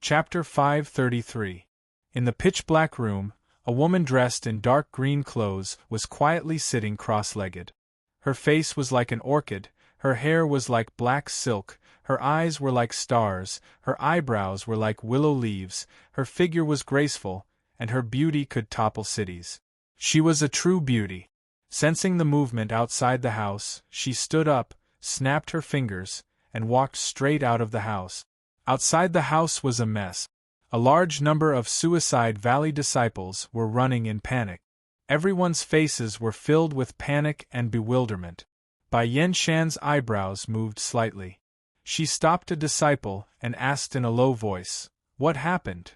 Chapter 533. In the pitch-black room, a woman dressed in dark green clothes was quietly sitting cross-legged. Her face was like an orchid, her hair was like black silk, her eyes were like stars, her eyebrows were like willow leaves, her figure was graceful, and her beauty could topple cities. She was a true beauty. Sensing the movement outside the house, she stood up, snapped her fingers, and walked straight out of the house. Outside the house was a mess. A large number of Suicide Valley disciples were running in panic. Everyone's faces were filled with panic and bewilderment. Bai Yen-shan's eyebrows moved slightly. She stopped a disciple and asked in a low voice, "What happened?"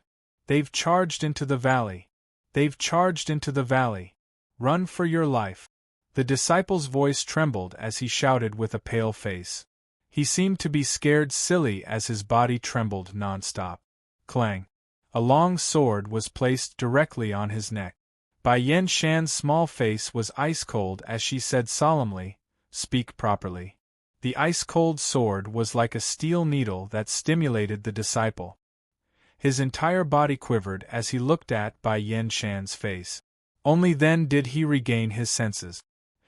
"They've charged into the valley. They've charged into the valley. Run for your life." The disciple's voice trembled as he shouted with a pale face. He seemed to be scared silly as his body trembled non-stop. Clang! A long sword was placed directly on his neck. Bai Yen-shan's small face was ice-cold as she said solemnly, "Speak properly." The ice-cold sword was like a steel needle that stimulated the disciple. His entire body quivered as he looked at Bai Yen-shan's face. Only then did he regain his senses.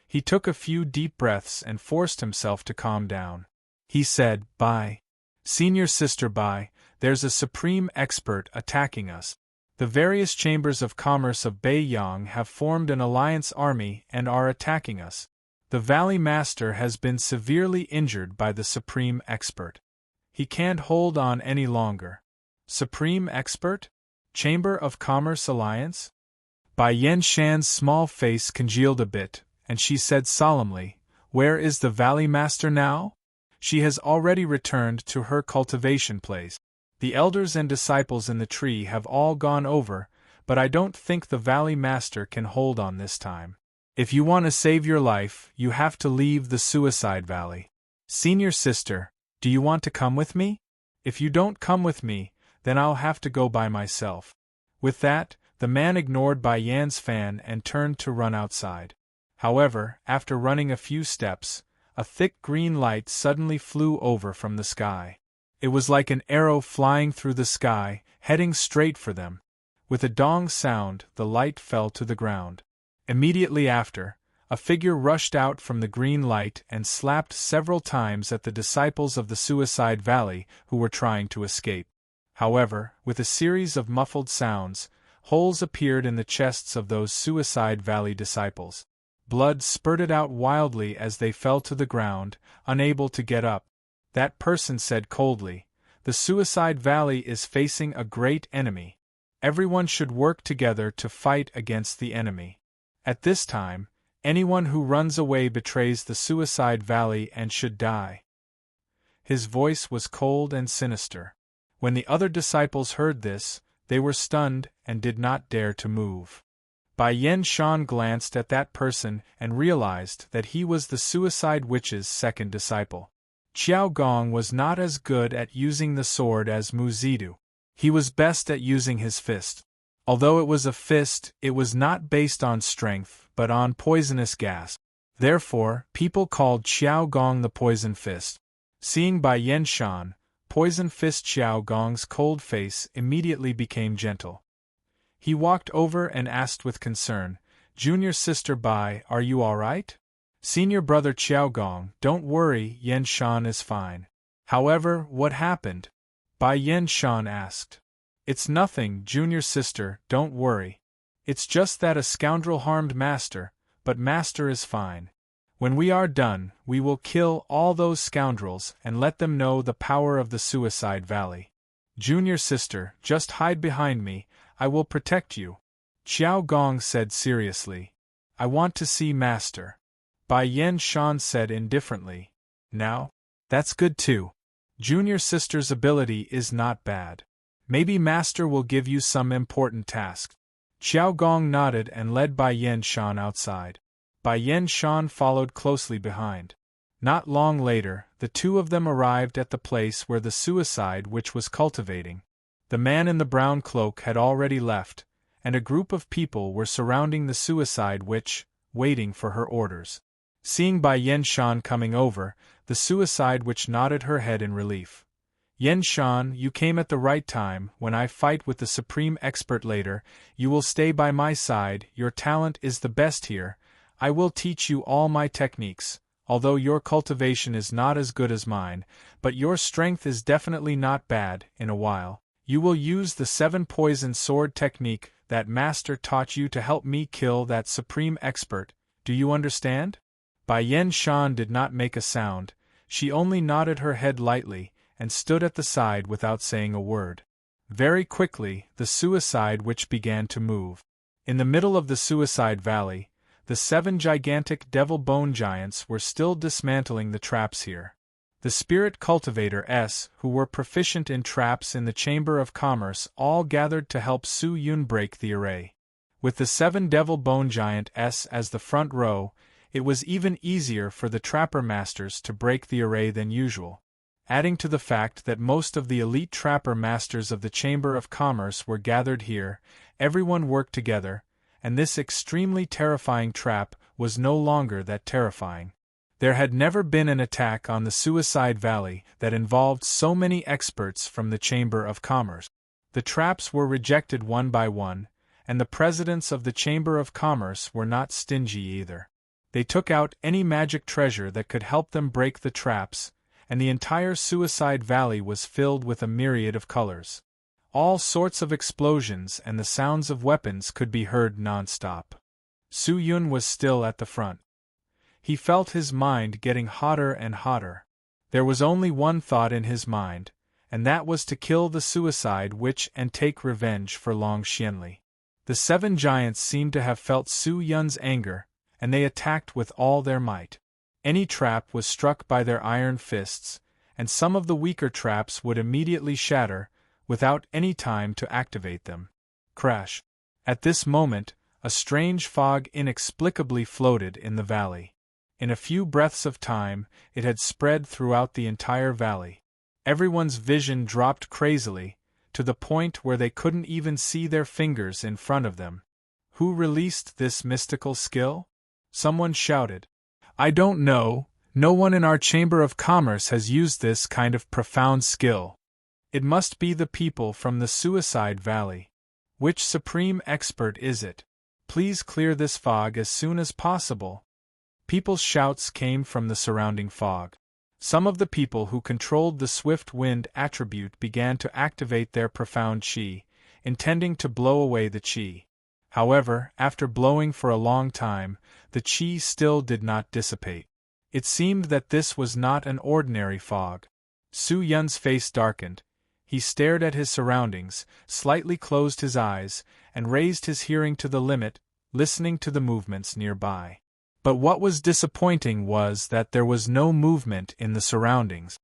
He took a few deep breaths and forced himself to calm down. He said, "Bai. Senior Sister Bai, there's a supreme expert attacking us. The various chambers of commerce of Beiyang have formed an alliance army and are attacking us. The Valley Master has been severely injured by the supreme expert. He can't hold on any longer." Supreme expert? Chamber of Commerce Alliance? Bai Yen-shan's small face congealed a bit, and she said solemnly, "Where is the Valley Master now?" "She has already returned to her cultivation place. The elders and disciples in the tree have all gone over, but I don't think the Valley Master can hold on this time. If you want to save your life, you have to leave the Suicide Valley. Senior Sister, do you want to come with me? If you don't come with me, then I'll have to go by myself." With that, the man ignored Bai Yan's fan and turned to run outside. However, after running a few steps, a thick green light suddenly flew over from the sky. It was like an arrow flying through the sky, heading straight for them. With a dong sound, the light fell to the ground. Immediately after, a figure rushed out from the green light and slapped several times at the disciples of the Suicide Valley who were trying to escape. However, with a series of muffled sounds, holes appeared in the chests of those Suicide Valley disciples. Blood spurted out wildly as they fell to the ground, unable to get up. That person said coldly, "The Suicide Valley is facing a great enemy. Everyone should work together to fight against the enemy. At this time, anyone who runs away betrays the Suicide Valley and should die." His voice was cold and sinister. When the other disciples heard this, they were stunned and did not dare to move. Bai Yen-shan glanced at that person and realized that he was the Suicide Witch's second disciple. Qiao Gong was not as good at using the sword as Mu Zidu. He was best at using his fist. Although it was a fist, it was not based on strength, but on poisonous gas. Therefore, people called Qiao Gong the Poison Fist. Seeing Bai Yen-shan, Poison Fist Qiao Gong's cold face immediately became gentle. He walked over and asked with concern, "Junior Sister Bai, are you all right?" "Senior Brother Qiao Gong, don't worry, Yen-shan is fine." "However, what happened?" Bai Yen-shan asked. "It's nothing, Junior Sister, don't worry. It's just that a scoundrel harmed Master, but Master is fine. When we are done, we will kill all those scoundrels and let them know the power of the Suicide Valley. Junior Sister, just hide behind me, I will protect you." Qiao Gong said seriously, "I want to see Master." Bai Yen-shan said indifferently, "Now? That's good too. Junior Sister's ability is not bad. Maybe Master will give you some important task." Qiao Gong nodded and led Bai Yen-shan outside. Bai Yen-shan followed closely behind. Not long later, the two of them arrived at the place where the Suicide Witch was cultivating. The man in the brown cloak had already left, and a group of people were surrounding the Suicide Witch, waiting for her orders. Seeing Bai Yen-shan coming over, the Suicide Witch nodded her head in relief. Yen Shan, you came at the right time. When I fight with the supreme expert later, you will stay by my side. Your talent is the best here. I will teach you all my techniques, although your cultivation is not as good as mine, but your strength is definitely not bad. In a while, you will use the 7 poison sword technique that master taught you to help me kill that supreme expert. Do you understand? Bai Yen Shan did not make a sound. She only nodded her head lightly and stood at the side without saying a word. Very quickly, the suicide witch began to move. In the middle of the suicide valley, the 7 gigantic devil bone giants were still dismantling the traps here. The spirit cultivators, who were proficient in traps in the Chamber of Commerce, all gathered to help Su Yun break the array. With the 7 devil bone giants as the front row, it was even easier for the trapper masters to break the array than usual. Adding to the fact that most of the elite trapper masters of the Chamber of Commerce were gathered here, everyone worked together, and this extremely terrifying trap was no longer that terrifying. There had never been an attack on the Suicide Valley that involved so many experts from the Chamber of Commerce. The traps were rejected one by one, and the presidents of the Chamber of Commerce were not stingy either. They took out any magic treasure that could help them break the traps, and the entire Suicide Valley was filled with a myriad of colors. All sorts of explosions and the sounds of weapons could be heard non-stop. Su Yun was still at the front. He felt his mind getting hotter and hotter. There was only one thought in his mind, and that was to kill the suicide witch and take revenge for Long Xianli. The 7 giants seemed to have felt Su Yun's anger, and they attacked with all their might. Any trap was struck by their iron fists, and some of the weaker traps would immediately shatter, without any time to activate them. Crash! At this moment, a strange fog inexplicably floated in the valley. In a few breaths of time, it had spread throughout the entire valley. Everyone's vision dropped crazily, to the point where they couldn't even see their fingers in front of them. Who released this mystical skill? Someone shouted. I don't know. No one in our Chamber of Commerce has used this kind of profound skill. It must be the people from the Suicide Valley. Which supreme expert is it? Please clear this fog as soon as possible. People's shouts came from the surrounding fog. Some of the people who controlled the swift wind attribute began to activate their profound qi, intending to blow away the qi. However, after blowing for a long time, the qi still did not dissipate. It seemed that this was not an ordinary fog. Su Yun's face darkened. He stared at his surroundings, slightly closed his eyes, and raised his hearing to the limit, listening to the movements nearby. But what was disappointing was that there was no movement in the surroundings.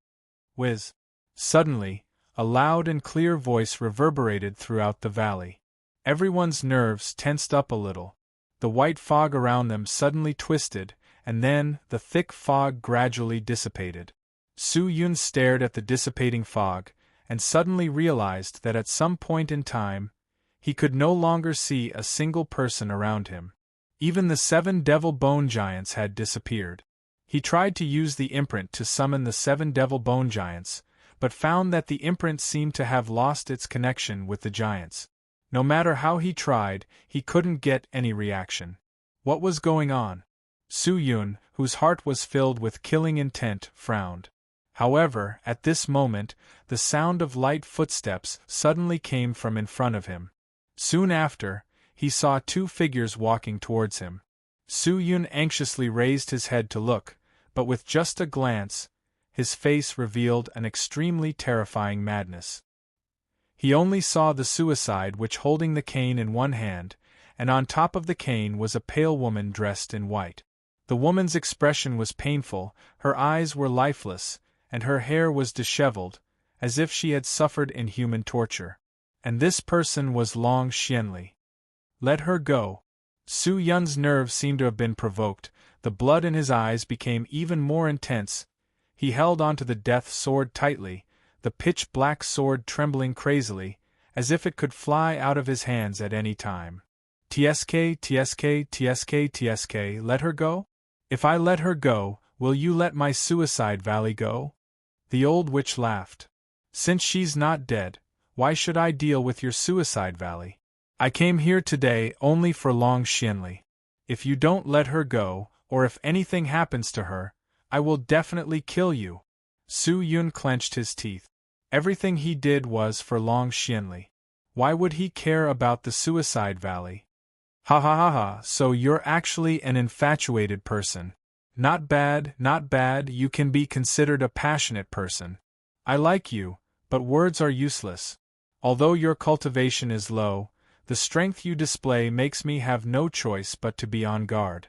Whiz! Suddenly, a loud and clear voice reverberated throughout the valley. Everyone's nerves tensed up a little. The white fog around them suddenly twisted, and then the thick fog gradually dissipated. Su Yun stared at the dissipating fog, and suddenly realized that at some point in time, he could no longer see a single person around him. Even the 7 devil bone giants had disappeared. He tried to use the imprint to summon the 7 devil bone giants, but found that the imprint seemed to have lost its connection with the giants. No matter how he tried, he couldn't get any reaction. What was going on? Su Yun, whose heart was filled with killing intent, frowned. However, at this moment, the sound of light footsteps suddenly came from in front of him. Soon after, he saw 2 figures walking towards him. Su Yun anxiously raised his head to look, but with just a glance, his face revealed an extremely terrifying madness. He only saw the suicide witch holding the cane in one hand, and on top of the cane was a pale woman dressed in white. The woman's expression was painful, her eyes were lifeless, and her hair was disheveled, as if she had suffered inhuman torture. And this person was Long Xianli. Let her go. Su Yun's nerves seemed to have been provoked, the blood in his eyes became even more intense. He held onto the death sword tightly, the pitch-black sword trembling crazily, as if it could fly out of his hands at any time. "Tsk, tsk, tsk, tsk, let her go? If I let her go, will you let my Suicide Valley go?" The old witch laughed. Since she's not dead, why should I deal with your suicide valley? I came here today only for Long Xianli. If you don't let her go, or if anything happens to her, I will definitely kill you. Su Yun clenched his teeth. Everything he did was for Long Xianli. Why would he care about the suicide valley? Ha ha ha ha, so you're actually an infatuated person. Not bad, not bad, you can be considered a passionate person. I like you, but words are useless. Although your cultivation is low, the strength you display makes me have no choice but to be on guard.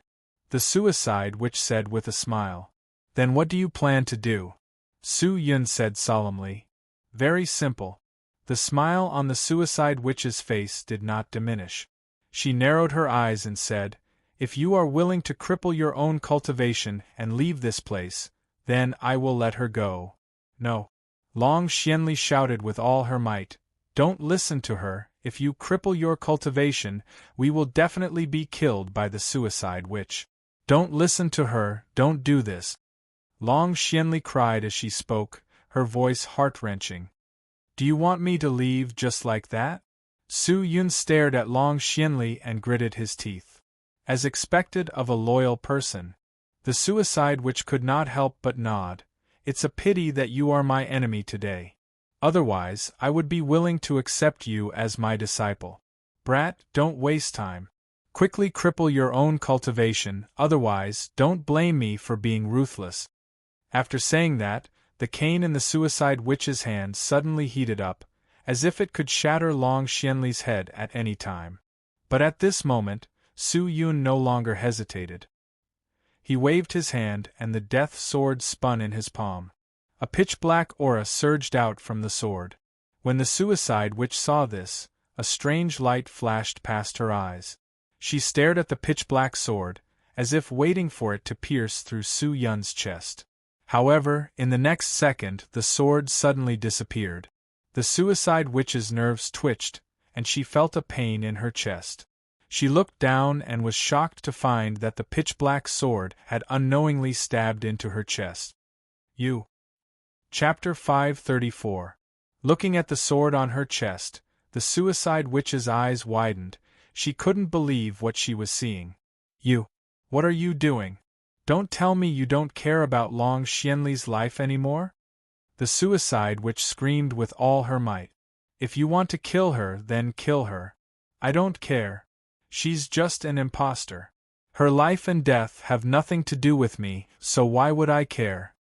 The suicide witch said with a smile. Then what do you plan to do? Su Yun said solemnly. Very simple. The smile on the suicide witch's face did not diminish. She narrowed her eyes and said, If you are willing to cripple your own cultivation and leave this place, then I will let her go. No. Long Xianli shouted with all her might. Don't listen to her. If you cripple your cultivation, we will definitely be killed by the suicide witch. Don't listen to her, don't do this. Long Xianli cried as she spoke, her voice heart-wrenching. Do you want me to leave just like that? Su Yun stared at Long Xianli and gritted his teeth. As expected of a loyal person. The suicide witch could not help but nod. It's a pity that you are my enemy today. Otherwise, I would be willing to accept you as my disciple. Brat, don't waste time. Quickly cripple your own cultivation, otherwise, don't blame me for being ruthless. After saying that, the cane in the suicide witch's hand suddenly heated up, as if it could shatter Long Xianli's head at any time. But at this moment, Su Yun no longer hesitated. He waved his hand and the death sword spun in his palm. A pitch-black aura surged out from the sword. When the suicide witch saw this, a strange light flashed past her eyes. She stared at the pitch-black sword, as if waiting for it to pierce through Su Yun's chest. However, in the next second the sword suddenly disappeared. The suicide witch's nerves twitched, and she felt a pain in her chest. She looked down and was shocked to find that the pitch-black sword had unknowingly stabbed into her chest. You. Chapter 534. Looking at the sword on her chest, the suicide witch's eyes widened. She couldn't believe what she was seeing. You. What are you doing? Don't tell me you don't care about Long Xianli's life anymore? The suicide witch screamed with all her might. If you want to kill her, then kill her. I don't care. She's just an imposter. Her life and death have nothing to do with me, so why would I care?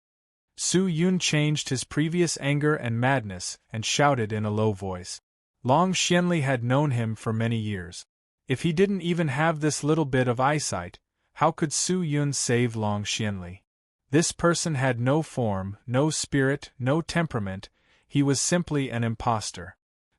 Su Yun changed his previous anger and madness and shouted in a low voice. Long Xianli had known him for many years. If he didn't even have this little bit of eyesight, how could Su Yun save Long Xianli? This person had no form, no spirit, no temperament, he was simply an imposter.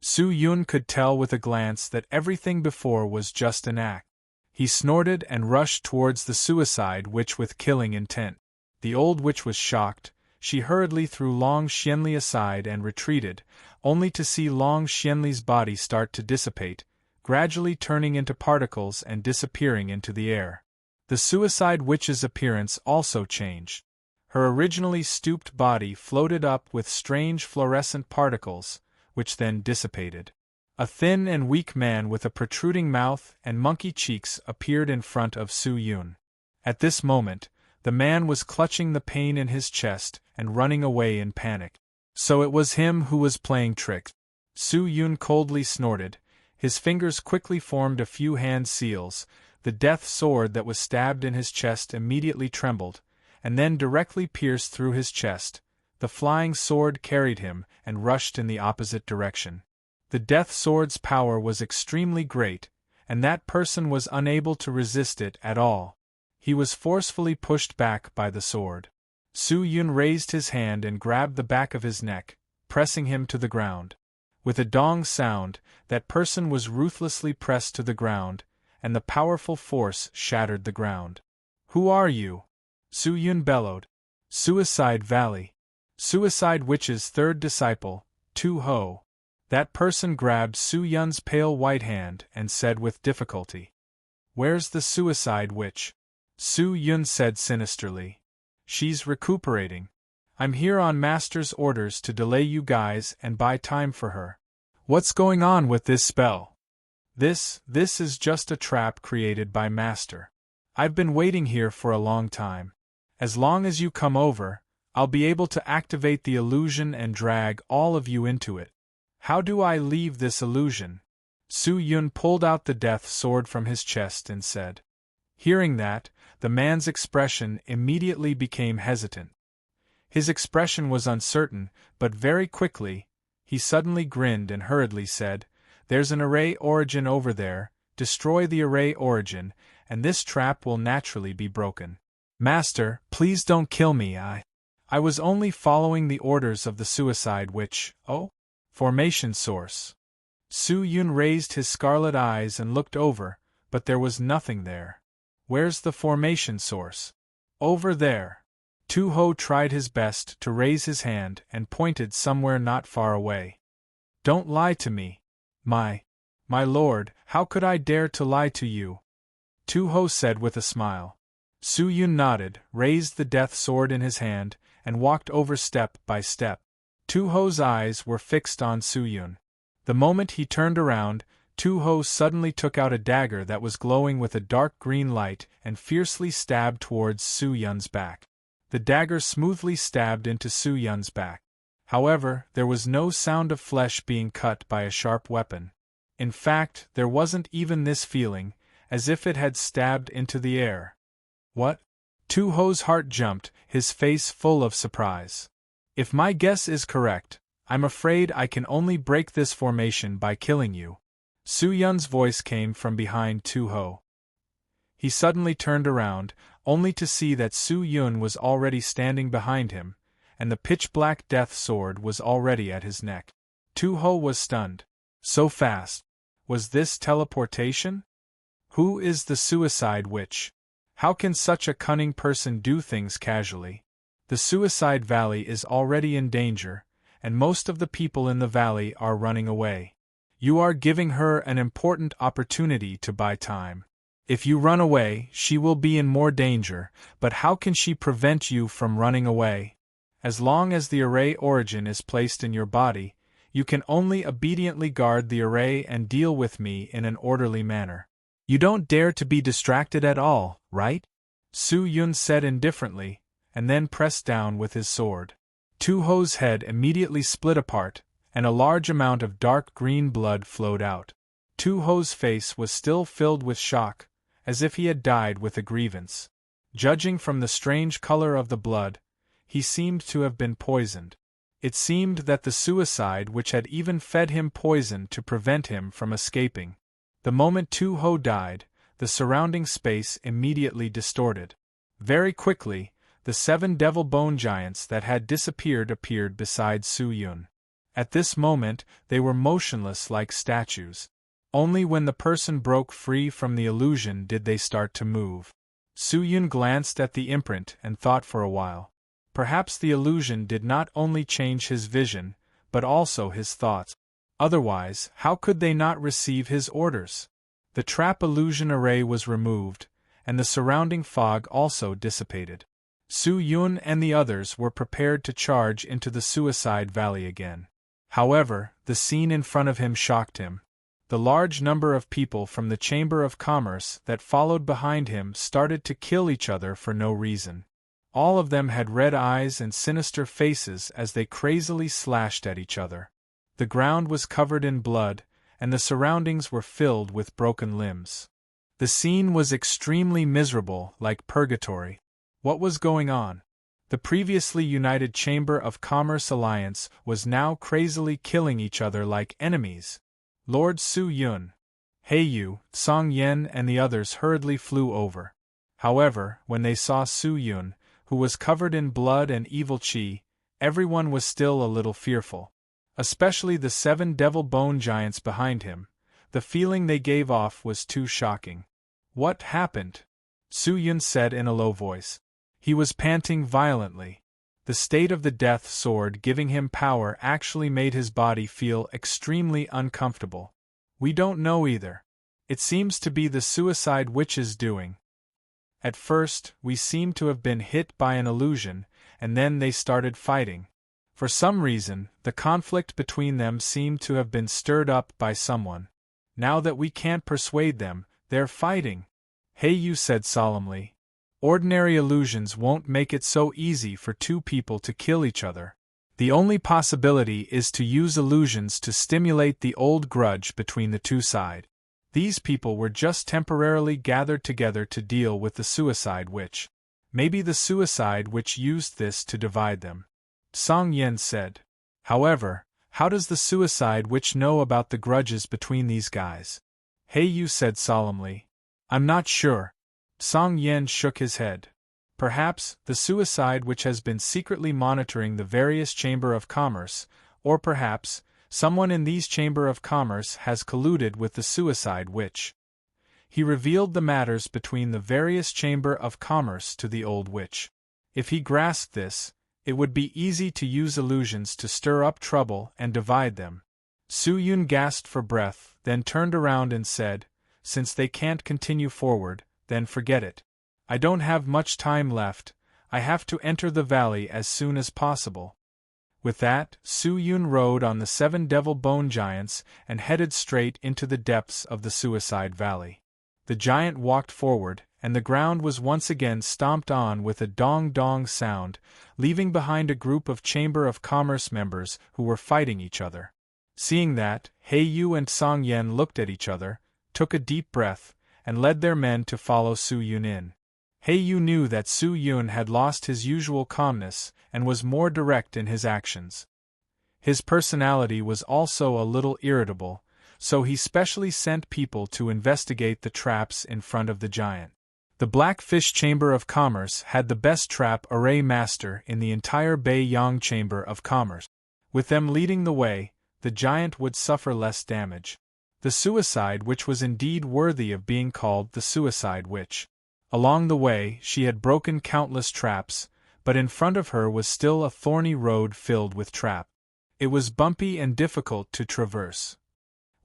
Su Yun could tell with a glance that everything before was just an act. He snorted and rushed towards the suicide witch with killing intent. The old witch was shocked. She hurriedly threw Long Xianli aside and retreated, only to see Long Xianli's body start to dissipate, gradually turning into particles and disappearing into the air. The suicide witch's appearance also changed. Her originally stooped body floated up with strange fluorescent particles, which then dissipated. A thin and weak man with a protruding mouth and monkey cheeks appeared in front of Su Yun. At this moment, the man was clutching the pain in his chest and running away in panic. So it was him who was playing tricks. Su Yun coldly snorted. His fingers quickly formed a few hand seals. The death sword that was stabbed in his chest immediately trembled, and then directly pierced through his chest. The flying sword carried him and rushed in the opposite direction. The death sword's power was extremely great, and that person was unable to resist it at all. He was forcefully pushed back by the sword. Su Yun raised his hand and grabbed the back of his neck, pressing him to the ground. With a dong sound, that person was ruthlessly pressed to the ground, and the powerful force shattered the ground. Who are you? Su Yun bellowed. Suicide Valley. Suicide Witch's third disciple, Tu Ho. That person grabbed Su Yun's pale white hand and said with difficulty. Where's the Suicide Witch? Su Yun said sinisterly. She's recuperating. I'm here on Master's orders to delay you guys and buy time for her. What's going on with this spell? This is just a trap created by Master. I've been waiting here for a long time. As long as you come over, I'll be able to activate the illusion and drag all of you into it. How do I leave this illusion? Su Yun pulled out the death sword from his chest and said. Hearing that, the man's expression immediately became hesitant. His expression was uncertain, but very quickly, he suddenly grinned and hurriedly said, There's an array origin over there, destroy the array origin, and this trap will naturally be broken. Master, please don't kill me, I was only following the orders of the suicide witch. Oh? Formation source. Su Yun raised his scarlet eyes and looked over, but there was nothing there. Where's the formation source? Over there. Tu Ho tried his best to raise his hand and pointed somewhere not far away. Don't lie to me. My lord, how could I dare to lie to you? Tu Ho said with a smile. Su Yun nodded, raised the death sword in his hand, and walked over step by step. Tu Ho's eyes were fixed on Su Yun. The moment he turned around, Tu Ho suddenly took out a dagger that was glowing with a dark green light and fiercely stabbed towards Su Yun's back. The dagger smoothly stabbed into Su Yun's back. However, there was no sound of flesh being cut by a sharp weapon. In fact, there wasn't even this feeling, as if it had stabbed into the air. What? Tu Ho's heart jumped, his face full of surprise. If my guess is correct, I'm afraid I can only break this formation by killing you. Su Yun's voice came from behind Tu Ho. He suddenly turned around, only to see that Su Yun was already standing behind him, and the pitch-black death sword was already at his neck. Tu Ho was stunned. So fast. Was this teleportation? Who is the suicide witch? How can such a cunning person do things casually? The Suicide Valley is already in danger, and most of the people in the valley are running away. You are giving her an important opportunity to buy time. If you run away, she will be in more danger, but how can she prevent you from running away? As long as the array origin is placed in your body, you can only obediently guard the array and deal with me in an orderly manner. You don't dare to be distracted at all, right? Su Yun said indifferently, and then pressed down with his sword. Tu Ho's head immediately split apart, and a large amount of dark green blood flowed out. Tu Ho's face was still filled with shock, as if he had died with a grievance. Judging from the strange color of the blood, he seemed to have been poisoned. It seemed that the suicide which had even fed him poison to prevent him from escaping. The moment Tu Ho died, the surrounding space immediately distorted. Very quickly, the 7 devil bone giants that had disappeared appeared beside Su Yun. At this moment, they were motionless like statues. Only when the person broke free from the illusion did they start to move. Su Yun glanced at the imprint and thought for a while. Perhaps the illusion did not only change his vision, but also his thoughts. Otherwise, how could they not receive his orders? The trap illusion array was removed, and the surrounding fog also dissipated. Su Yun and the others were prepared to charge into the Suicide Valley again. However, the scene in front of him shocked him. The large number of people from the Chamber of Commerce that followed behind him started to kill each other for no reason. All of them had red eyes and sinister faces as they crazily slashed at each other. The ground was covered in blood, and the surroundings were filled with broken limbs. The scene was extremely miserable, like purgatory. What was going on? The previously united Chamber of Commerce alliance was now crazily killing each other like enemies. Lord Su Yun, Heiyu, Song Yen and the others hurriedly flew over. However, when they saw Su Yun, who was covered in blood and evil qi, everyone was still a little fearful. Especially the 7 devil bone giants behind him. The feeling they gave off was too shocking. What happened? Su Yun said in a low voice. He was panting violently. The state of the death sword giving him power actually made his body feel extremely uncomfortable. We don't know either. It seems to be the suicide witch's doing. At first, we seem to have been hit by an illusion, and then they started fighting. For some reason, the conflict between them seemed to have been stirred up by someone. Now that we can't persuade them, they're fighting, Heiyu said solemnly. Ordinary illusions won't make it so easy for two people to kill each other. The only possibility is to use illusions to stimulate the old grudge between the two sides. These people were just temporarily gathered together to deal with the suicide witch. Maybe the suicide witch used this to divide them. Song Yen said. However, how does the suicide witch know about the grudges between these guys? Heiyu said solemnly. I'm not sure. Song Yen shook his head. Perhaps the suicide witch has been secretly monitoring the various Chamber of Commerce, or perhaps someone in these Chamber of Commerce has colluded with the suicide witch. He revealed the matters between the various Chamber of Commerce to the old witch. If he grasped this, it would be easy to use illusions to stir up trouble and divide them. Su Yun gasped for breath, then turned around and said, Since they can't continue forward, then forget it. I don't have much time left, I have to enter the valley as soon as possible. With that, Su Yun rode on the 7 devil bone giants and headed straight into the depths of the suicide valley. The giant walked forward, and the ground was once again stomped on with a dong-dong sound, leaving behind a group of Chamber of Commerce members who were fighting each other. Seeing that, Heiyu and Song Yen looked at each other, took a deep breath, and led their men to follow Su Yun in. Heiyu knew that Su Yun had lost his usual calmness and was more direct in his actions. His personality was also a little irritable, so he specially sent people to investigate the traps in front of the giant. The Blackfish Chamber of Commerce had the best trap array master in the entire Beiyang Chamber of Commerce. With them leading the way, the giant would suffer less damage. The suicide witch was indeed worthy of being called the suicide witch. Along the way, she had broken countless traps, but in front of her was still a thorny road filled with traps. It was bumpy and difficult to traverse.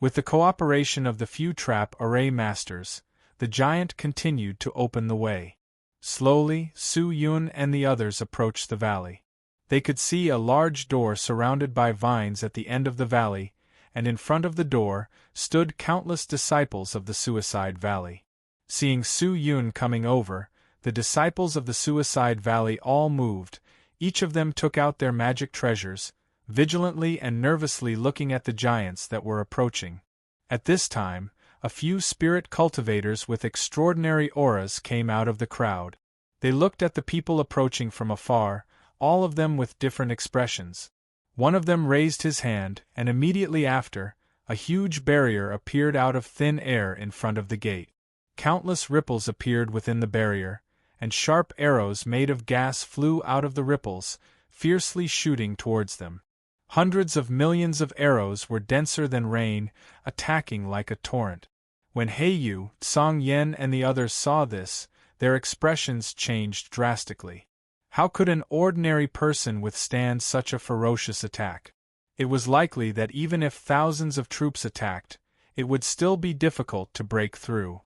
With the cooperation of the few trap array masters, the giant continued to open the way. Slowly, Su Yun and the others approached the valley. They could see a large door surrounded by vines at the end of the valley, and in front of the door stood countless disciples of the Suicide Valley. Seeing Su Yun coming over, the disciples of the Suicide Valley all moved, each of them took out their magic treasures, vigilantly and nervously looking at the giants that were approaching. At this time, a few spirit cultivators with extraordinary auras came out of the crowd. They looked at the people approaching from afar, all of them with different expressions. One of them raised his hand, and immediately after, a huge barrier appeared out of thin air in front of the gate. Countless ripples appeared within the barrier, and sharp arrows made of gas flew out of the ripples, fiercely shooting towards them. Hundreds of millions of arrows were denser than rain, attacking like a torrent. When Heiyu, Song Yen and the others saw this, their expressions changed drastically. How could an ordinary person withstand such a ferocious attack? It was likely that even if thousands of troops attacked, it would still be difficult to break through.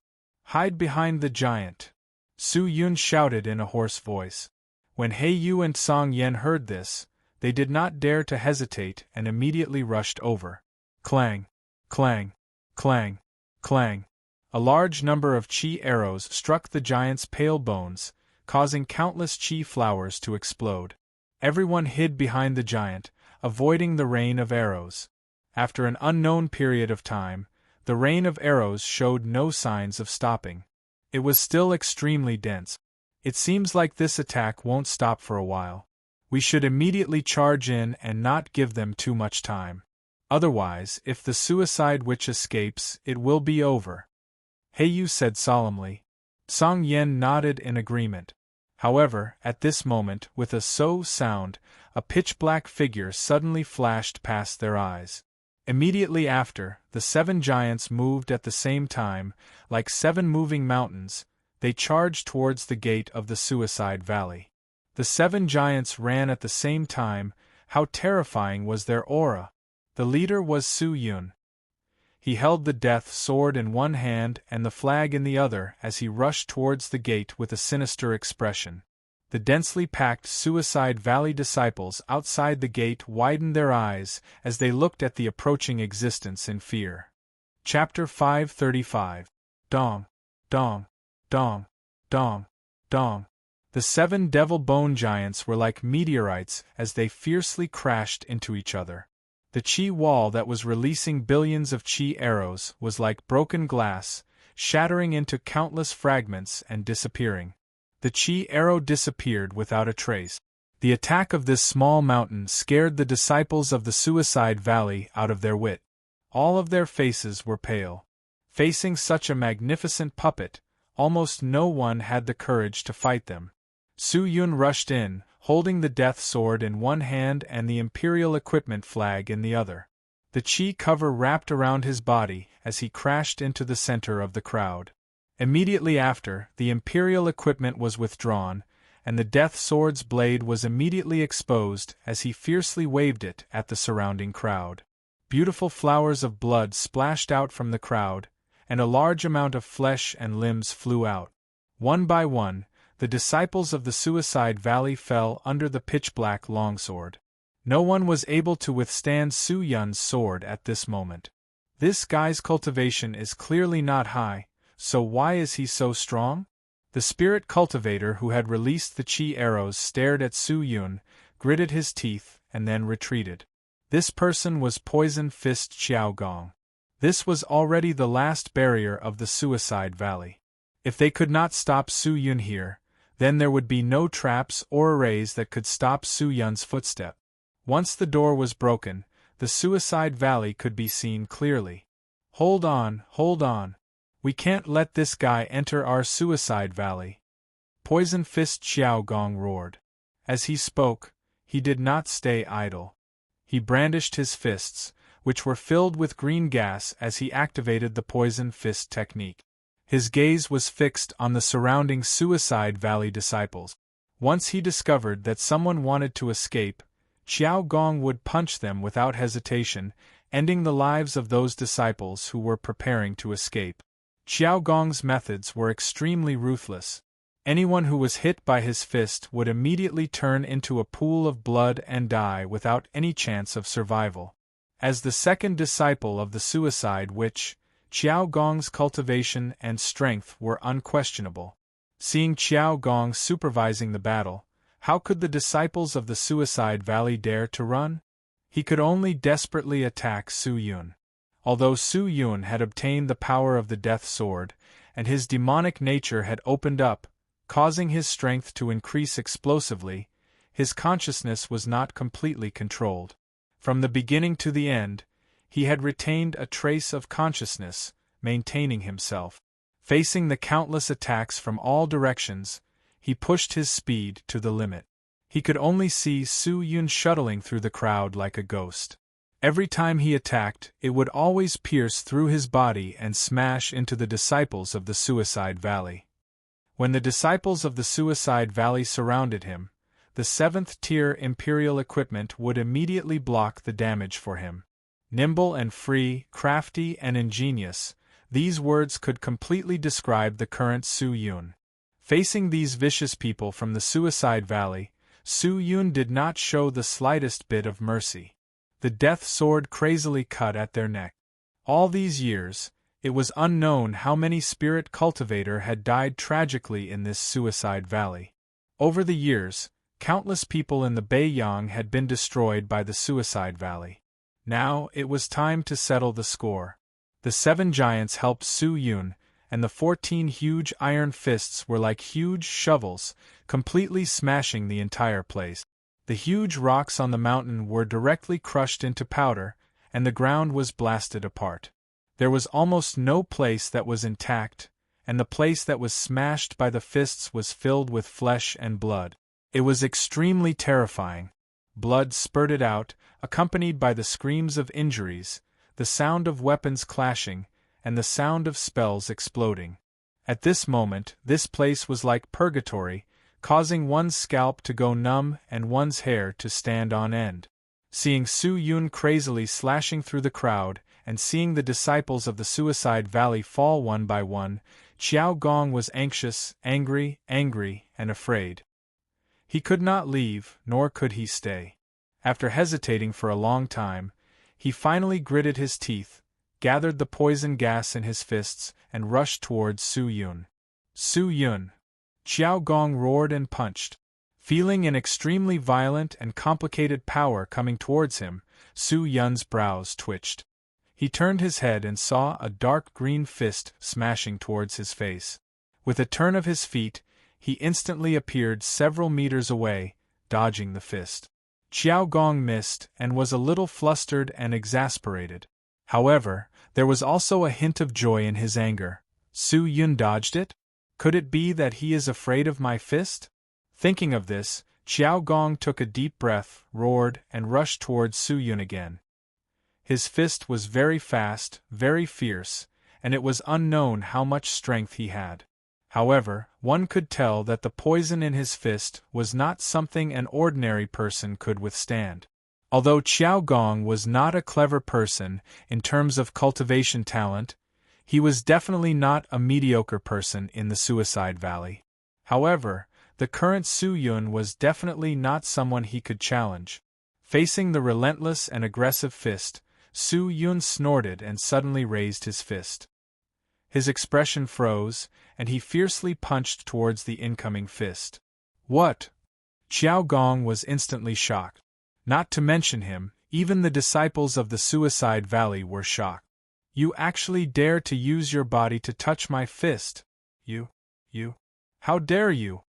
Hide behind the giant, Su Yun shouted in a hoarse voice. When Heiyu and Song Yen heard this, they did not dare to hesitate and immediately rushed over. Clang! Clang! Clang! Clang! A large number of chi arrows struck the giant's pale bones, causing countless chi flowers to explode. Everyone hid behind the giant, avoiding the rain of arrows. After an unknown period of time, the rain of arrows showed no signs of stopping. It was still extremely dense. It seems like this attack won't stop for a while. We should immediately charge in and not give them too much time. Otherwise, if the suicide witch escapes, it will be over. Heiyu said solemnly. Song Yen nodded in agreement. However, at this moment, with a sound, a pitch-black figure suddenly flashed past their eyes. Immediately after, the 7 giants moved at the same time, like 7 moving mountains. They charged towards the gate of the Suicide Valley. The 7 giants ran at the same time. How terrifying was their aura! The leader was Su Yun. He held the death sword in one hand and the flag in the other as he rushed towards the gate with a sinister expression. The densely packed Suicide Valley disciples outside the gate widened their eyes as they looked at the approaching existence in fear. Chapter 535. Dong, dong, dong, dong, dong. The 7 devil bone giants were like meteorites as they fiercely crashed into each other. The chi wall that was releasing billions of chi arrows was like broken glass, shattering into countless fragments and disappearing. The chi arrow disappeared without a trace. The attack of this small mountain scared the disciples of the Suicide Valley out of their wit. All of their faces were pale. Facing such a magnificent puppet, almost no one had the courage to fight them. Su Yun rushed in, holding the death sword in one hand and the Imperial equipment flag in the other. The chi cover wrapped around his body as he crashed into the center of the crowd. Immediately after, the Imperial equipment was withdrawn, and the death sword's blade was immediately exposed as he fiercely waved it at the surrounding crowd. Beautiful flowers of blood splashed out from the crowd, and a large amount of flesh and limbs flew out. One by one, the disciples of the Suicide Valley fell under the pitch-black longsword. No one was able to withstand Su Yun's sword at this moment. This guy's cultivation is clearly not high, so why is he so strong? The spirit cultivator who had released the chi arrows stared at Su Yun, gritted his teeth, and then retreated. This person was Poison Fist Xiao Gong. This was already the last barrier of the Suicide Valley. If they could not stop Su Yun here, then there would be no traps or arrays that could stop Su Yun's footstep. Once the door was broken, the Suicide Valley could be seen clearly. Hold on, hold on. We can't let this guy enter our Suicide Valley. Poison Fist Xiao Gong roared. As he spoke, he did not stay idle. He brandished his fists, which were filled with green gas as he activated the Poison Fist technique. His gaze was fixed on the surrounding Suicide Valley disciples. Once he discovered that someone wanted to escape, Xiao Gong would punch them without hesitation, ending the lives of those disciples who were preparing to escape. Xiao Gong's methods were extremely ruthless. Anyone who was hit by his fist would immediately turn into a pool of blood and die without any chance of survival. As the second disciple of the Suicide Witch, Xiao Gong's cultivation and strength were unquestionable. Seeing Xiao Gong supervising the battle, how could the disciples of the Suicide Valley dare to run? He could only desperately attack Su Yun. Although Su Yun had obtained the power of the Death Sword, and his demonic nature had opened up, causing his strength to increase explosively, his consciousness was not completely controlled. From the beginning to the end, he had retained a trace of consciousness, maintaining himself. Facing the countless attacks from all directions, he pushed his speed to the limit. He could only see Su Yun shuttling through the crowd like a ghost. Every time he attacked, it would always pierce through his body and smash into the disciples of the Suicide Valley. When the disciples of the Suicide Valley surrounded him, the 7th-tier Imperial equipment would immediately block the damage for him. Nimble and free, crafty and ingenious, these words could completely describe the current Su Yun. Facing these vicious people from the Suicide Valley, Su Yun did not show the slightest bit of mercy. The death sword crazily cut at their neck. All these years, it was unknown how many spirit cultivator had died tragically in this Suicide Valley. Over the years, countless people in the Beiyang had been destroyed by the Suicide Valley. Now, it was time to settle the score. The 7 giants helped Su Yun, and the 14 huge iron fists were like huge shovels, completely smashing the entire place. The huge rocks on the mountain were directly crushed into powder, and the ground was blasted apart. There was almost no place that was intact, and the place that was smashed by the fists was filled with flesh and blood. It was extremely terrifying. Blood spurted out, accompanied by the screams of injuries, the sound of weapons clashing, and the sound of spells exploding. At this moment, this place was like purgatory, causing one's scalp to go numb and one's hair to stand on end. Seeing Su Yun crazily slashing through the crowd, and seeing the disciples of the Suicide Valley fall one by one, Xiao Gong was anxious, angry, and afraid. He could not leave, nor could he stay. After hesitating for a long time, he finally gritted his teeth, gathered the poison gas in his fists, and rushed towards Su Yun. Su Yun! Xiao Gong roared and punched. Feeling an extremely violent and complicated power coming towards him, Su Yun's brows twitched. He turned his head and saw a dark green fist smashing towards his face. With a turn of his feet, he instantly appeared several meters away, dodging the fist. Xiao Gong missed and was a little flustered and exasperated. However, there was also a hint of joy in his anger. Su Yun dodged it? Could it be that he is afraid of my fist? Thinking of this, Xiao Gong took a deep breath, roared, and rushed towards Su Yun again. His fist was very fast, very fierce, and it was unknown how much strength he had. However, one could tell that the poison in his fist was not something an ordinary person could withstand. Although Xiao Gong was not a clever person in terms of cultivation talent, he was definitely not a mediocre person in the Suicide Valley. However, the current Su Yun was definitely not someone he could challenge. Facing the relentless and aggressive fist, Su Yun snorted and suddenly raised his fist. His expression froze, and he fiercely punched towards the incoming fist. What? Xiao Gong was instantly shocked. Not to mention him, even the disciples of the Suicide Valley were shocked. You actually dare to use your body to touch my fist? You? How dare you?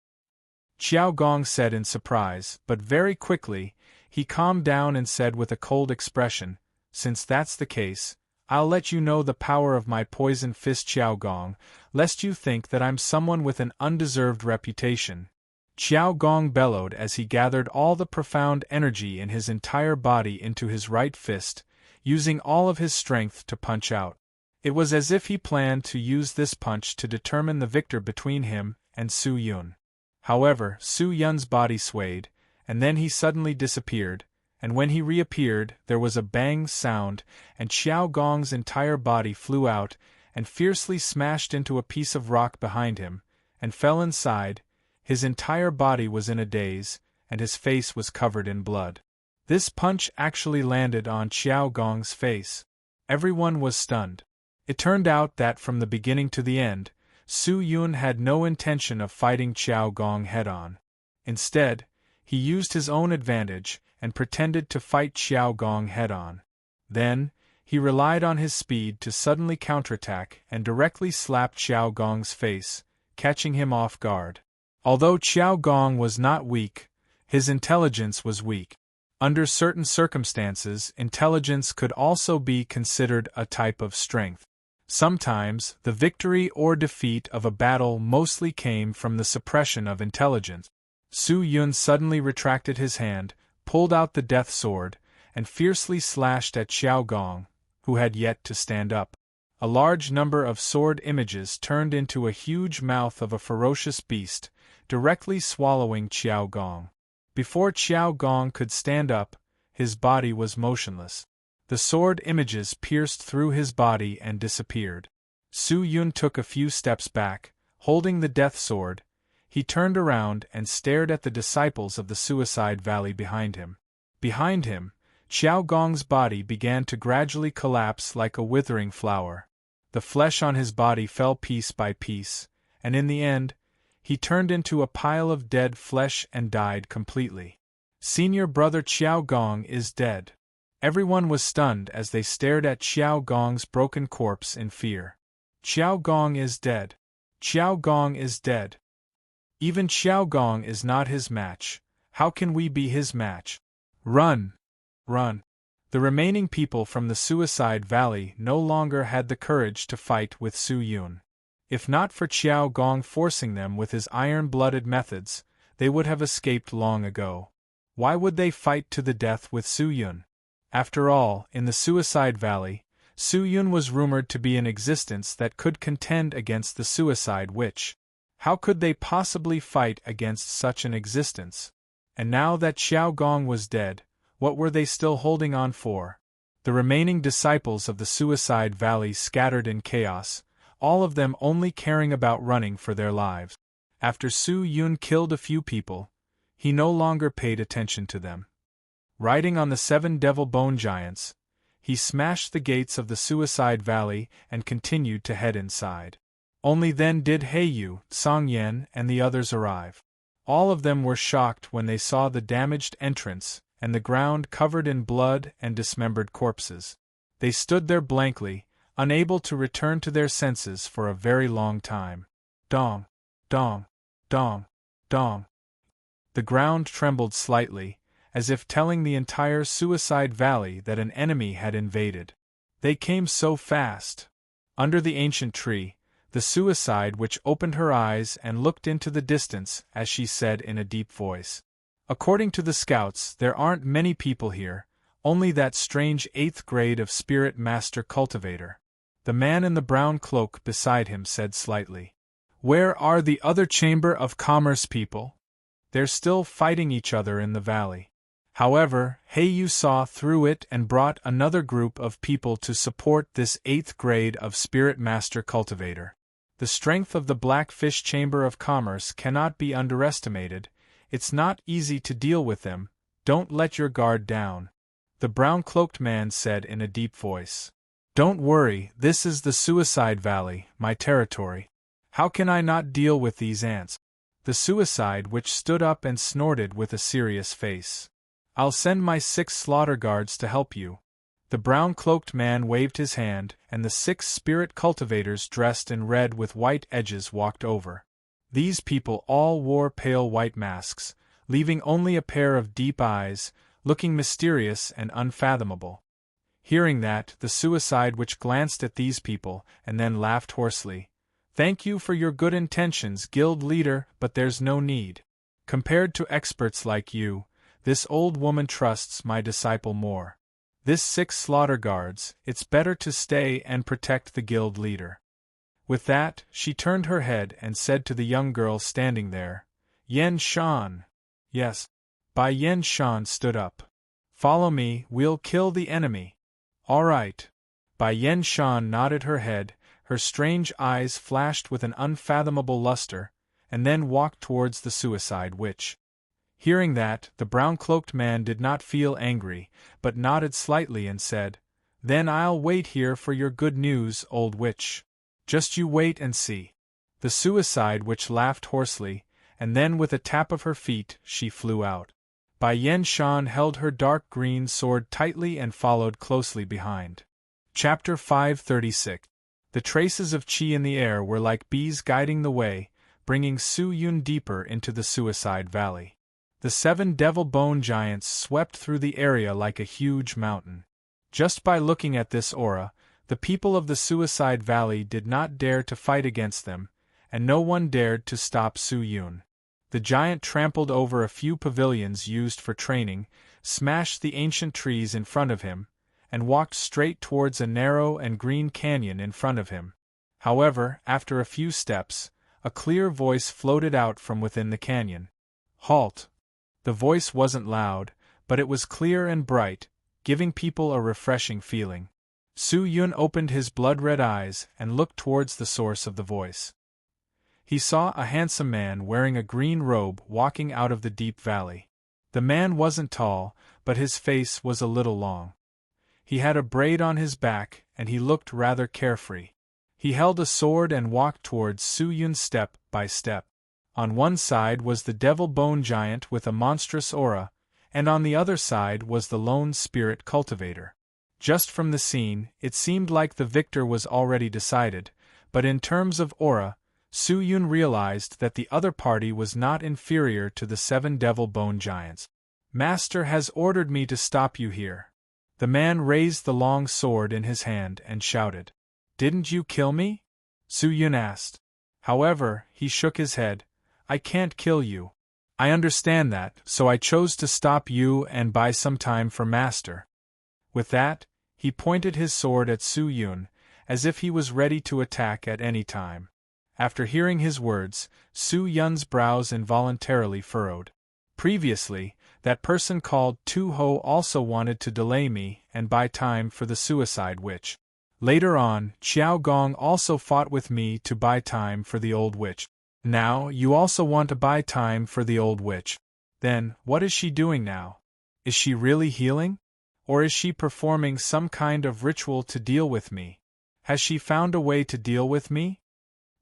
Xiao Gong said in surprise, but very quickly, he calmed down and said with a cold expression, since that's the case, I'll let you know the power of my poison fist, Xiao Gong, lest you think that I'm someone with an undeserved reputation. Xiao Gong bellowed as he gathered all the profound energy in his entire body into his right fist, using all of his strength to punch out. It was as if he planned to use this punch to determine the victor between him and Su Yun. However, Su Yun's body swayed, and then he suddenly disappeared, and when he reappeared there was a bang sound, and Xiao Gong's entire body flew out and fiercely smashed into a piece of rock behind him, and fell inside. His entire body was in a daze, and his face was covered in blood. This punch actually landed on Xiao Gong's face. Everyone was stunned. It turned out that from the beginning to the end, Su Yun had no intention of fighting Xiao Gong head-on. Instead, he used his own advantage and pretended to fight Xiao Gong head-on. Then, he relied on his speed to suddenly counterattack and directly slapped Xiao Gong's face, catching him off guard. Although Xiao Gong was not weak, his intelligence was weak. Under certain circumstances, intelligence could also be considered a type of strength. Sometimes, the victory or defeat of a battle mostly came from the suppression of intelligence. Su Yun suddenly retracted his hand, pulled out the death sword, and fiercely slashed at Xiao Gong, who had yet to stand up. A large number of sword images turned into a huge mouth of a ferocious beast, directly swallowing Xiao Gong. Before Xiao Gong could stand up, his body was motionless. The sword images pierced through his body and disappeared. Su Yun took a few steps back, holding the death sword. He turned around and stared at the disciples of the Suicide Valley behind him. Behind him, Xiao Gong's body began to gradually collapse like a withering flower. The flesh on his body fell piece by piece, and in the end, he turned into a pile of dead flesh and died completely. Senior brother Xiao Gong is dead. Everyone was stunned as they stared at Xiao Gong's broken corpse in fear. Xiao Gong is dead. Xiao Gong is dead. Even Xiao Gong is not his match. How can we be his match? Run! Run! The remaining people from the Suicide Valley no longer had the courage to fight with Su Yun. If not for Xiao Gong forcing them with his iron-blooded methods, they would have escaped long ago. Why would they fight to the death with Su Yun? After all, in the Suicide Valley, Su Yun was rumored to be an existence that could contend against the Suicide Witch. How could they possibly fight against such an existence? And now that Xiao Gong was dead, what were they still holding on for? The remaining disciples of the Suicide Valley scattered in chaos, all of them only caring about running for their lives. After Su Yun killed a few people, He no longer paid attention to them. Riding on the 7 devil bone giants, he smashed the gates of the Suicide Valley and continued to head inside. Only then did Heiyu, Songyan, and the others arrive. All of them were shocked when they saw the damaged entrance and the ground covered in blood and dismembered corpses. They stood there blankly, unable to return to their senses for a very long time. Dong, dong, dong, dong. The ground trembled slightly, as if telling the entire Suicide Valley that an enemy had invaded. They came so fast. Under the ancient tree, the Suicide Witch opened her eyes and looked into the distance as she said in a deep voice. According to the scouts, there aren't many people here, only that strange 8th grade of Spirit Master cultivator. The man in the brown cloak beside him said slightly. Where are the other Chamber of Commerce people? They're still fighting each other in the valley. However, Heiyu saw through it and brought another group of people to support this 8th grade of Spirit Master cultivator. The strength of the Blackfish Chamber of Commerce cannot be underestimated. It's not easy to deal with them. Don't let your guard down. The brown-cloaked man said in a deep voice. Don't worry, this is the Suicide Valley, my territory. How can I not deal with these ants? The Suicide Witch stood up and snorted with a serious face. I'll send my 6 slaughter guards to help you. The brown-cloaked man waved his hand, and the 6 spirit cultivators dressed in red with white edges walked over. These people all wore pale white masks, leaving only a pair of deep eyes, looking mysterious and unfathomable. Hearing that, the Suicide Witch glanced at these people and then laughed hoarsely. Thank you for your good intentions, guild leader, but there's no need. Compared to experts like you, this old woman trusts my disciple more. This 6 slaughter guards, it's better to stay and protect the guild leader. With that, she turned her head and said to the young girl standing there, Yen Shan. Yes. Bai Yen Shan stood up. Follow me, we'll kill the enemy. All right. Bai Yen Shan nodded her head, her strange eyes flashed with an unfathomable luster, and then walked towards the Suicide Witch. Hearing that, the brown-cloaked man did not feel angry, but nodded slightly and said, Then I'll wait here for your good news, old witch. Just you wait and see. The Suicide Witch laughed hoarsely, and then with a tap of her feet, she flew out. Bai Yen Shan held her dark green sword tightly and followed closely behind. Chapter 536. The traces of qi in the air were like bees guiding the way, bringing Su Yun deeper into the Suicide Valley. The 7 devil bone giants swept through the area like a huge mountain. Just by looking at this aura, the people of the Suicide Valley did not dare to fight against them, and no one dared to stop Su Yun. The giant trampled over a few pavilions used for training, smashed the ancient trees in front of him, and walked straight towards a narrow and green canyon in front of him. However, after a few steps, a clear voice floated out from within the canyon. Halt! The voice wasn't loud, but it was clear and bright, giving people a refreshing feeling. Su Yun opened his blood-red eyes and looked towards the source of the voice. He saw a handsome man wearing a green robe walking out of the deep valley. The man wasn't tall, but his face was a little long. He had a braid on his back, and he looked rather carefree. He held a sword and walked towards Su Yun step by step. On one side was the devil bone giant with a monstrous aura, and on the other side was the lone spirit cultivator. Just from the scene, it seemed like the victor was already decided, but in terms of aura, Su Yun realized that the other party was not inferior to the 7 devil bone giants. Master has ordered me to stop you here. The man raised the long sword in his hand and shouted. Didn't you kill me? Su Yun asked. However, he shook his head. I can't kill you. I understand that, so I chose to stop you and buy some time for Master. With that, he pointed his sword at Su Yun, as if he was ready to attack at any time. After hearing his words, Su Yun's brows involuntarily furrowed. Previously, that person called Tu Ho also wanted to delay me and buy time for the Suicide Witch. Later on, Qiao Gong also fought with me to buy time for the old witch. Now, you also want to buy time for the old witch. Then, what is she doing now? Is she really healing? Or is she performing some kind of ritual to deal with me? Has she found a way to deal with me?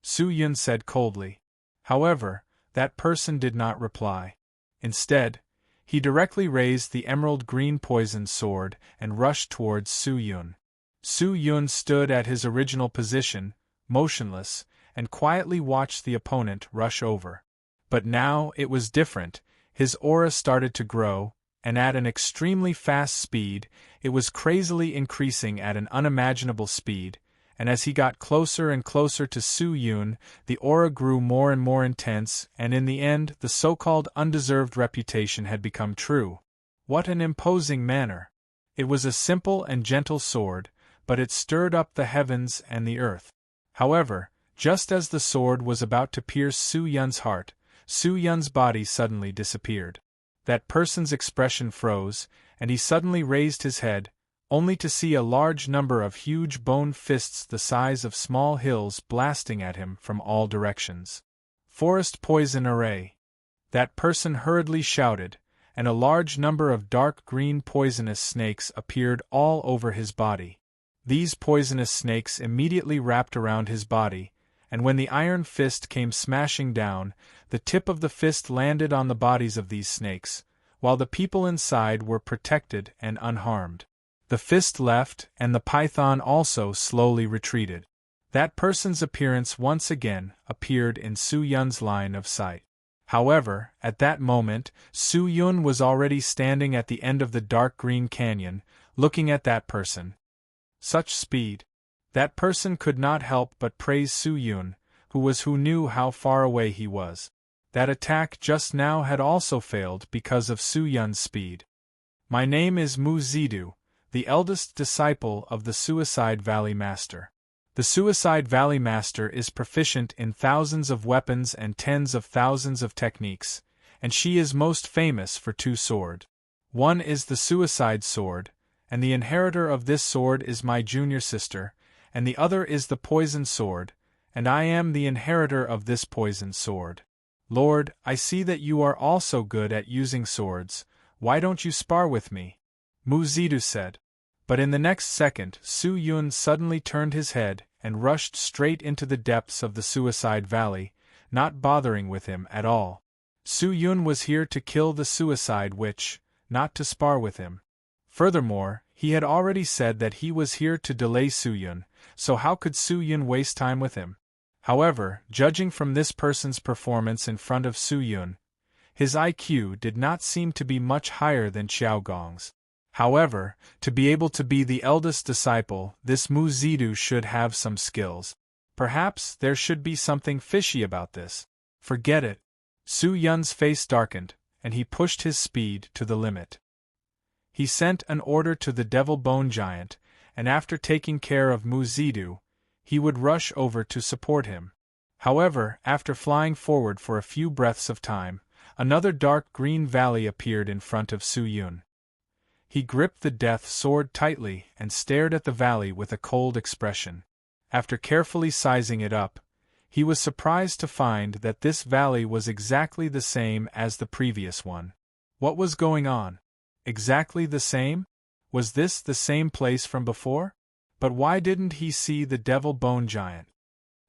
Su Yun said coldly. However, that person did not reply. Instead, he directly raised the emerald green poisoned sword and rushed towards Su Yun. Su Yun stood at his original position, motionless, and quietly watched the opponent rush over. But now it was different. His aura started to grow, and at an extremely fast speed, it was crazily increasing at an unimaginable speed, and as he got closer and closer to Su Yun, the aura grew more and more intense, and in the end, the so-called undeserved reputation had become true. What an imposing manner! It was a simple and gentle sword, but it stirred up the heavens and the earth. However, just as the sword was about to pierce Su Yun's heart, Su Yun's body suddenly disappeared. That person's expression froze, and he suddenly raised his head, only to see a large number of huge bone fists the size of small hills blasting at him from all directions. Forest poison array! That person hurriedly shouted, and a large number of dark green poisonous snakes appeared all over his body. These poisonous snakes immediately wrapped around his body, and when the iron fist came smashing down, the tip of the fist landed on the bodies of these snakes, while the people inside were protected and unharmed. The fist left, and the python also slowly retreated. That person's appearance once again appeared in Su Yun's line of sight. However, at that moment, Su Yun was already standing at the end of the dark green canyon, looking at that person. Such speed! That person could not help but praise Su Yun, who knew how far away he was. That attack just now had also failed because of Su Yun's speed. My name is Mu Zidu, the eldest disciple of the Suicide Valley Master. The Suicide Valley Master is proficient in thousands of weapons and tens of thousands of techniques, and she is most famous for two swords. One is the Suicide Sword, and the inheritor of this sword is my junior sister, and the other is the Poison Sword, and I am the inheritor of this Poison Sword. Lord, I see that you are also good at using swords. Why don't you spar with me? Mu Zidu said. But in the next second, Su Yun suddenly turned his head and rushed straight into the depths of the Suicide Valley, not bothering with him at all. Su Yun was here to kill the Suicide Witch, not to spar with him. Furthermore, he had already said that he was here to delay Su Yun, so how could Su Yun waste time with him? However, judging from this person's performance in front of Su Yun, his IQ did not seem to be much higher than Xiao Gong's. However, to be able to be the eldest disciple, this Mu Zidu should have some skills. Perhaps there should be something fishy about this. Forget it. Su Yun's face darkened, and he pushed his speed to the limit. He sent an order to the Devil Bone Giant, and after taking care of Mu Zidu, he would rush over to support him. However, after flying forward for a few breaths of time, another dark green valley appeared in front of Su Yun. He gripped the death sword tightly and stared at the valley with a cold expression. After carefully sizing it up, he was surprised to find that this valley was exactly the same as the previous one. What was going on? Exactly the same? Was this the same place from before? But why didn't he see the Devil Bone Giant?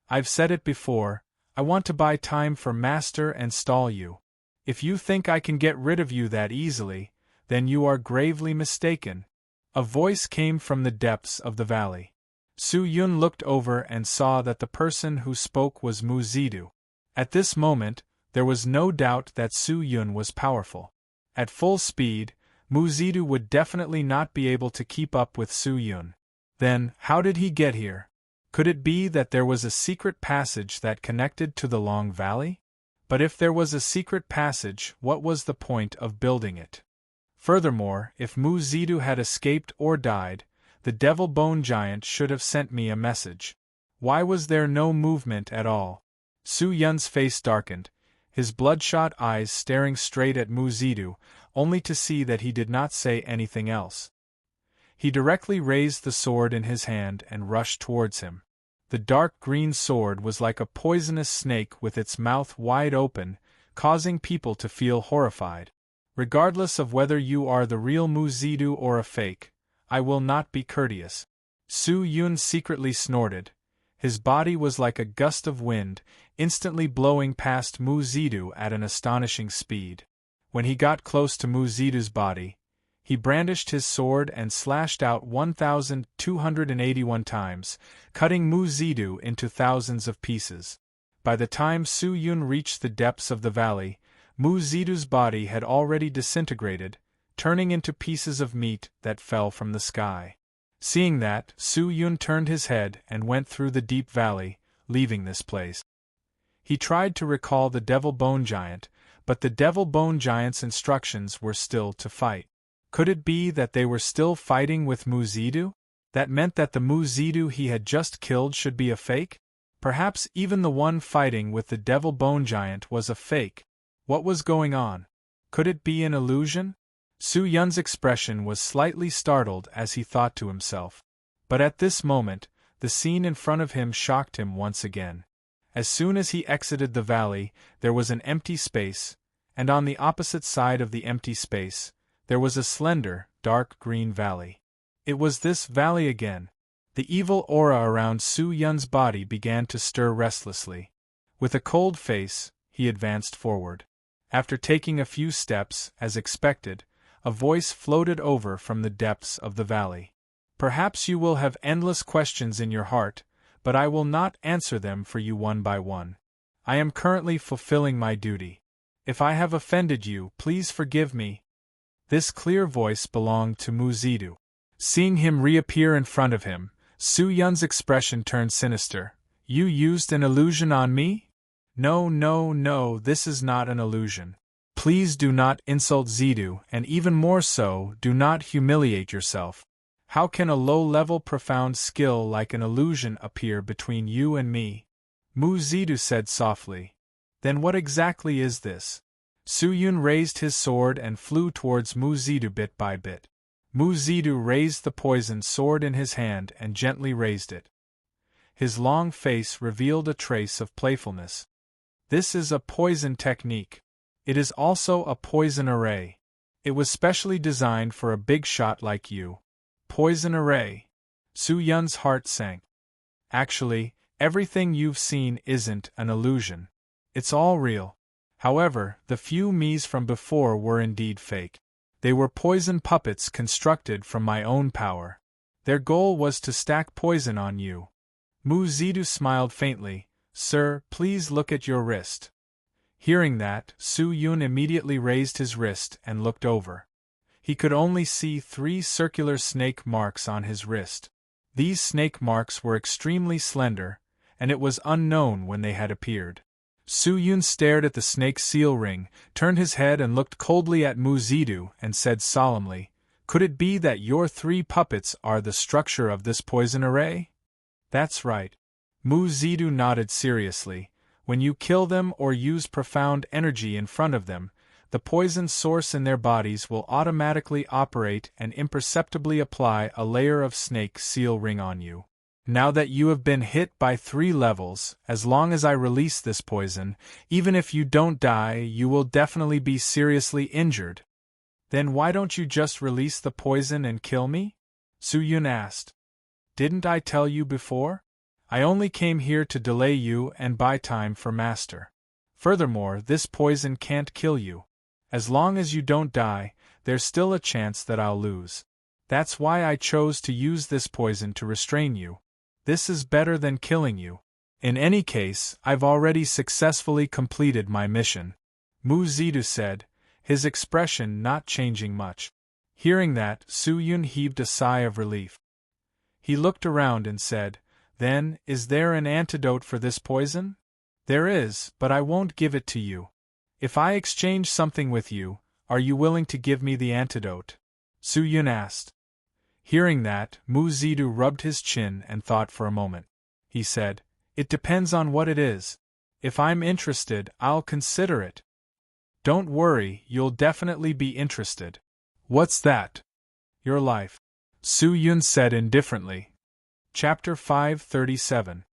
I've said it before, I want to buy time for Master and stall you. If you think I can get rid of you that easily, then you are gravely mistaken. A voice came from the depths of the valley. Su Yun looked over and saw that the person who spoke was Mu Zidu. At this moment, there was no doubt that Su Yun was powerful. At full speed, Mu Zidu would definitely not be able to keep up with Su Yun. Then, how did he get here? Could it be that there was a secret passage that connected to the Long Valley? But if there was a secret passage, what was the point of building it? Furthermore, if Mu Zidu had escaped or died, the Devil Bone Giant should have sent me a message. Why was there no movement at all? Su Yun's face darkened, his bloodshot eyes staring straight at Mu Zidu, only to see that he did not say anything else. He directly raised the sword in his hand and rushed towards him. The dark green sword was like a poisonous snake with its mouth wide open, causing people to feel horrified. Regardless of whether you are the real Mu Zidu or a fake, I will not be courteous. Su Yun secretly snorted. His body was like a gust of wind, instantly blowing past Mu Zidu at an astonishing speed. When he got close to Mu Zidu's body, he brandished his sword and slashed out 1,281 times, cutting Mu Zidu into thousands of pieces. By the time Su Yun reached the depths of the valley, Mu Zidu's body had already disintegrated, turning into pieces of meat that fell from the sky. Seeing that, Su Yun turned his head and went through the deep valley, leaving this place. He tried to recall the Devil Bone Giant, but the Devil Bone Giant's instructions were still to fight. Could it be that they were still fighting with Mu Zidu? That meant that the Mu Zidu he had just killed should be a fake? Perhaps even the one fighting with the Devil Bone Giant was a fake. What was going on? Could it be an illusion? Su Yun's expression was slightly startled as he thought to himself. But at this moment, the scene in front of him shocked him once again. As soon as he exited the valley, there was an empty space, and on the opposite side of the empty space, there was a slender, dark green valley. It was this valley again. The evil aura around Su Yun's body began to stir restlessly. With a cold face, he advanced forward. After taking a few steps, as expected, a voice floated over from the depths of the valley. Perhaps you will have endless questions in your heart, but I will not answer them for you one by one. I am currently fulfilling my duty. If I have offended you, please forgive me. This clear voice belonged to Mu Zidu. Seeing him reappear in front of him, Su Yun's expression turned sinister. You used an illusion on me? No, this is not an illusion. Please do not insult Zidu, and even more so, do not humiliate yourself. How can a low-level profound skill like an illusion appear between you and me? Mu Zidu said softly. Then what exactly is this? Su Yun raised his sword and flew towards Mu Zidu bit by bit. Mu Zidu raised the poisoned sword in his hand and gently raised it. His long face revealed a trace of playfulness. This is a poison technique. It is also a poison array. It was specially designed for a big shot like you. Poison array. Su Yun's heart sank. Actually, everything you've seen isn't an illusion. It's all real. However, the few me's from before were indeed fake. They were poison puppets constructed from my own power. Their goal was to stack poison on you. Mu Zidu smiled faintly. Sir, please look at your wrist. Hearing that, Su Yun immediately raised his wrist and looked over. He could only see 3 circular snake marks on his wrist. These snake marks were extremely slender, and it was unknown when they had appeared. Su Yun stared at the snake seal ring, turned his head and looked coldly at Mu Zidu and said solemnly, Could it be that your 3 puppets are the structure of this poison array? That's right. Mu Zidu nodded seriously. When you kill them or use profound energy in front of them, the poison source in their bodies will automatically operate and imperceptibly apply a layer of snake seal ring on you. Now that you have been hit by 3 levels, as long as I release this poison, even if you don't die, you will definitely be seriously injured. Then why don't you just release the poison and kill me? Su Yun asked. Didn't I tell you before? I only came here to delay you and buy time for Master. Furthermore, this poison can't kill you. As long as you don't die, there's still a chance that I'll lose. That's why I chose to use this poison to restrain you. This is better than killing you. In any case, I've already successfully completed my mission. Mu Zidu said, his expression not changing much. Hearing that, Su Yun heaved a sigh of relief. He looked around and said, Then, is there an antidote for this poison? There is, but I won't give it to you. If I exchange something with you, are you willing to give me the antidote? Su Yun asked. Hearing that, Mu Zidu rubbed his chin and thought for a moment. He said, It depends on what it is. If I'm interested, I'll consider it. Don't worry, you'll definitely be interested. What's that? Your life. Su Yun said indifferently. Chapter 537.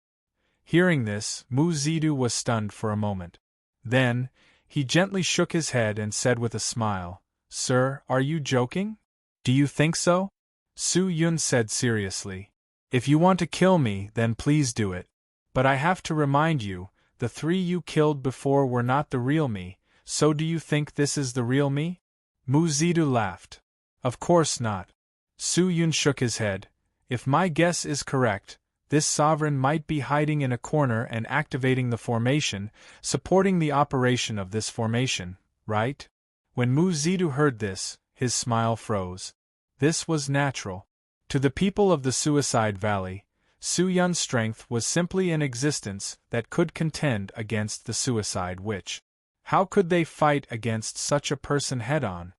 Hearing this, Mu Zidu was stunned for a moment. Then, he gently shook his head and said with a smile, Sir, are you joking? Do you think so? Su Yun said seriously. If you want to kill me, then please do it. But I have to remind you, the 3 you killed before were not the real me, so do you think this is the real me? Mu Zidu laughed. Of course not. Su Yun shook his head. If my guess is correct, this sovereign might be hiding in a corner and activating the formation, supporting the operation of this formation, right? When Mu Zidu heard this, his smile froze. This was natural. To the people of the Suicide Valley, Su Yun's strength was simply an existence that could contend against the Suicide Witch. How could they fight against such a person head-on?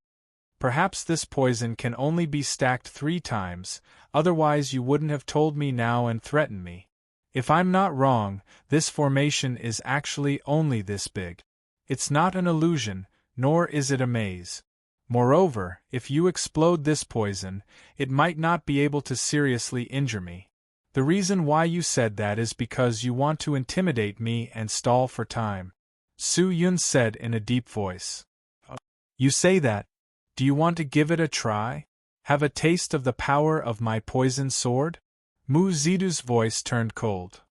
Perhaps this poison can only be stacked 3 times, otherwise you wouldn't have told me now and threatened me. If I'm not wrong, this formation is actually only this big. It's not an illusion, nor is it a maze. Moreover, if you explode this poison, it might not be able to seriously injure me. The reason why you said that is because you want to intimidate me and stall for time. Su Yun said in a deep voice. You say that? Do you want to give it a try? Have a taste of the power of my poison sword? Mu Zidu's voice turned cold.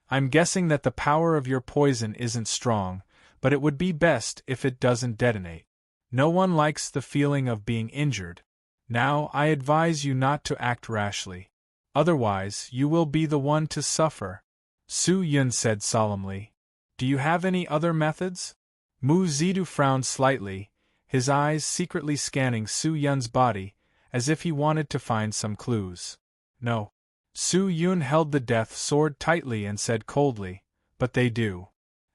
I'm guessing that the power of your poison isn't strong, but it would be best if it doesn't detonate. No one likes the feeling of being injured. Now I advise you not to act rashly. Otherwise, you will be the one to suffer. Su Yun said solemnly. Do you have any other methods? Mu Zidu frowned slightly, his eyes secretly scanning Su Yun's body, as if he wanted to find some clues. No. Su Yun held the death sword tightly and said coldly, but they do.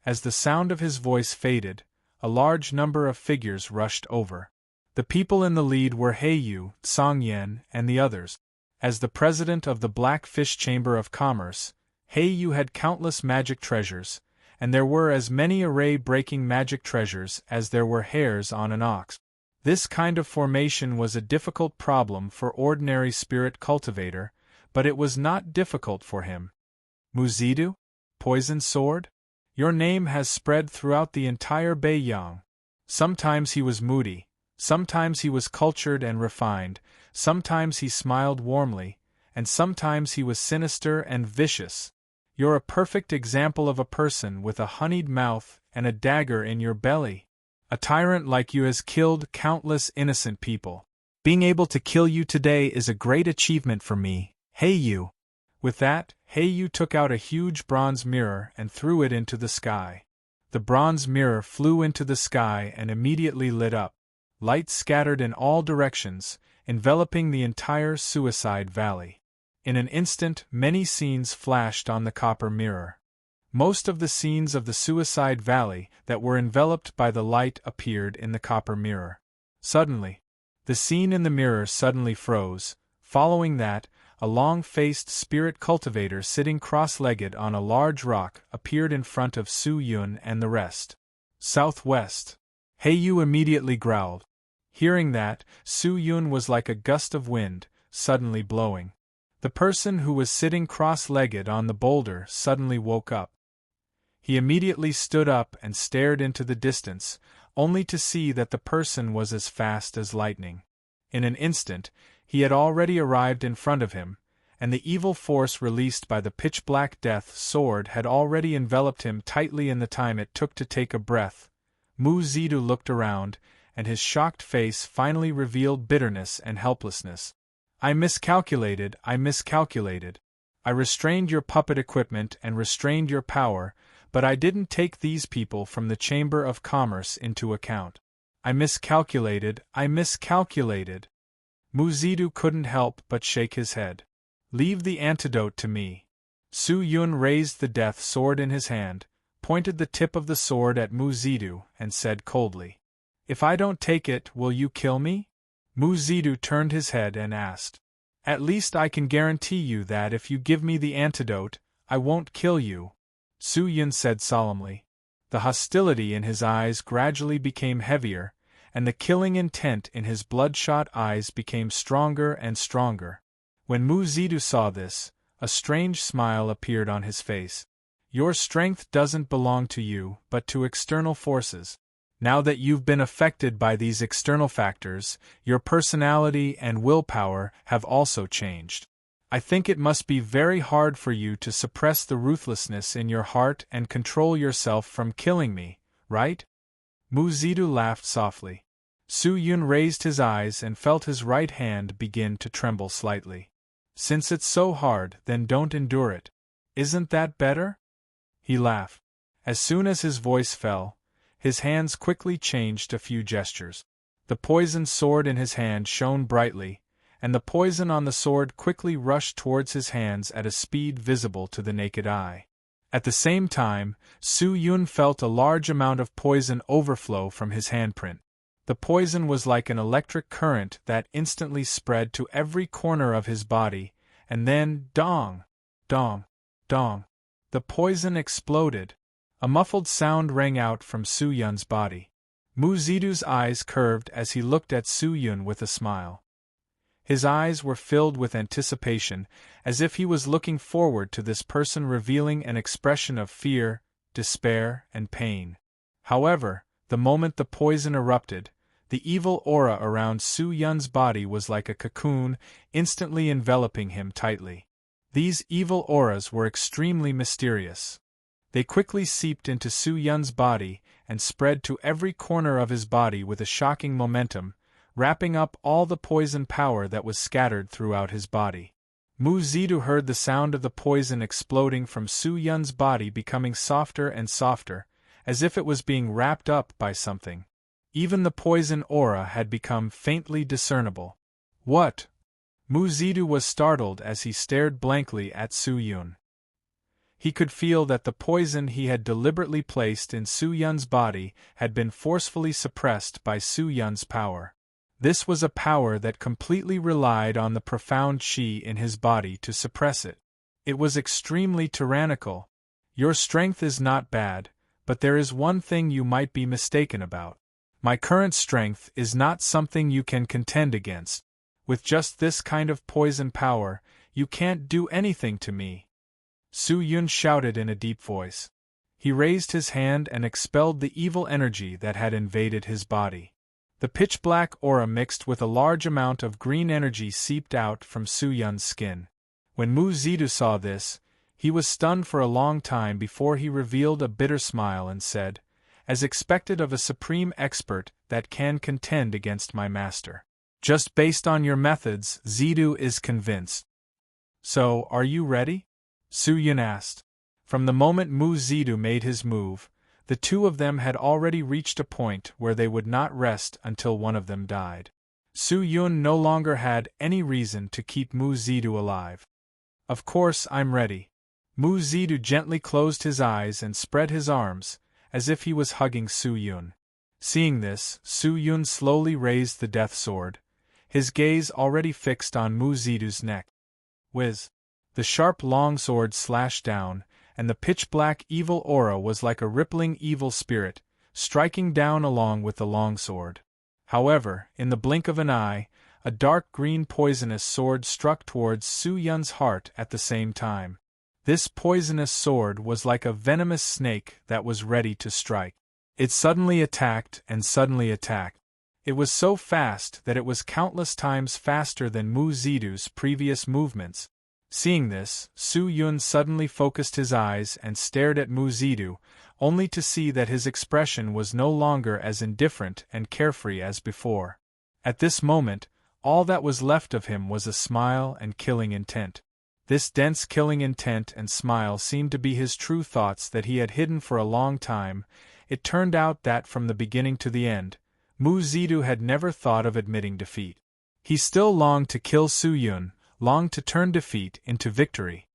As the sound of his voice faded, a large number of figures rushed over. The people in the lead were Heiyu, Song Yan, and the others. As the president of the Black Fish Chamber of Commerce, Heiyu had countless magic treasures, and there were as many array-breaking magic treasures as there were hairs on an ox. This kind of formation was a difficult problem for ordinary spirit cultivator, but it was not difficult for him. Mu Zidu? Poison Sword? Your name has spread throughout the entire Beiyang. Sometimes he was moody, sometimes he was cultured and refined, sometimes he smiled warmly, and sometimes he was sinister and vicious. You're a perfect example of a person with a honeyed mouth and a dagger in your belly. A tyrant like you has killed countless innocent people. Being able to kill you today is a great achievement for me, Heiyu. With that, Heiyu took out a huge bronze mirror and threw it into the sky. The bronze mirror flew into the sky and immediately lit up. Light scattered in all directions, enveloping the entire Suicide Valley. In an instant, many scenes flashed on the copper mirror. Most of the scenes of the Suicide Valley that were enveloped by the light appeared in the copper mirror. Suddenly, the scene in the mirror suddenly froze. Following that, a long-faced spirit cultivator sitting cross-legged on a large rock appeared in front of Su Yun and the rest. Southwest. Heiyu immediately growled. Hearing that, Su Yun was like a gust of wind, suddenly blowing. The person who was sitting cross-legged on the boulder suddenly woke up. He immediately stood up and stared into the distance, only to see that the person was as fast as lightning. In an instant, he had already arrived in front of him, and the evil force released by the pitch-black death sword had already enveloped him tightly in the time it took to take a breath. Mu Zidu looked around, and his shocked face finally revealed bitterness and helplessness. I miscalculated. I restrained your puppet equipment and restrained your power, but I didn't take these people from the Chamber of Commerce into account. I miscalculated. Mu Zidu couldn't help but shake his head. Leave the antidote to me. Su Yun raised the death sword in his hand, pointed the tip of the sword at Mu Zidu, and said coldly, If I don't take it, will you kill me? Mu Zidu turned his head and asked, At least I can guarantee you that if you give me the antidote, I won't kill you. Su Yun said solemnly. The hostility in his eyes gradually became heavier, and the killing intent in his bloodshot eyes became stronger and stronger. When Mu Zidu saw this, a strange smile appeared on his face. Your strength doesn't belong to you, but to external forces. Now that you've been affected by these external factors, your personality and willpower have also changed. I think it must be very hard for you to suppress the ruthlessness in your heart and control yourself from killing me, right? Muzidu laughed softly. Su Yun raised his eyes and felt his right hand begin to tremble slightly. Since it's so hard, then don't endure it. Isn't that better? He laughed. As soon as his voice fell, his hands quickly changed a few gestures. The poisoned sword in his hand shone brightly, and the poison on the sword quickly rushed towards his hands at a speed visible to the naked eye. At the same time, Su Yun felt a large amount of poison overflow from his handprint. The poison was like an electric current that instantly spread to every corner of his body, and then, dong, dong, dong, the poison exploded. A muffled sound rang out from Su Yun's body. Muzidu's eyes curved as he looked at Su Yun with a smile. His eyes were filled with anticipation, as if he was looking forward to this person revealing an expression of fear, despair, and pain. However, the moment the poison erupted, the evil aura around Su Yun's body was like a cocoon, instantly enveloping him tightly. These evil auras were extremely mysterious. They quickly seeped into Su Yun's body and spread to every corner of his body with a shocking momentum, wrapping up all the poison power that was scattered throughout his body. Muzidu heard the sound of the poison exploding from Su Yun's body becoming softer and softer, as if it was being wrapped up by something. Even the poison aura had become faintly discernible. What? Muzidu was startled as he stared blankly at Su Yun. He could feel that the poison he had deliberately placed in Su Yun's body had been forcefully suppressed by Su Yun's power. This was a power that completely relied on the profound qi in his body to suppress it. It was extremely tyrannical. Your strength is not bad, but there is one thing you might be mistaken about. My current strength is not something you can contend against. With just this kind of poison power, you can't do anything to me. Su Yun shouted in a deep voice. He raised his hand and expelled the evil energy that had invaded his body. The pitch-black aura mixed with a large amount of green energy seeped out from Su Yun's skin. When Muzidu saw this, he was stunned for a long time before he revealed a bitter smile and said, "As expected of a supreme expert that can contend against my master. Just based on your methods, Zidu is convinced." "So, are you ready?" Su Yun asked. From the moment Muzidu made his move, the two of them had already reached a point where they would not rest until one of them died. Su Yun no longer had any reason to keep Muzidu alive. "Of course I'm ready." Muzidu gently closed his eyes and spread his arms, as if he was hugging Su Yun. Seeing this, Su Yun slowly raised the death sword, his gaze already fixed on Muzidu's neck. Whiz! The sharp long sword slashed down, and the pitch-black evil aura was like a rippling evil spirit, striking down along with the long sword. However, in the blink of an eye, a dark green poisonous sword struck towards Su Yun's heart at the same time. This poisonous sword was like a venomous snake that was ready to strike. It suddenly attacked and suddenly attacked. It was so fast that it was countless times faster than Muzidu's previous movements. Seeing this, Su Yun suddenly focused his eyes and stared at Muzidu, only to see that his expression was no longer as indifferent and carefree as before. At this moment, all that was left of him was a smile and killing intent. This dense killing intent and smile seemed to be his true thoughts that he had hidden for a long time. It turned out that from the beginning to the end, Muzidu had never thought of admitting defeat. He still longed to kill Su Yun, longed to turn defeat into victory.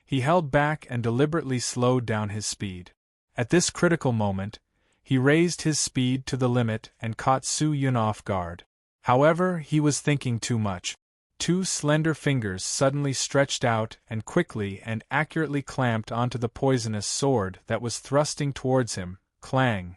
He held back and deliberately slowed down his speed. At this critical moment, he raised his speed to the limit and caught Su Yun off guard. However, he was thinking too much. Two slender fingers suddenly stretched out and quickly and accurately clamped onto the poisonous sword that was thrusting towards him. Clang!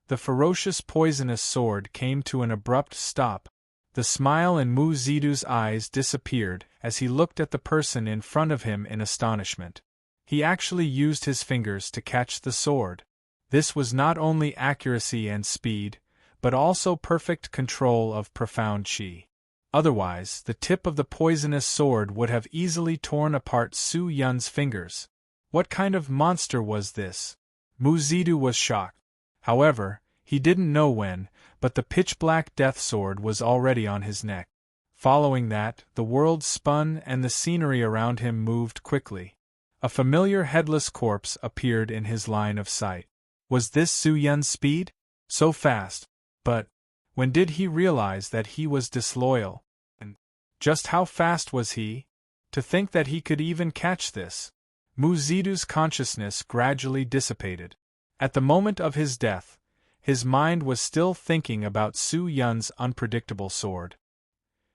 The ferocious poisonous sword came to an abrupt stop. The smile in Muzidu's eyes disappeared as he looked at the person in front of him in astonishment. He actually used his fingers to catch the sword. This was not only accuracy and speed, but also perfect control of profound qi. Otherwise, the tip of the poisonous sword would have easily torn apart Su Yun's fingers. What kind of monster was this? Mu Zidu was shocked. However, he didn't know when, but the pitch-black death sword was already on his neck. Following that, the world spun and the scenery around him moved quickly. A familiar headless corpse appeared in his line of sight. Was this Su Yun's speed? So fast. But when did he realize that he was disloyal? And just how fast was he? To think that he could even catch this. Mu Zidu's consciousness gradually dissipated. At the moment of his death, his mind was still thinking about Su Yun's unpredictable sword.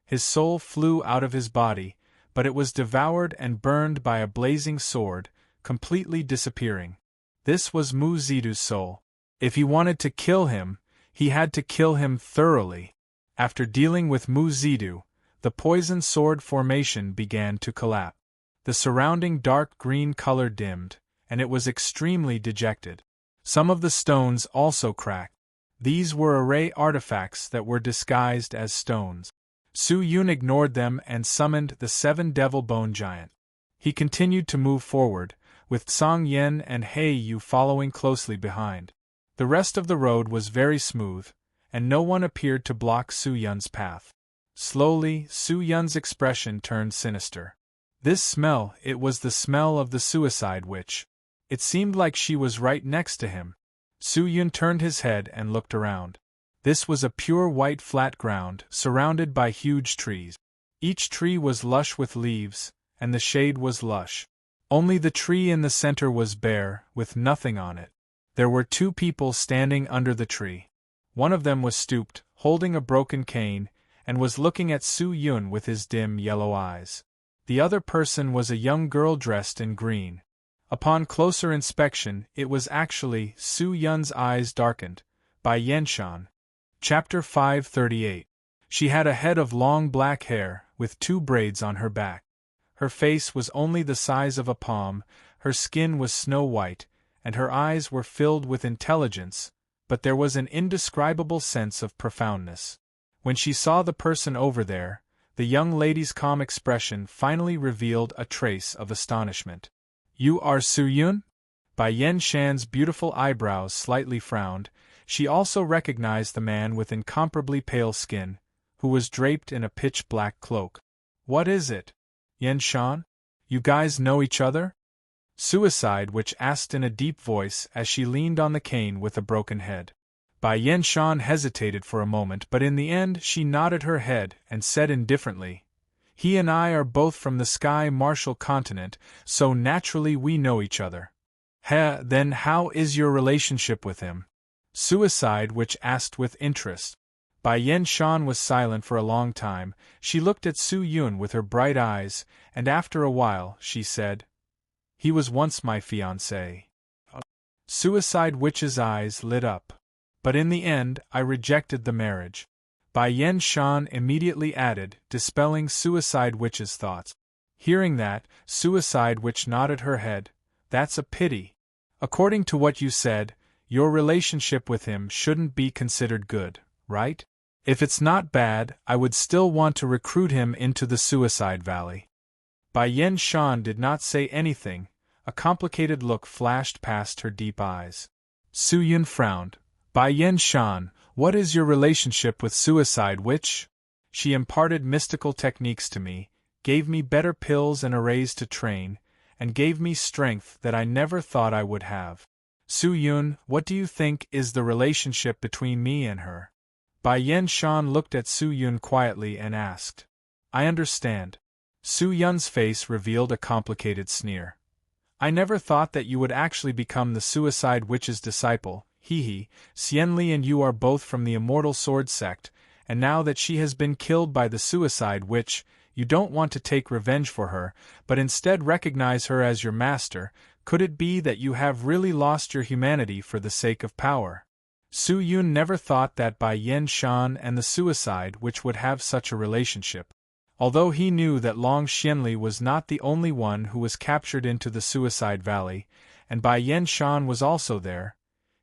His soul flew out of his body, but it was devoured and burned by a blazing sword, completely disappearing. This was Mu Zidu's soul. If he wanted to kill him, he had to kill him thoroughly. After dealing with Mu Zidu, the poison sword formation began to collapse. The surrounding dark green color dimmed, and it was extremely dejected. Some of the stones also cracked. These were array artifacts that were disguised as stones. Su Yun ignored them and summoned the 7 Devil Bone Giant. He continued to move forward, with Song Yen and Hei Yu following closely behind. The rest of the road was very smooth, and no one appeared to block Su Yun's path. Slowly, Su Yun's expression turned sinister. This smell, it was the smell of the suicide witch. It seemed like she was right next to him. Su Yun turned his head and looked around. This was a pure white flat ground, surrounded by huge trees. Each tree was lush with leaves, and the shade was lush. Only the tree in the center was bare, with nothing on it. There were 2 people standing under the tree. One of them was stooped, holding a broken cane, and was looking at Su Yun with his dim yellow eyes. The other person was a young girl dressed in green. Upon closer inspection, it was actually Su Yun's eyes darkened, by Yenshan. Chapter 538. She had a head of long black hair, with 2 braids on her back. Her face was only the size of a palm, her skin was snow white, and her eyes were filled with intelligence, but there was an indescribable sense of profoundness. When she saw the person over there, the young lady's calm expression finally revealed a trace of astonishment. "You are Su Yun?" Bai Yen Shan's beautiful eyebrows slightly frowned. She also recognized the man with incomparably pale skin, who was draped in a pitch-black cloak. "What is it? Yen Shan? You guys know each other?" Suicide Witch asked in a deep voice as she leaned on the cane with a broken head. Bai Yen Shan hesitated for a moment, but in the end she nodded her head and said indifferently, "He and I are both from the Sky Martial continent, so naturally we know each other." Then how is your relationship with him?" Suicide Witch asked with interest. Bai Yen Shan was silent for a long time. She looked at Su Yun with her bright eyes, and after a while, she said, "He was once my fiancé." Suicide Witch's eyes lit up. "But in the end, I rejected the marriage." Bai Yen Shan immediately added, dispelling Suicide Witch's thoughts. Hearing that, Suicide Witch nodded her head. "That's a pity. According to what you said, your relationship with him shouldn't be considered good, right? If it's not bad, I would still want to recruit him into the Suicide Valley." Bai Yen Shan did not say anything. A complicated look flashed past her deep eyes. Su Yun frowned. "Bai Yen Shan, what is your relationship with Suicide Witch? She imparted mystical techniques to me, gave me better pills and arrays to train, and gave me strength that I never thought I would have. Su Yun, what do you think is the relationship between me and her?" Bai Yen Shan looked at Su Yun quietly and asked. "I understand." Su Yun's face revealed a complicated sneer. "I never thought that you would actually become the Suicide Witch's disciple. Xianli and you are both from the Immortal Sword sect, and now that she has been killed by the Suicide Witch, you don't want to take revenge for her, but instead recognize her as your master. Could it be that you have really lost your humanity for the sake of power?" Su Yun never thought that Bai Yen Shan and the Suicide Witch would have such a relationship. Although he knew that Long Xianli was not the only one who was captured into the Suicide Valley, and Bai Yen Shan was also there,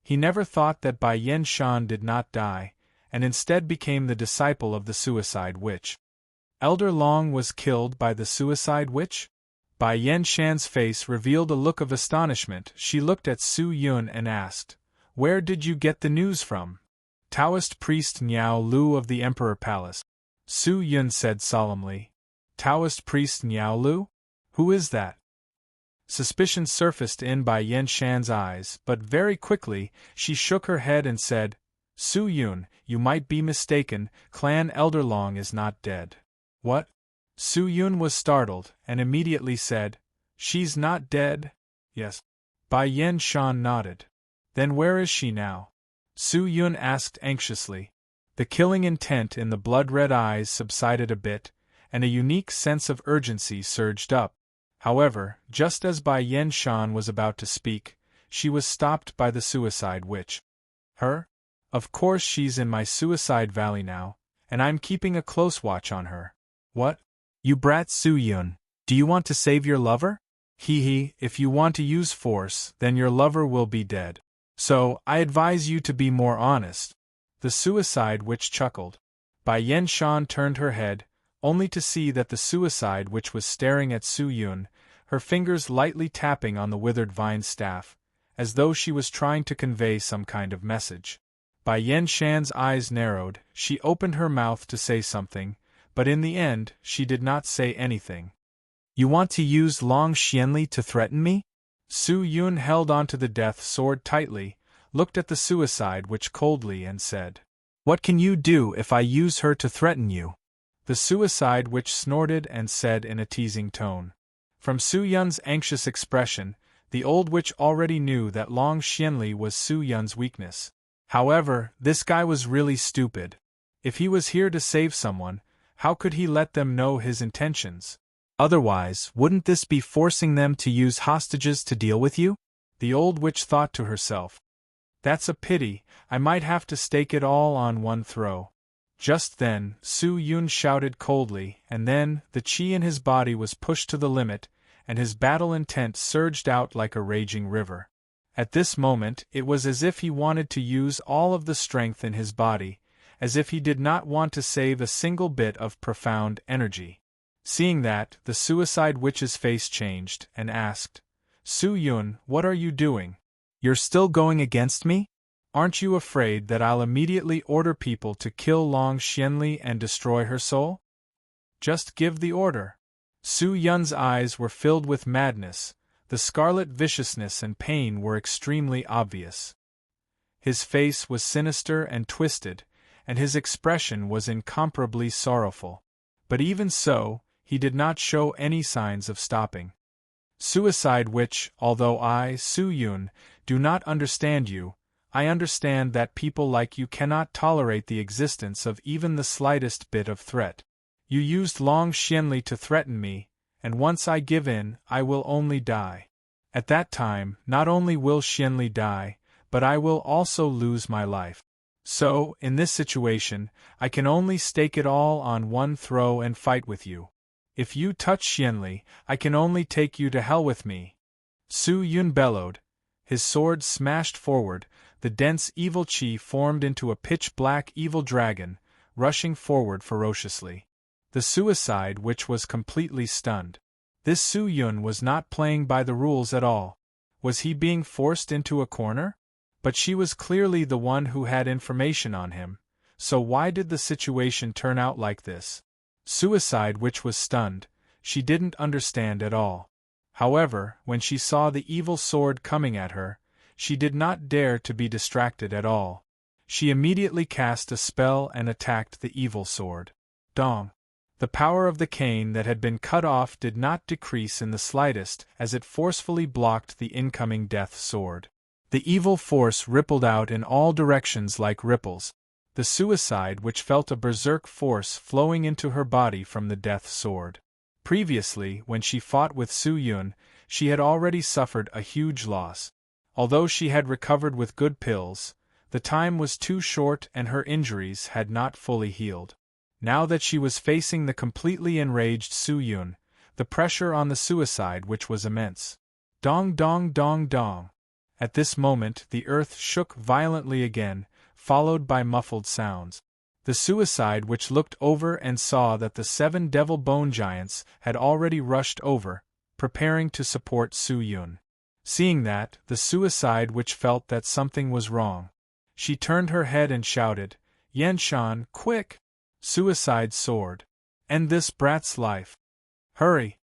He never thought that Bai Yen Shan did not die, and instead became the disciple of the suicide witch. Elder Long was killed by the suicide witch? Bai Yen Shan's face revealed a look of astonishment. She looked at Su Yun and asked, "Where did you get the news from?" "Taoist priest Niao Lu of the Emperor Palace," Su Yun said solemnly. "Taoist priest Niao Lu? Who is that?" Suspicion surfaced in Bai Yen Shan's eyes, but very quickly she shook her head and said, "Su Yun, you might be mistaken, Clan Elder Long is not dead." "What?" Su Yun was startled, and immediately said, "She's not dead?" "Yes." Bai Yen Shan nodded. "Then where is she now?" Su Yun asked anxiously. The killing intent in the blood-red eyes subsided a bit, and a unique sense of urgency surged up. However, just as Bai Yen Shan was about to speak, she was stopped by the suicide witch. "Her? Of course she's in my suicide valley now, and I'm keeping a close watch on her." "What? You brat Su Yun, do you want to save your lover?" "Hee, if you want to use force, then your lover will be dead. So, I advise you to be more honest." The suicide witch chuckled. Bai Yen Shan turned her head, only to see that the suicide witch was staring at Su Yun, her fingers lightly tapping on the withered vine staff, as though she was trying to convey some kind of message. Bai Yen Shan's eyes narrowed. She opened her mouth to say something, but in the end, she did not say anything. "You want to use Long Xianli to threaten me?" Su Yun held onto the death sword tightly, looked at the suicide witch coldly and said, "What can you do if I use her to threaten you?" The suicide witch snorted and said in a teasing tone. From Su Yun's anxious expression, the old witch already knew that Long Xianli was Su Yun's weakness. However, this guy was really stupid. If he was here to save someone, how could he let them know his intentions? Otherwise, wouldn't this be forcing them to use hostages to deal with you? The old witch thought to herself. That's a pity, I might have to stake it all on one throw. Just then, Su Yun shouted coldly, and then, the qi in his body was pushed to the limit, and his battle intent surged out like a raging river. At this moment, it was as if he wanted to use all of the strength in his body, as if he did not want to save a single bit of profound energy. Seeing that, the suicide witch's face changed, and asked, "Su Yun, what are you doing? You're still going against me? Aren't you afraid that I'll immediately order people to kill Long Xianli and destroy her soul?" "Just give the order." Su Yun's eyes were filled with madness, the scarlet viciousness and pain were extremely obvious. His face was sinister and twisted, and his expression was incomparably sorrowful. But even so, he did not show any signs of stopping. "Suicide witch, although I, Su Yun, do not understand you, I understand that people like you cannot tolerate the existence of even the slightest bit of threat. You used Long Xianli to threaten me, and once I give in, I will only die. At that time, not only will Xianli die, but I will also lose my life. So, in this situation, I can only stake it all on one throw and fight with you. If you touch Xianli, I can only take you to hell with me." Su Yun bellowed. His sword smashed forward, the dense evil qi formed into a pitch-black evil dragon, rushing forward ferociously. The suicide witch was completely stunned. This Su Yun was not playing by the rules at all. Was he being forced into a corner? But she was clearly the one who had information on him, so why did the situation turn out like this? Suicide witch was stunned, she didn't understand at all. However, when she saw the evil sword coming at her, she did not dare to be distracted at all. She immediately cast a spell and attacked the evil sword. Dong! The power of the cane that had been cut off did not decrease in the slightest as it forcefully blocked the incoming death sword. The evil force rippled out in all directions like ripples. The suicide witch felt a berserk force flowing into her body from the death sword. Previously, when she fought with Su Yun, she had already suffered a huge loss. Although she had recovered with good pills, the time was too short and her injuries had not fully healed. Now that she was facing the completely enraged Su Yun, the pressure on the suicide witch was immense. Dong dong dong dong. At this moment the earth shook violently again, followed by muffled sounds. The suicide witch looked over and saw that the 7 devil bone giants had already rushed over, preparing to support Su Yun. Seeing that, the suicide witch felt that something was wrong. She turned her head and shouted, "Yan Shan, quick! Suicide sword! End this brat's life! Hurry!"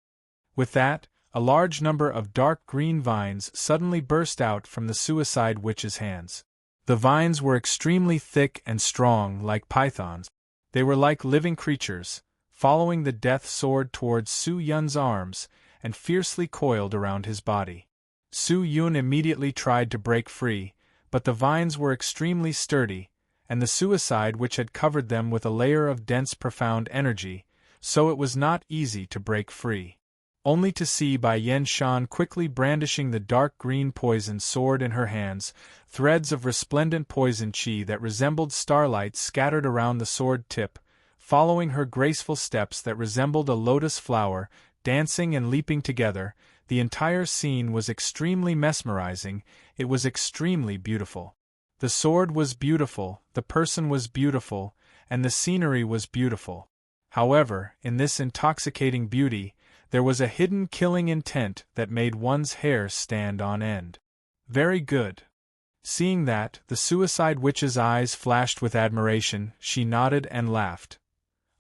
With that, a large number of dark green vines suddenly burst out from the suicide witch's hands. The vines were extremely thick and strong like pythons. They were like living creatures, following the death sword towards Su Yun's arms, and fiercely coiled around his body. Su Yun immediately tried to break free, but the vines were extremely sturdy, and the suicide witch had covered them with a layer of dense profound energy, so it was not easy to break free. Only to see Bai Yan Shan quickly brandishing the dark green poison sword in her hands, threads of resplendent poison chi that resembled starlight scattered around the sword tip, following her graceful steps that resembled a lotus flower, dancing and leaping together. The entire scene was extremely mesmerizing, it was extremely beautiful. The sword was beautiful, the person was beautiful, and the scenery was beautiful. However, in this intoxicating beauty, there was a hidden killing intent that made one's hair stand on end. Very good. Seeing that, the suicide witch's eyes flashed with admiration, she nodded and laughed.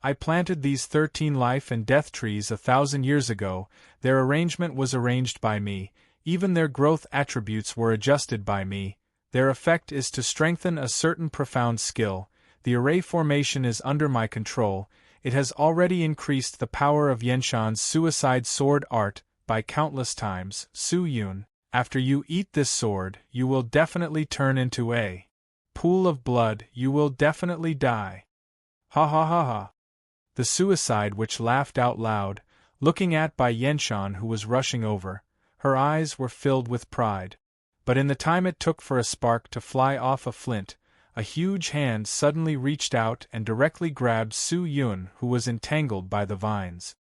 I planted these 13 life and death trees 1,000 years ago, their arrangement was arranged by me, even their growth attributes were adjusted by me, their effect is to strengthen a certain profound skill, the array formation is under my control. It has already increased the power of Yenshan's suicide sword art by countless times. Su Yun, after you eat this sword, you will definitely turn into a pool of blood, you will definitely die. Ha ha ha ha. The suicide witch laughed out loud, looking at Bai Yenshan who was rushing over. Her eyes were filled with pride. But in the time it took for a spark to fly off a flint, a huge hand suddenly reached out and directly grabbed Su Yun who was entangled by the vines.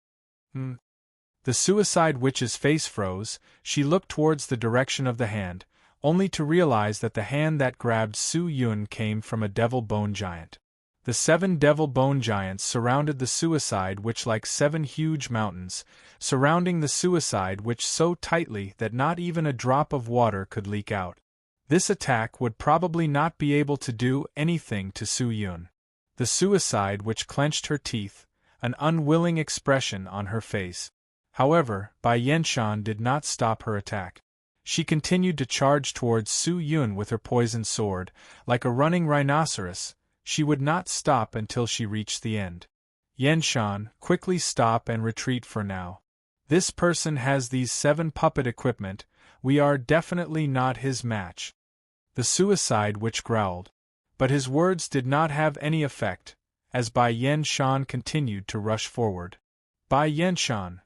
The suicide witch's face froze, she looked towards the direction of the hand, only to realize that the hand that grabbed Su Yun came from a devil bone giant. The 7 devil bone giants surrounded the suicide witch like 7 huge mountains, surrounding the suicide witch so tightly that not even a drop of water could leak out. This attack would probably not be able to do anything to Su Yun. The suicide witch clenched her teeth, an unwilling expression on her face. However, Bai Yenshan did not stop her attack. She continued to charge towards Su Yun with her poisoned sword, like a running rhinoceros. She would not stop until she reached the end. Yenshan, quickly stop and retreat for now. This person has these 7 puppet equipment, we are definitely not his match. The suicide witch growled. But his words did not have any effect, as Bai Yenshan continued to rush forward. Bai Yenshan.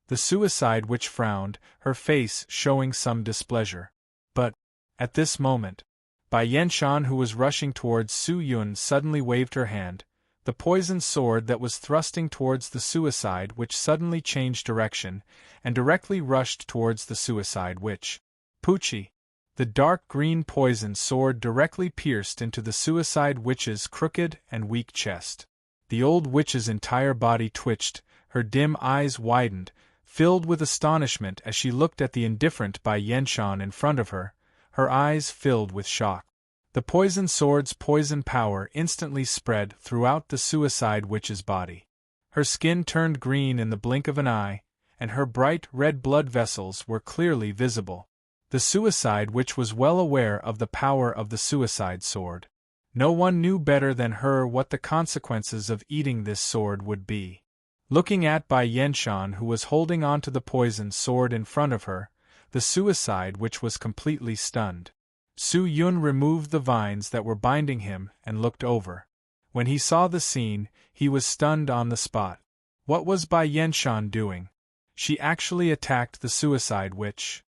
The suicide witch frowned, her face showing some displeasure. But, at this moment, Bai Yenshan who was rushing towards Su Yun suddenly waved her hand. The poisoned sword that was thrusting towards the suicide witch suddenly changed direction, and directly rushed towards the suicide witch. Poochie! The dark green poisoned sword directly pierced into the suicide witch's crooked and weak chest. The old witch's entire body twitched, her dim eyes widened, filled with astonishment as she looked at the indifferent Bai Yenshan in front of her, her eyes filled with shock. The poison sword's poison power instantly spread throughout the suicide witch's body. Her skin turned green in the blink of an eye, and her bright red blood vessels were clearly visible. The suicide witch was well aware of the power of the suicide sword. No one knew better than her what the consequences of eating this sword would be. Looking at Bai Yenshan who was holding onto the poisoned sword in front of her, the suicide witch was completely stunned. Su Yun removed the vines that were binding him and looked over. When he saw the scene, he was stunned on the spot. What was Bai Yenshan doing? She actually attacked the suicide witch.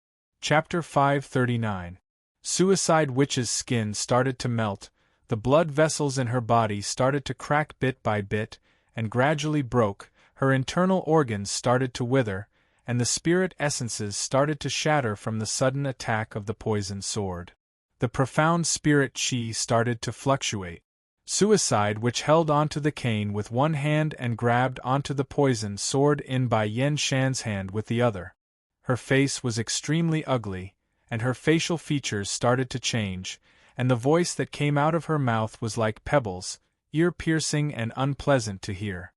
Chapter 539. Suicide witch's skin started to melt, the blood vessels in her body started to crack bit by bit, and gradually broke, her internal organs started to wither, and the spirit essences started to shatter from the sudden attack of the poisoned sword. The profound spirit chi started to fluctuate. Suicide, which held onto the cane with one hand and grabbed onto the poisoned sword in Bai Yen Shan's hand with the other. Her face was extremely ugly, and her facial features started to change, and the voice that came out of her mouth was like pebbles, ear-piercing and unpleasant to hear.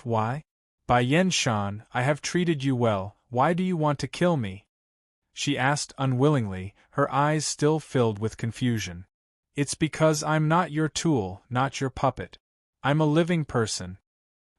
Why? Bai Yen Shan, I have treated you well, why do you want to kill me? She asked unwillingly, her eyes still filled with confusion. It's because I'm not your tool, not your puppet. I'm a living person.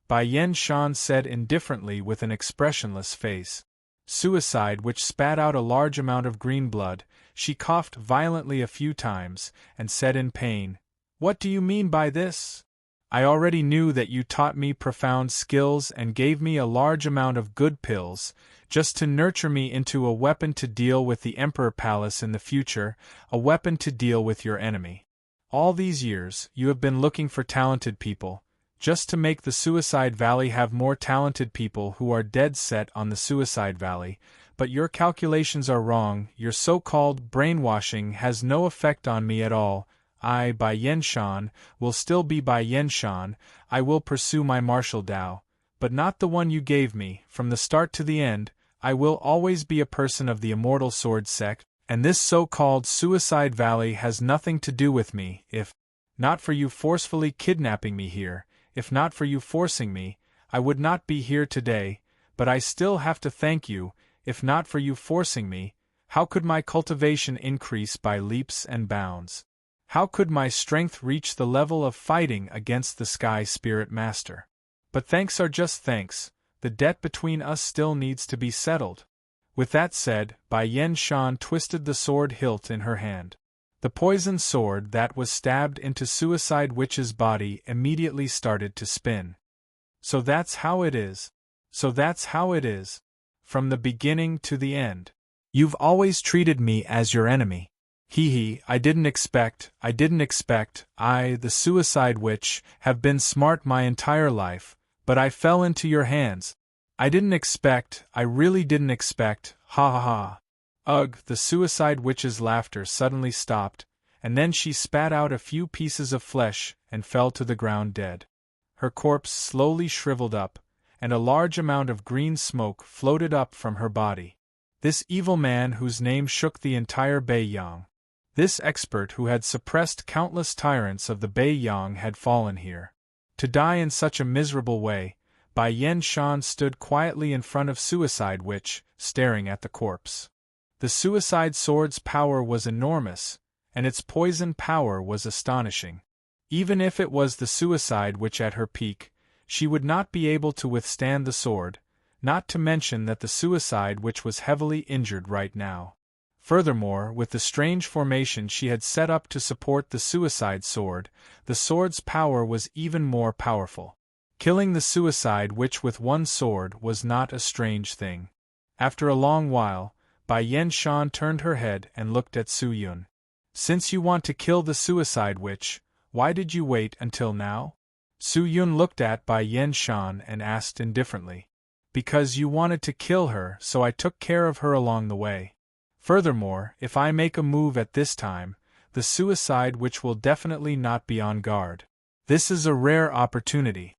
Bai Yen Shan said indifferently with an expressionless face. Suicide, which spat out a large amount of green blood, she coughed violently a few times, and said in pain, "What do you mean by this? I already knew that you taught me profound skills and gave me a large amount of good pills, just to nurture me into a weapon to deal with the Emperor Palace in the future, a weapon to deal with your enemy. All these years, you have been looking for talented people, just to make the Suicide Valley have more talented people who are dead set on the Suicide Valley, but your calculations are wrong, your so-called brainwashing has no effect on me at all. I, Bai Yen Shan, will still be Bai Yen Shan, I will pursue my martial Dao, but not the one you gave me, from the start to the end. I will always be a person of the Immortal Sword sect, and this so-called Suicide Valley has nothing to do with me. If not for you forcefully kidnapping me here, if not for you forcing me, I would not be here today, but I still have to thank you. If not for you forcing me, how could my cultivation increase by leaps and bounds? How could my strength reach the level of fighting against the Sky Spirit Master? But thanks are just thanks. The debt between us still needs to be settled." With that said, Bai Yen Shan twisted the sword hilt in her hand. The poisoned sword that was stabbed into Suicide Witch's body immediately started to spin. "So that's how it is. So that's how it is. From the beginning to the end. You've always treated me as your enemy. I didn't expect, I, the Suicide Witch, have been smart my entire life, but I fell into your hands. I really didn't expect, ha ha ha." Ugh, the Suicide Witch's laughter suddenly stopped, and then she spat out a few pieces of flesh and fell to the ground dead. Her corpse slowly shriveled up, and a large amount of green smoke floated up from her body. This evil man whose name shook the entire Beiyang. This expert who had suppressed countless tyrants of the Beiyang had fallen here. To die in such a miserable way, Bai Yen Shan stood quietly in front of Suicide Witch, staring at the corpse. The Suicide Sword's power was enormous, and its poison power was astonishing. Even if it was the Suicide Witch at her peak, she would not be able to withstand the sword, not to mention that the Suicide Witch was heavily injured right now. Furthermore, with the strange formation she had set up to support the Suicide Sword, the sword's power was even more powerful. Killing the Suicide Witch with one sword was not a strange thing. After a long while, Bai Yen Shan turned her head and looked at Su Yun. "Since you want to kill the Suicide Witch, why did you wait until now?" Su Yun looked at Bai Yen Shan and asked indifferently. "Because you wanted to kill her, so I took care of her along the way. Furthermore, if I make a move at this time, the Suicide Witch will definitely not be on guard. This is a rare opportunity."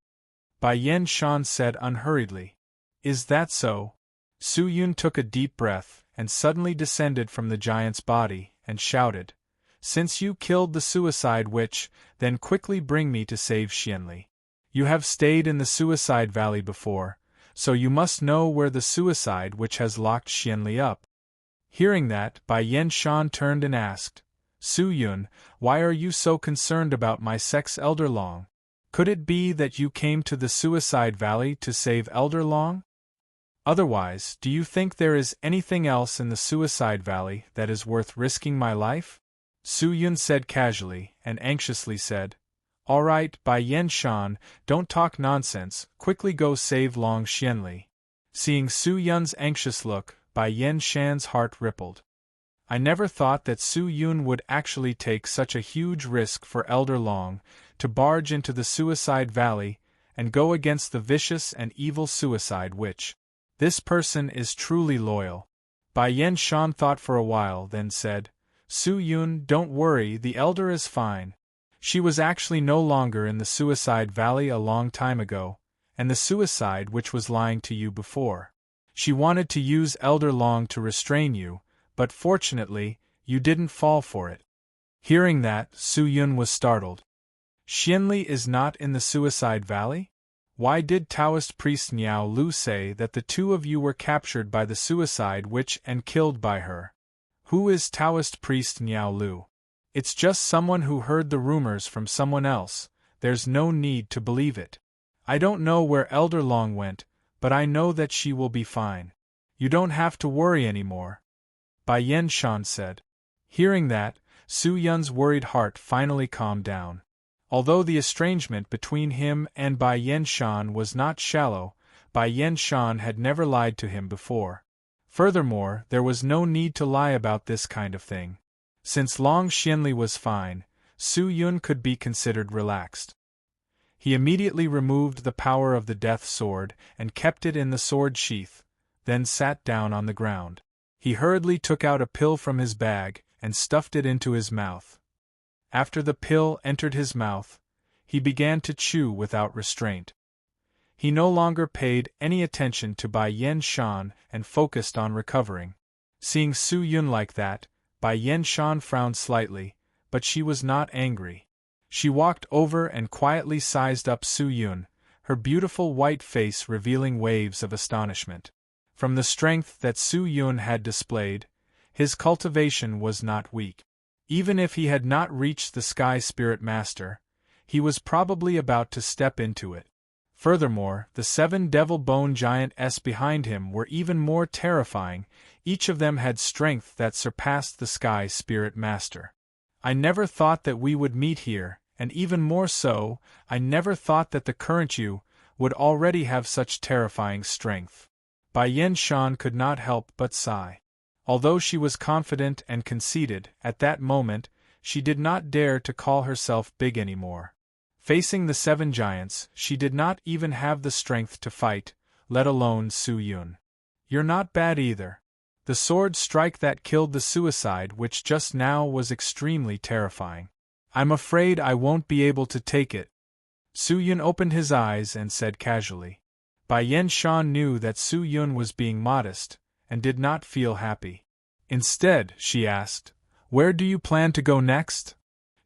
Bai Yen Shan said unhurriedly. "Is that so?" Su Yun took a deep breath, and suddenly descended from the giant's body, and shouted, "Since you killed the Suicide Witch, then quickly bring me to save Xianli. You have stayed in the Suicide Valley before, so you must know where the Suicide Witch has locked Xianli up." Hearing that, Bai Yen Shan turned and asked, "Su Yun, why are you so concerned about my sex Elder Long? Could it be that you came to the Suicide Valley to save Elder Long? Otherwise, do you think there is anything else in the Suicide Valley that is worth risking my life?" Su Yun said casually, and anxiously said, "All right, Bai Yen Shan, don't talk nonsense, quickly go save Long Xianli." Seeing Su Yun's anxious look, Bai Yen Shan's heart rippled. I never thought that Su Yun would actually take such a huge risk for Elder Long, to barge into the Suicide Valley, and go against the vicious and evil Suicide Witch. This person is truly loyal. Bai Yen Shan thought for a while, then said, Su Yun, don't worry, the elder is fine. She was actually no longer in the suicide valley a long time ago, and the suicide which was lying to you before. She wanted to use Elder Long to restrain you, but fortunately, you didn't fall for it. Hearing that, Su Yun was startled. Xianli is not in the suicide valley? Why did Taoist priest Niao Lu say that the two of you were captured by the suicide witch and killed by her? Who is Taoist priest Niao Lu? It's just someone who heard the rumors from someone else, there's no need to believe it. I don't know where Elder Long went, but I know that she will be fine. You don't have to worry anymore. Bai Yen Shan said. Hearing that, Su Yun's worried heart finally calmed down. Although the estrangement between him and Bai Yen Shan was not shallow, Bai Yen Shan had never lied to him before. Furthermore, there was no need to lie about this kind of thing. Since Long Xianli was fine, Su Yun could be considered relaxed. He immediately removed the power of the death sword and kept it in the sword sheath, then sat down on the ground. He hurriedly took out a pill from his bag and stuffed it into his mouth. After the pill entered his mouth, he began to chew without restraint. He no longer paid any attention to Bai Yen Shan and focused on recovering. Seeing Su Yun like that, Bai Yen Shan frowned slightly, but she was not angry. She walked over and quietly sized up Su Yun, her beautiful white face revealing waves of astonishment. From the strength that Su Yun had displayed, his cultivation was not weak. Even if he had not reached the Sky Spirit Master, he was probably about to step into it. Furthermore, the 7 Devil Bone Giants behind him were even more terrifying, each of them had strength that surpassed the Sky Spirit Master. I never thought that we would meet here, and even more so, I never thought that the current you would already have such terrifying strength. Bai Yen Shan could not help but sigh. Although she was confident and conceited, at that moment, she did not dare to call herself big anymore. Facing the 7 giants, she did not even have the strength to fight, let alone Su Yun. You're not bad either. The sword strike that killed the suicide which just now was extremely terrifying. I'm afraid I won't be able to take it. Su Yun opened his eyes and said casually. Bai Yen Shan knew that Su Yun was being modest, and did not feel happy. Instead, she asked, where do you plan to go next?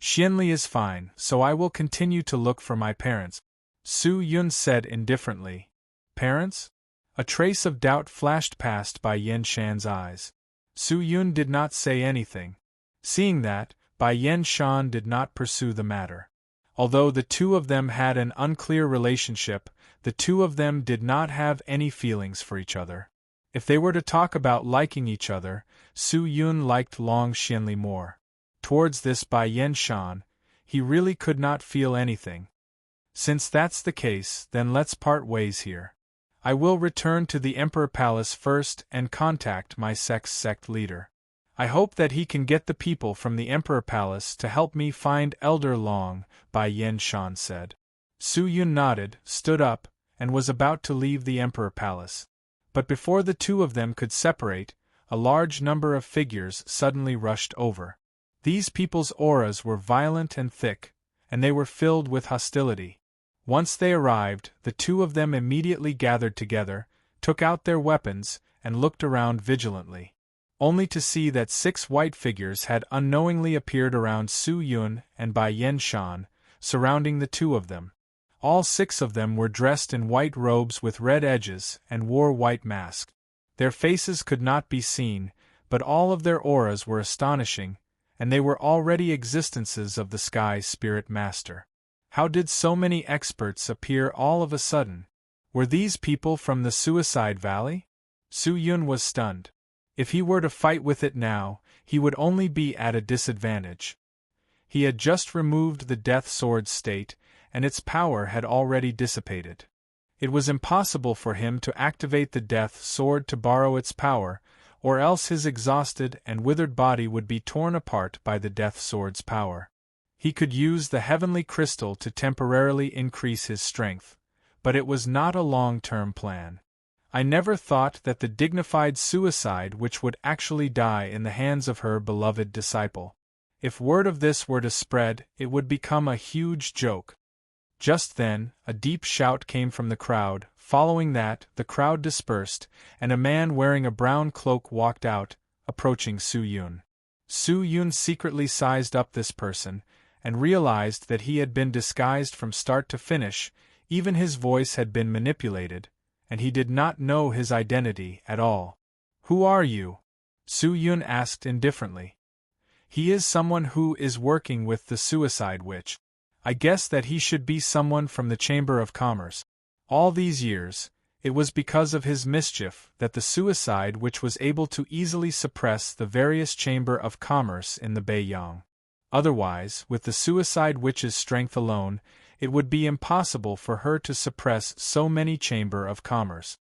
Xianli is fine, so I will continue to look for my parents. Su Yun said indifferently. Parents? A trace of doubt flashed past Bai Yen Shan's eyes. Su Yun did not say anything. Seeing that, Bai Yen Shan did not pursue the matter. Although the two of them had an unclear relationship, the two of them did not have any feelings for each other. If they were to talk about liking each other, Su Yun liked Long Xianli more. Towards this Bai Yen Shan, he really could not feel anything. Since that's the case, then let's part ways here. I will return to the Emperor Palace first and contact my sect leader. I hope that he can get the people from the Emperor Palace to help me find Elder Long, Bai Yen Shan said. Su Yun nodded, stood up, and was about to leave the Emperor Palace. But before the two of them could separate, a large number of figures suddenly rushed over. These people's auras were violent and thick, and they were filled with hostility. Once they arrived, the two of them immediately gathered together, took out their weapons, and looked around vigilantly. Only to see that 6 white figures had unknowingly appeared around Su Yun and Bai Yen Shan, surrounding the two of them. All 6 of them were dressed in white robes with red edges and wore white masks. Their faces could not be seen, but all of their auras were astonishing, and they were already existences of the Sky Spirit Master. How did so many experts appear all of a sudden? Were these people from the Suicide Valley? Su Yun was stunned. If he were to fight with it now, he would only be at a disadvantage. He had just removed the Death Sword state, and its power had already dissipated. It was impossible for him to activate the Death Sword to borrow its power, or else his exhausted and withered body would be torn apart by the Death Sword's power. He could use the Heavenly Crystal to temporarily increase his strength, but it was not a long-term plan. I never thought that the dignified suicide which would actually die in the hands of her beloved disciple. If word of this were to spread, it would become a huge joke. Just then, a deep shout came from the crowd. Following that, the crowd dispersed, and a man wearing a brown cloak walked out, approaching Su-Yun. Su-Yun secretly sized up this person, and realized that he had been disguised from start to finish. Even his voice had been manipulated, and he did not know his identity at all. "Who are you?" Su-Yun asked indifferently. "He is someone who is working with the suicide witch. I guess that he should be someone from the Chamber of Commerce. All these years, it was because of his mischief that the suicide witch was able to easily suppress the various Chamber of Commerce in the Beiyang. Otherwise, with the suicide witch's strength alone, it would be impossible for her to suppress so many Chamber of Commerce."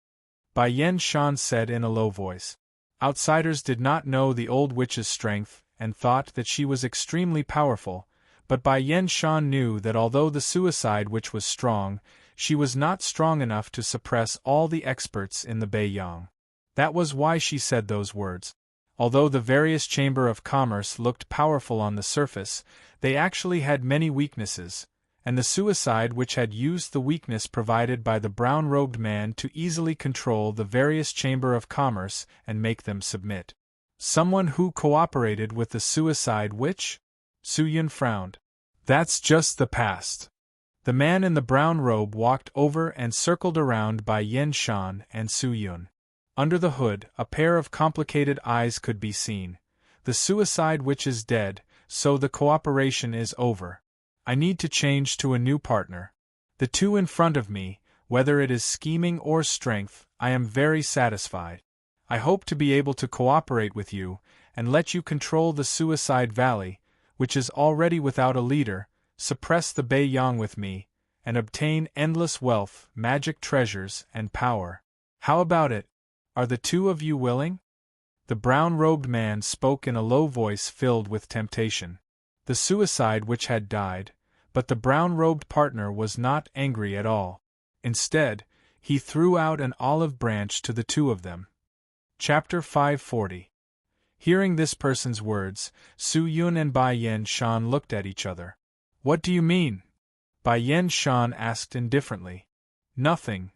Bai Yen Shan said in a low voice. Outsiders did not know the old witch's strength and thought that she was extremely powerful, but Bai Yen Shan knew that although the suicide witch was strong, she was not strong enough to suppress all the experts in the Beiyang. That was why she said those words. Although the various Chamber of Commerce looked powerful on the surface, they actually had many weaknesses, and the suicide witch had used the weakness provided by the brown-robed man to easily control the various Chamber of Commerce and make them submit. Someone who cooperated with the suicide witch? Su-Yun frowned. That's just the past. The man in the brown robe walked over and circled around Bai Yen Shan and Su-Yun. Under the hood, a pair of complicated eyes could be seen. The suicide witch is dead, so the cooperation is over. I need to change to a new partner. The two in front of me, whether it is scheming or strength, I am very satisfied. I hope to be able to cooperate with you, and let you control the Suicide Valley, which is already without a leader, suppress the Beiyang with me, and obtain endless wealth, magic treasures, and power. How about it? Are the two of you willing? The brown-robed man spoke in a low voice filled with temptation. The suicide witch had died, but the brown-robed partner was not angry at all. Instead, he threw out an olive branch to the two of them. Chapter 540. Hearing this person's words, Su-Yun and Bai Yen Shan looked at each other. What do you mean? Bai Yen Shan asked indifferently. Nothing.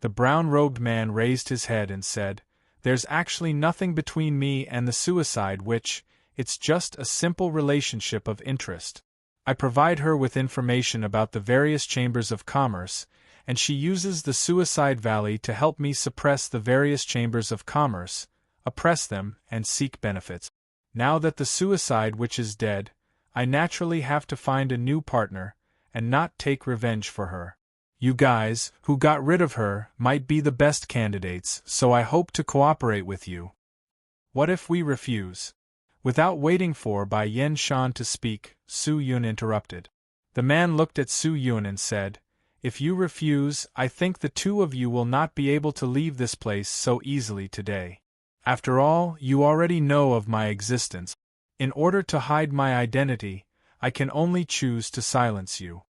The brown-robed man raised his head and said, There's actually nothing between me and the suicide witch. It's just a simple relationship of interest. I provide her with information about the various chambers of commerce, and she uses the Suicide Valley to help me suppress the various chambers of commerce, oppress them, and seek benefits. Now that the suicide witch is dead, I naturally have to find a new partner, and not take revenge for her. You guys, who got rid of her, might be the best candidates, so I hope to cooperate with you. What if we refuse? Without waiting for Bai Yen Shan to speak, Su-Yun interrupted. The man looked at Su-Yun and said, If you refuse, I think the two of you will not be able to leave this place so easily today. After all, you already know of my existence. In order to hide my identity, I can only choose to silence you.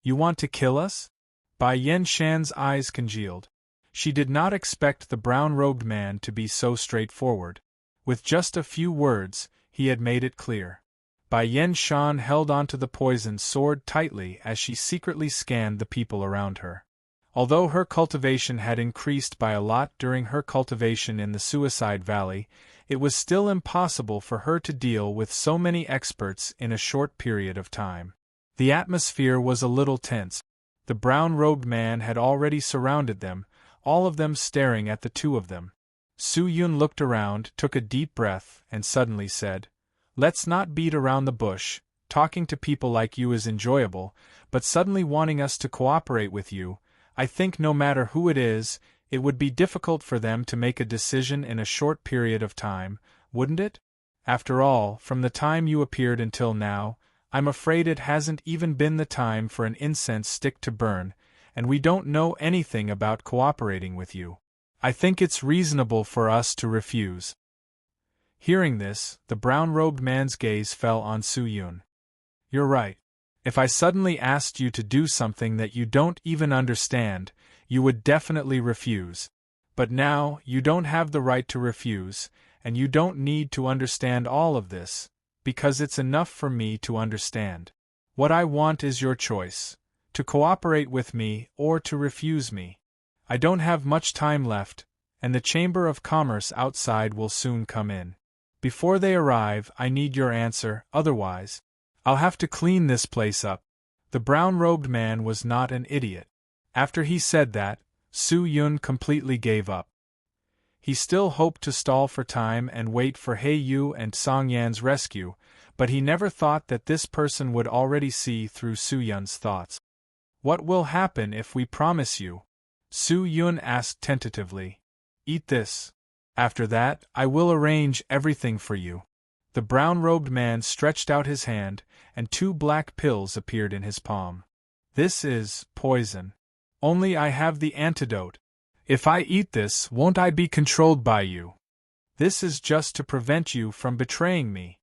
You want to kill us? Bai Yen Shan's eyes congealed. She did not expect the brown-robed man to be so straightforward. With just a few words, he had made it clear. Bai Yen Shan held onto the poisoned sword tightly as she secretly scanned the people around her. Although her cultivation had increased by a lot during her cultivation in the Suicide Valley, it was still impossible for her to deal with so many experts in a short period of time. The atmosphere was a little tense. The brown-robed man had already surrounded them, all of them staring at the two of them. Su-Yun looked around, took a deep breath, and suddenly said, Let's not beat around the bush. Talking to people like you is enjoyable, but suddenly wanting us to cooperate with you, I think no matter who it is, it would be difficult for them to make a decision in a short period of time, wouldn't it? After all, from the time you appeared until now, I'm afraid it hasn't even been the time for an incense stick to burn, and we don't know anything about cooperating with you. I think it's reasonable for us to refuse. Hearing this, the brown-robed man's gaze fell on Su-Yun. You're right. If I suddenly asked you to do something that you don't even understand, you would definitely refuse. But now, you don't have the right to refuse, and you don't need to understand all of this, because it's enough for me to understand. What I want is your choice, to cooperate with me or to refuse me. I don't have much time left, and the Chamber of Commerce outside will soon come in. Before they arrive, I need your answer, otherwise, I'll have to clean this place up. The brown-robed man was not an idiot. After he said that, Su Yun completely gave up. He still hoped to stall for time and wait for He Yu and Song Yan's rescue, but he never thought that this person would already see through Su Yun's thoughts. What will happen if we promise you? Su Yun asked tentatively. Eat this. After that, I will arrange everything for you. The brown-robed man stretched out his hand, and 2 black pills appeared in his palm. This is poison. Only I have the antidote. If I eat this, won't I be controlled by you? This is just to prevent you from betraying me.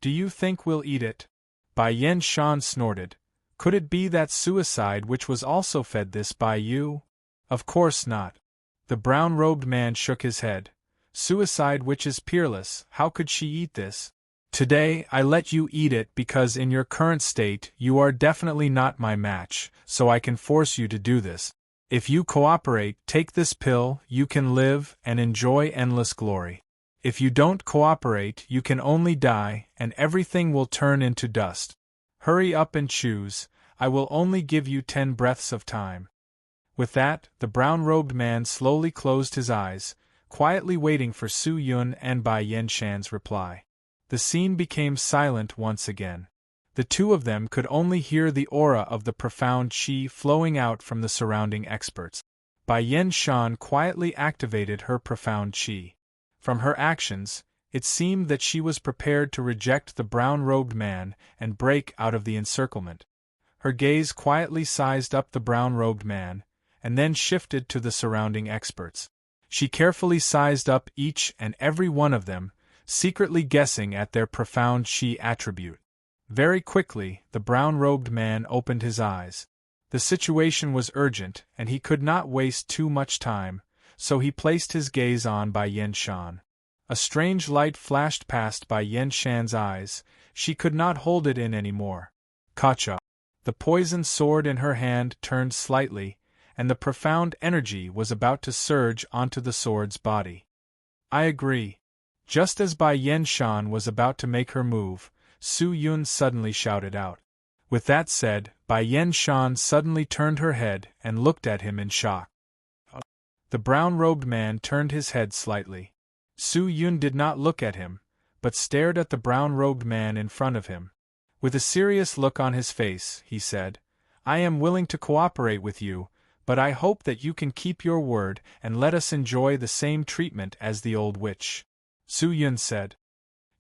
Do you think we'll eat it? Bai Yen Shan snorted. Could it be that suicide which was also fed this by you? Of course not. The brown-robed man shook his head. Suicide which is peerless, how could she eat this? Today I let you eat it because in your current state you are definitely not my match, so I can force you to do this. If you cooperate, take this pill, you can live and enjoy endless glory. If you don't cooperate, you can only die, and everything will turn into dust. Hurry up and choose, I will only give you 10 breaths of time. With that, the brown-robed man slowly closed his eyes, quietly waiting for Su Yun and Bai Yen Shan's reply. The scene became silent once again. The 2 of them could only hear the aura of the profound qi flowing out from the surrounding experts. Bai Yen Shan quietly activated her profound qi. From her actions, it seemed that she was prepared to reject the brown-robed man and break out of the encirclement. Her gaze quietly sized up the brown-robed man, and then shifted to the surrounding experts. She carefully sized up each and every one of them, secretly guessing at their profound qi attribute. Very quickly, the brown-robed man opened his eyes. The situation was urgent, and he could not waste too much time, so he placed his gaze on Bai Yen Shan. A strange light flashed past Bai Yen Shan's eyes. She could not hold it in any more. Kacha. The poisoned sword in her hand turned slightly, and the profound energy was about to surge onto the sword's body. I agree. Just as Bai Yen Shan was about to make her move, Su Yun suddenly shouted out. With that said, Bai Yen Shan suddenly turned her head and looked at him in shock. The brown-robed man turned his head slightly. Su Yun did not look at him, but stared at the brown-robed man in front of him. With a serious look on his face, he said, I am willing to cooperate with you, but I hope that you can keep your word and let us enjoy the same treatment as the old witch. Su Yun said.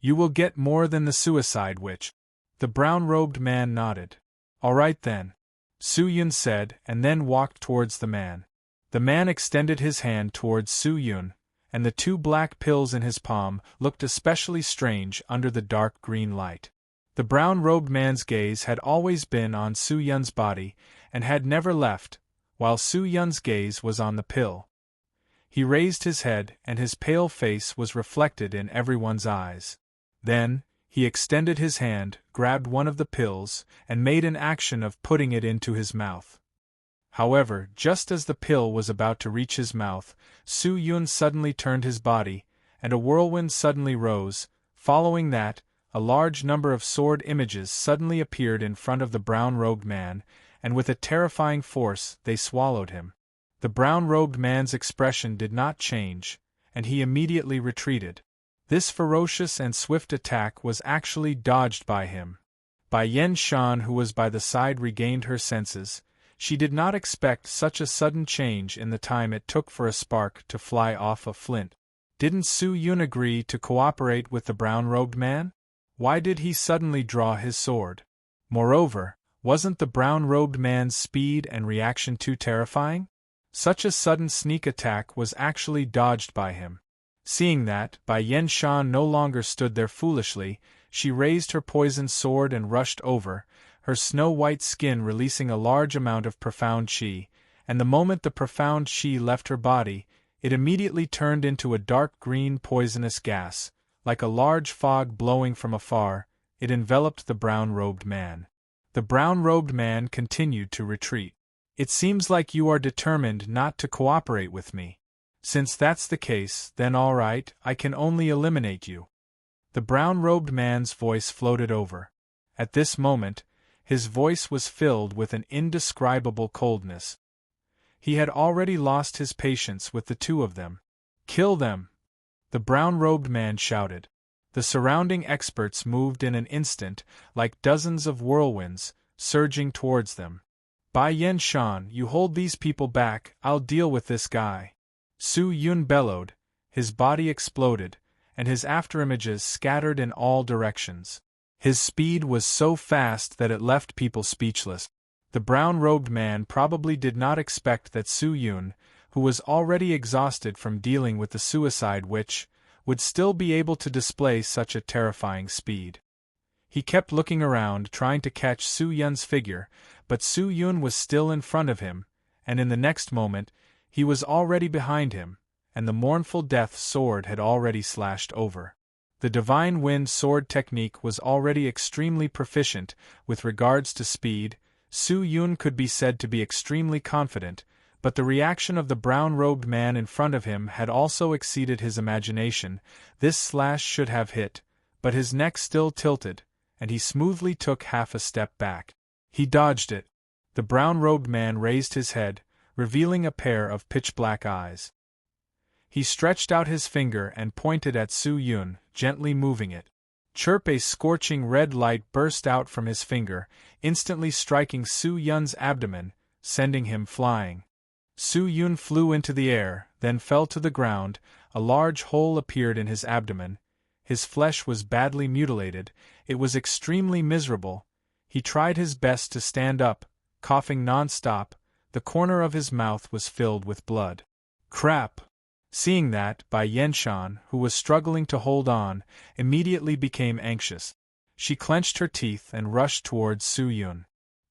You will get more than the suicide witch. The brown-robed man nodded. All right then. Su Yun said, and then walked towards the man. The man extended his hand towards Su Yun, and the 2 black pills in his palm looked especially strange under the dark green light. The brown-robed man's gaze had always been on Su Yun's body and had never left, while Su Yun's gaze was on the pill. He raised his head and his pale face was reflected in everyone's eyes. Then, he extended his hand, grabbed one of the pills, and made an action of putting it into his mouth. However, just as the pill was about to reach his mouth, Su Yun suddenly turned his body, and a whirlwind suddenly rose. Following that, a large number of sword images suddenly appeared in front of the brown-robed man, and with a terrifying force they swallowed him. The brown-robed man's expression did not change, and he immediately retreated. This ferocious and swift attack was actually dodged by him. Bai Yen Shan, who was by the side, regained her senses. She did not expect such a sudden change in the time it took for a spark to fly off a flint. Didn't Su Yun agree to cooperate with the brown-robed man? Why did he suddenly draw his sword? Moreover, wasn't the brown-robed man's speed and reaction too terrifying? Such a sudden sneak attack was actually dodged by him. Seeing that, Bai Yen Shan no longer stood there foolishly, she raised her poisoned sword and rushed over, her snow-white skin releasing a large amount of profound qi, and the moment the profound qi left her body, It immediately turned into a dark green poisonous gas. Like a large fog blowing from afar, it enveloped the brown-robed man. The brown-robed man continued to retreat. "It seems like you are determined not to cooperate with me. Since that's the case, then all right, I can only eliminate you." The brown-robed man's voice floated over. At this moment, his voice was filled with an indescribable coldness. He had already lost his patience with the two of them. "Kill them!" the brown-robed man shouted. The surrounding experts moved in an instant, like dozens of whirlwinds, surging towards them. "Bai Yen-shan, you hold these people back, I'll deal with this guy." Su Yun bellowed, his body exploded, and his afterimages scattered in all directions. His speed was so fast that it left people speechless. The brown-robed man probably did not expect that Su Yun, who was already exhausted from dealing with the suicide witch, would still be able to display such a terrifying speed. He kept looking around trying to catch Su Yun's figure, but Su Yun was still in front of him, and in the next moment, he was already behind him, and the mournful death sword had already slashed over. The divine wind sword technique was already extremely proficient with regards to speed. Su Yun could be said to be extremely confident, but the reaction of the brown-robed man in front of him had also exceeded his imagination. This slash should have hit, but his neck still tilted, and he smoothly took half a step back. He dodged it. The brown-robed man raised his head, revealing a pair of pitch-black eyes. He stretched out his finger and pointed at Su Yun, gently moving it. Chirp! A scorching red light burst out from his finger, instantly striking Su Yun's abdomen, sending him flying. Su Yun flew into the air, then fell to the ground. A large hole appeared in his abdomen. His flesh was badly mutilated. It was extremely miserable. He tried his best to stand up, coughing non-stop. The corner of his mouth was filled with blood. Crap! Seeing that, Bai Yen-shan, who was struggling to hold on, immediately became anxious. She clenched her teeth and rushed towards Su Yun.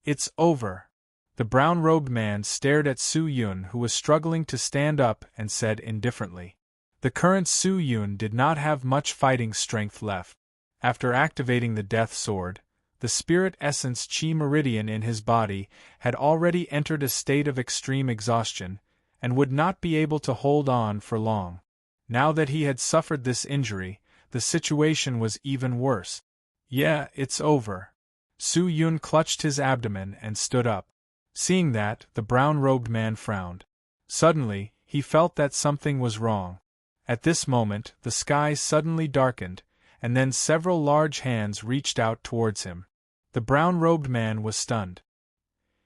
"It's over." The brown-robed man stared at Su Yun, who was struggling to stand up, and said indifferently. The current Su Yun did not have much fighting strength left. After activating the death sword, the spirit essence chi meridian in his body had already entered a state of extreme exhaustion, and would not be able to hold on for long. Now that he had suffered this injury, the situation was even worse. "Yeah, it's over." Su Yun clutched his abdomen and stood up. Seeing that, the brown-robed man frowned. Suddenly, he felt that something was wrong. At this moment, the sky suddenly darkened, and then several large hands reached out towards him. The brown-robed man was stunned.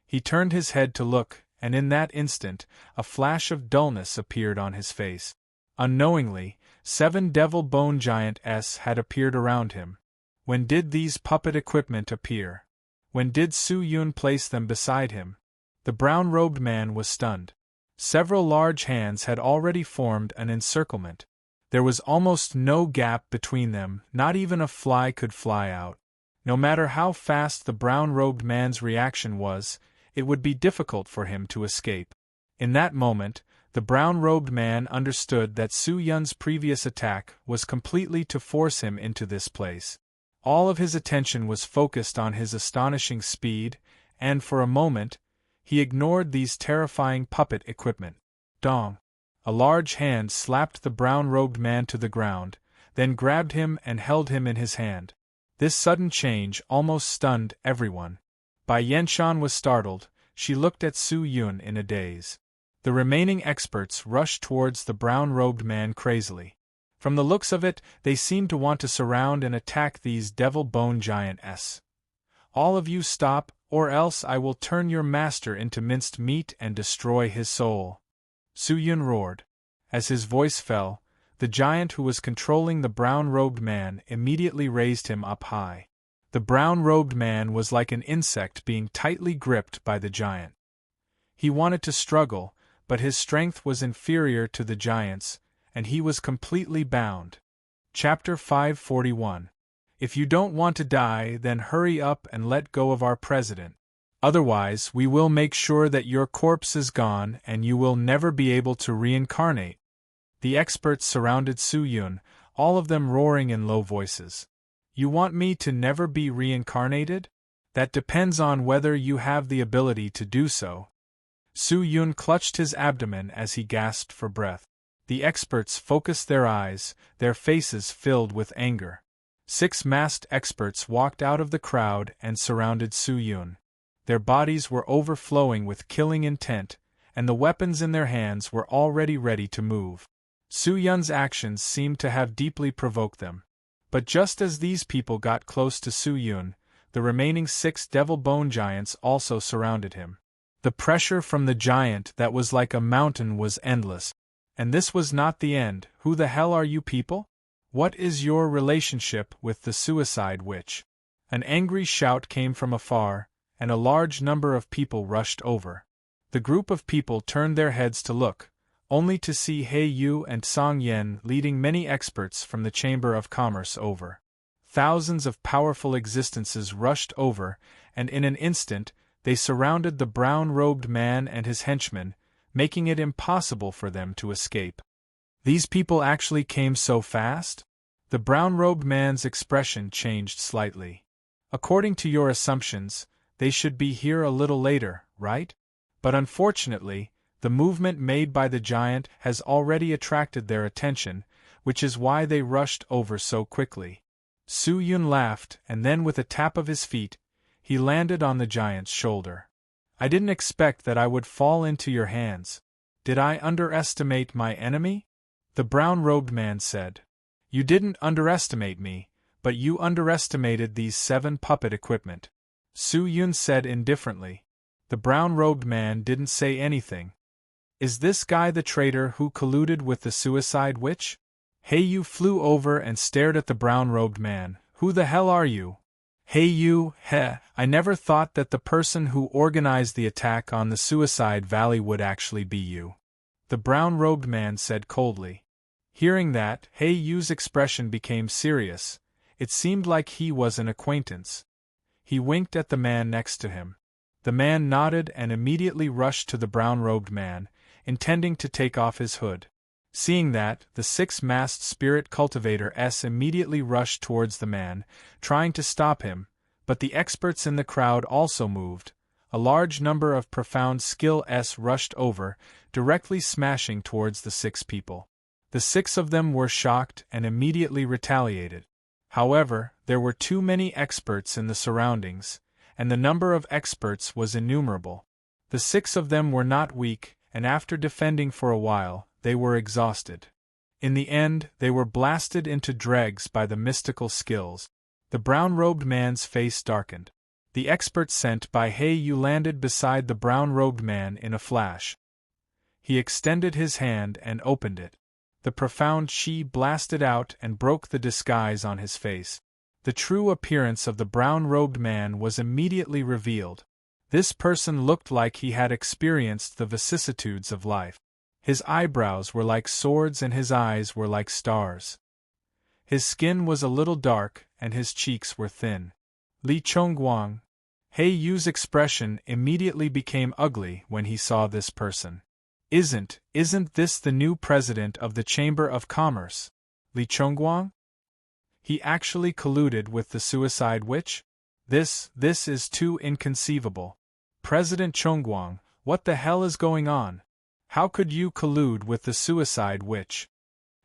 He turned his head to look, and in that instant, a flash of dullness appeared on his face. Unknowingly, 7 devil bone giants had appeared around him. When did these puppet equipment appear? When did Su Yun place them beside him? The brown-robed man was stunned. Several large hands had already formed an encirclement. There was almost no gap between them, not even a fly could fly out. No matter how fast the brown-robed man's reaction was, it would be difficult for him to escape. In that moment, the brown-robed man understood that Su Yun's previous attack was completely to force him into this place. All of his attention was focused on his astonishing speed, and for a moment, he ignored these terrifying puppet equipment. Dong! A large hand slapped the brown-robed man to the ground, then grabbed him and held him in his hand. This sudden change almost stunned everyone. Bai Yen-shan was startled. She looked at Su Yun in a daze. The remaining experts rushed towards the brown-robed man crazily. From the looks of it, they seemed to want to surround and attack these devil bone giants. "All of you stop, or else I will turn your master into minced meat and destroy his soul," Su Yun roared. As his voice fell, the giant who was controlling the brown-robed man immediately raised him up high. The brown-robed man was like an insect being tightly gripped by the giant. He wanted to struggle, but his strength was inferior to the giant's, and he was completely bound. Chapter 541. If you don't want to die, then hurry up and let go of our president. Otherwise, we will make sure that your corpse is gone and you will never be able to reincarnate. The experts surrounded Su Yun, all of them roaring in low voices. You want me to never be reincarnated? That depends on whether you have the ability to do so. Su Yun clutched his abdomen as he gasped for breath. The experts focused their eyes, their faces filled with anger. 6 masked experts walked out of the crowd and surrounded Su Yun. Their bodies were overflowing with killing intent, and the weapons in their hands were already ready to move. Su Yun's actions seemed to have deeply provoked them. But just as these people got close to Su Yun, the remaining 6 devil bone giants also surrounded him. The pressure from the giant that was like a mountain was endless. And this was not the end. Who the hell are you people? What is your relationship with the suicide witch? An angry shout came from afar, and a large number of people rushed over. The group of people turned their heads to look, only to see He Yu and Song Yen leading many experts from the Chamber of Commerce over. Thousands of powerful existences rushed over, and in an instant, they surrounded the brown-robed man and his henchmen, making it impossible for them to escape. These people actually came so fast? The brown-robed man's expression changed slightly. According to your assumptions, they should be here a little later, right? But unfortunately, the movement made by the giant has already attracted their attention, which is why they rushed over so quickly. Su Yun laughed, and then with a tap of his feet, he landed on the giant's shoulder. I didn't expect that I would fall into your hands. Did I underestimate my enemy? The brown-robed man said. You didn't underestimate me, but you underestimated these 7 puppet equipment. Su Yun said indifferently. The brown-robed man didn't say anything. Is this guy the traitor who colluded with the suicide witch? He Yu flew over and stared at the brown-robed man. Who the hell are you? He Yu, I never thought that the person who organized the attack on the Suicide Valley would actually be you. The brown-robed man said coldly. Hearing that, He Yu's expression became serious. It seemed like he was an acquaintance. He winked at the man next to him. The man nodded and immediately rushed to the brown-robed man, intending to take off his hood. Seeing that, the 6 masked spirit cultivators immediately rushed towards the man, trying to stop him, but the experts in the crowd also moved. A large number of profound skills rushed over, directly smashing towards the 6 people. The 6 of them were shocked and immediately retaliated. However, there were too many experts in the surroundings, and the number of experts was innumerable. The 6 of them were not weak, and after defending for a while, they were exhausted. In the end, they were blasted into dregs by the mystical skills. The brown-robed man's face darkened. The expert sent by He Yu landed beside the brown-robed man in a flash. He extended his hand and opened it. The profound chi blasted out and broke the disguise on his face. The true appearance of the brown-robed man was immediately revealed. This person looked like he had experienced the vicissitudes of life. His eyebrows were like swords and his eyes were like stars. His skin was a little dark and his cheeks were thin. Li Chongguang. He Yu's expression immediately became ugly when he saw this person. Isn't this the new president of the Chamber of Commerce? Li Chongguang? He actually colluded with the suicide witch? This is too inconceivable. President Chongguang, what the hell is going on? How could you collude with the suicide witch?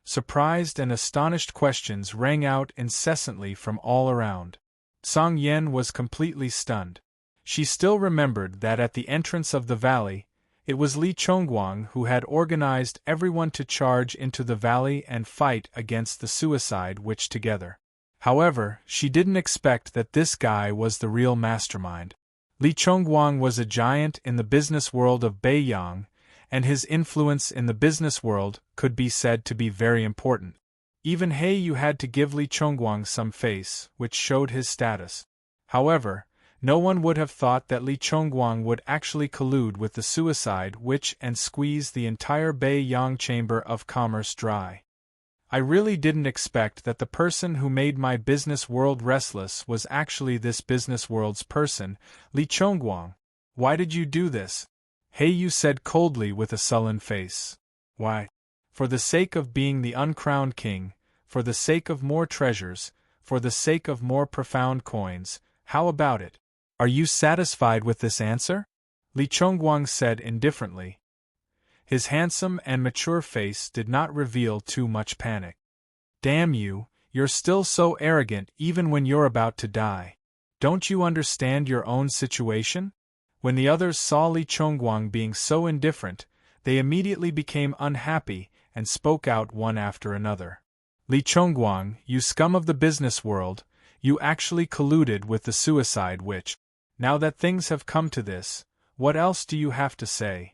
Surprised and astonished questions rang out incessantly from all around. Song Yen was completely stunned. She still remembered that at the entrance of the valley, it was Li Chongguang who had organized everyone to charge into the valley and fight against the suicide witch together. However, she didn't expect that this guy was the real mastermind. Li Chongguang was a giant in the business world of Beiyang, and his influence in the business world could be said to be very important. Even He Yu had to give Li Chongguang some face, which showed his status. However, no one would have thought that Li Chongguang would actually collude with the suicide witch and squeeze the entire Beiyang Chamber of Commerce dry. I really didn't expect that the person who made my business world restless was actually this business world's person, Li Chongguang. Why did you do this? He Yu said coldly with a sullen face. Why? For the sake of being the uncrowned king, for the sake of more treasures, for the sake of more profound coins, how about it? Are you satisfied with this answer? Li Chongguang said indifferently. His handsome and mature face did not reveal too much panic. Damn you, you're still so arrogant even when you're about to die. Don't you understand your own situation? When the others saw Li Chongguang being so indifferent, they immediately became unhappy and spoke out one after another. Li Chongguang, you scum of the business world, you actually colluded with the suicide witch. Now that things have come to this, what else do you have to say?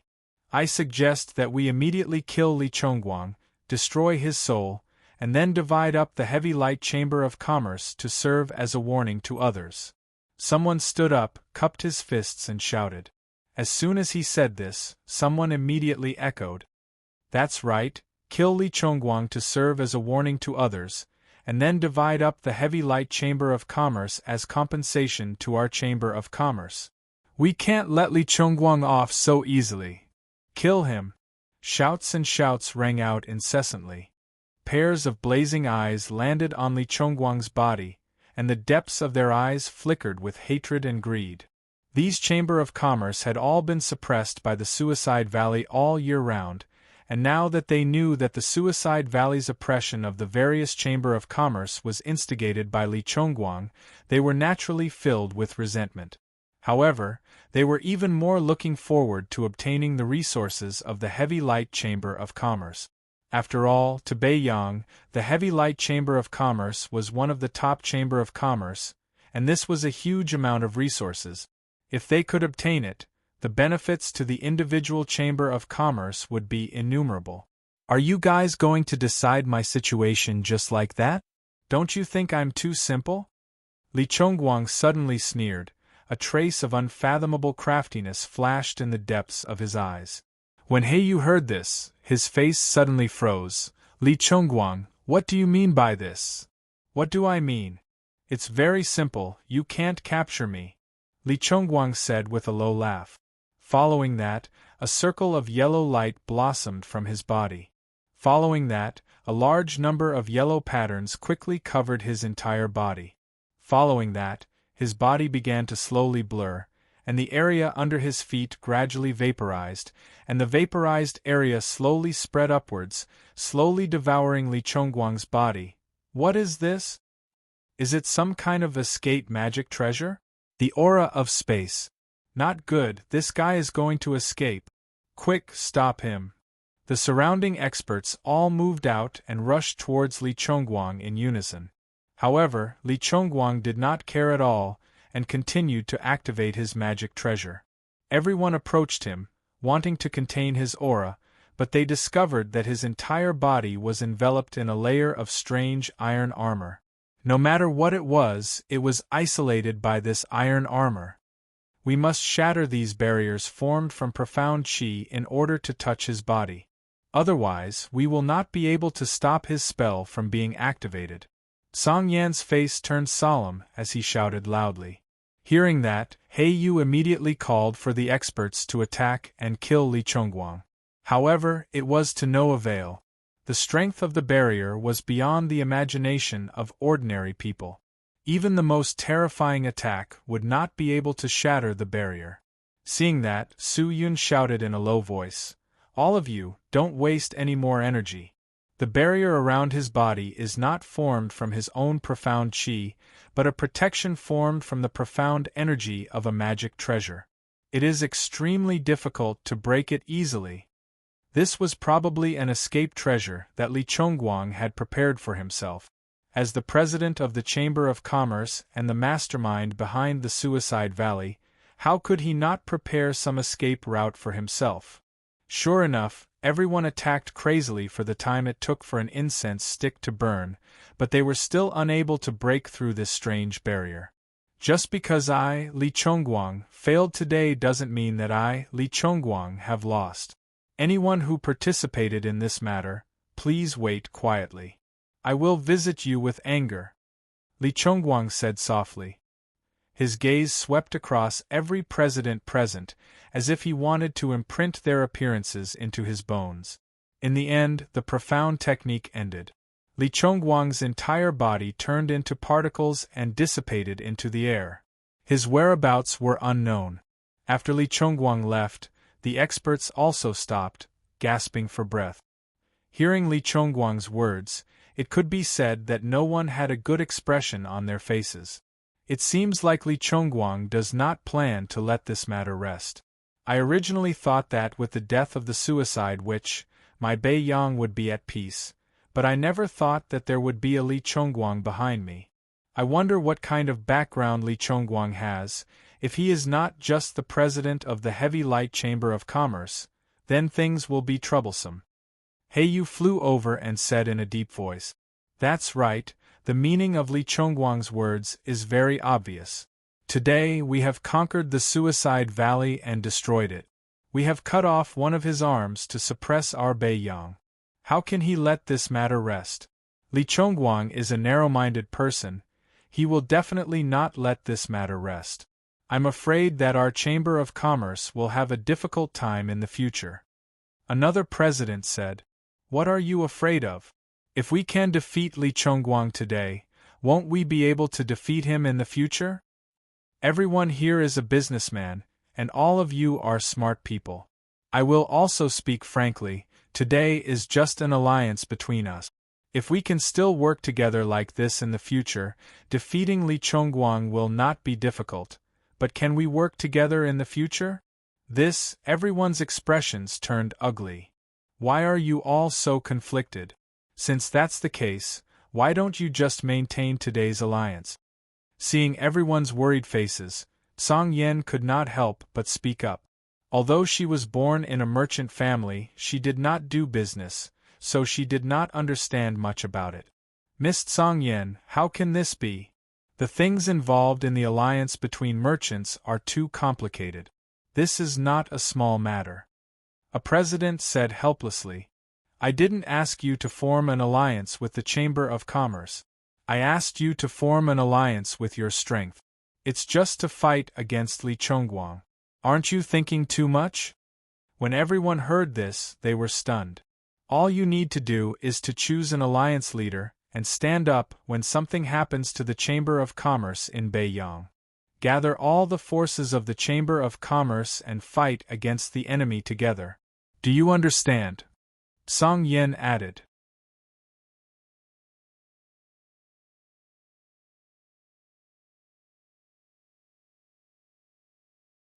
I suggest that we immediately kill Li Chongguang, destroy his soul, and then divide up the heavy light chamber of commerce to serve as a warning to others. Someone stood up, cupped his fists and shouted. As soon as he said this, someone immediately echoed. That's right, kill Li Chongguang to serve as a warning to others, and then divide up the heavy light chamber of commerce as compensation to our chamber of commerce. We can't let Li Chongguang off so easily. Kill him! Shouts and shouts rang out incessantly. Pairs of blazing eyes landed on Li Chongguang's body, and the depths of their eyes flickered with hatred and greed. These Chamber of Commerce had all been suppressed by the Suicide Valley all year round, and now that they knew that the Suicide Valley's oppression of the various Chamber of Commerce was instigated by Li Chongguang, they were naturally filled with resentment. However, they were even more looking forward to obtaining the resources of the Heavy Light Chamber of Commerce. After all, to Beiyang, the Heavy Light Chamber of Commerce was one of the top Chamber of Commerce, and this was a huge amount of resources. If they could obtain it, the benefits to the individual Chamber of Commerce would be innumerable. Are you guys going to decide my situation just like that? Don't you think I'm too simple? Li Chongguang suddenly sneered. A trace of unfathomable craftiness flashed in the depths of his eyes. When Heiyu heard this, his face suddenly froze. Li Chongguang, what do you mean by this? What do I mean? It's very simple, you can't capture me, Li Chongguang said with a low laugh. Following that, a circle of yellow light blossomed from his body. Following that, a large number of yellow patterns quickly covered his entire body. Following that, his body began to slowly blur, and the area under his feet gradually vaporized, and the vaporized area slowly spread upwards, slowly devouring Li Chongguang's body. What is this? Is it some kind of escape magic treasure? The aura of space. Not good, this guy is going to escape. Quick, stop him. The surrounding experts all moved out and rushed towards Li Chongguang in unison. However, Li Chongguang did not care at all, and continued to activate his magic treasure. Everyone approached him, wanting to contain his aura, but they discovered that his entire body was enveloped in a layer of strange iron armor. No matter what it was isolated by this iron armor. We must shatter these barriers formed from profound qi in order to touch his body. Otherwise, we will not be able to stop his spell from being activated. Song Yan's face turned solemn as he shouted loudly. Hearing that, Heiyu immediately called for the experts to attack and kill Li Chongguang. However, it was to no avail. The strength of the barrier was beyond the imagination of ordinary people. Even the most terrifying attack would not be able to shatter the barrier. Seeing that, Su Yun shouted in a low voice, "All of you, don't waste any more energy. The barrier around his body is not formed from his own profound qi, but a protection formed from the profound energy of a magic treasure. It is extremely difficult to break it easily." This was probably an escape treasure that Li Chongguang had prepared for himself. As the president of the Chamber of Commerce and the mastermind behind the Suicide Valley, how could he not prepare some escape route for himself? Sure enough, everyone attacked crazily for the time it took for an incense stick to burn, but they were still unable to break through this strange barrier. Just because I, Li Chongguang, failed today doesn't mean that I, Li Chongguang, have lost. Anyone who participated in this matter, please wait quietly. I will visit you with anger, Li Chongguang said softly. His gaze swept across every president present, as if he wanted to imprint their appearances into his bones. In the end, the profound technique ended. Li Chongguang's entire body turned into particles and dissipated into the air. His whereabouts were unknown. After Li Chongguang left, the experts also stopped, gasping for breath. Hearing Li Chongguang's words, it could be said that no one had a good expression on their faces. It seems like Li Chongguang does not plan to let this matter rest. I originally thought that with the death of the suicide witch, my Bei Yang would be at peace, but I never thought that there would be a Li Chongguang behind me. I wonder what kind of background Li Chongguang has. If he is not just the president of the Heavy Light Chamber of Commerce, then things will be troublesome. Heiyu flew over and said in a deep voice, "That's right, the meaning of Li Chongguang's words is very obvious. Today we have conquered the Suicide Valley and destroyed it. We have cut off one of his arms to suppress our Bei Yang. How can he let this matter rest? Li Chongguang is a narrow-minded person. He will definitely not let this matter rest. I'm afraid that our Chamber of Commerce will have a difficult time in the future." Another president said, "What are you afraid of? If we can defeat Li Chongguang today, won't we be able to defeat him in the future? Everyone here is a businessman, and all of you are smart people. I will also speak frankly, today is just an alliance between us. If we can still work together like this in the future, defeating Li Chongguang will not be difficult. But can we work together in the future?" Everyone's expressions turned ugly. Why are you all so conflicted? Since that's the case, why don't you just maintain today's alliance? Seeing everyone's worried faces, Song Yen could not help but speak up. Although she was born in a merchant family, she did not do business, so she did not understand much about it. "Miss Song Yen, how can this be? The things involved in the alliance between merchants are too complicated. This is not a small matter." A president said helplessly, "I didn't ask you to form an alliance with the Chamber of Commerce. I asked you to form an alliance with your strength. It's just to fight against Li Chongguang. Aren't you thinking too much?" When everyone heard this, they were stunned. All you need to do is to choose an alliance leader and stand up when something happens to the Chamber of Commerce in Beiyang. Gather all the forces of the Chamber of Commerce and fight against the enemy together. Do you understand? Song Yen added.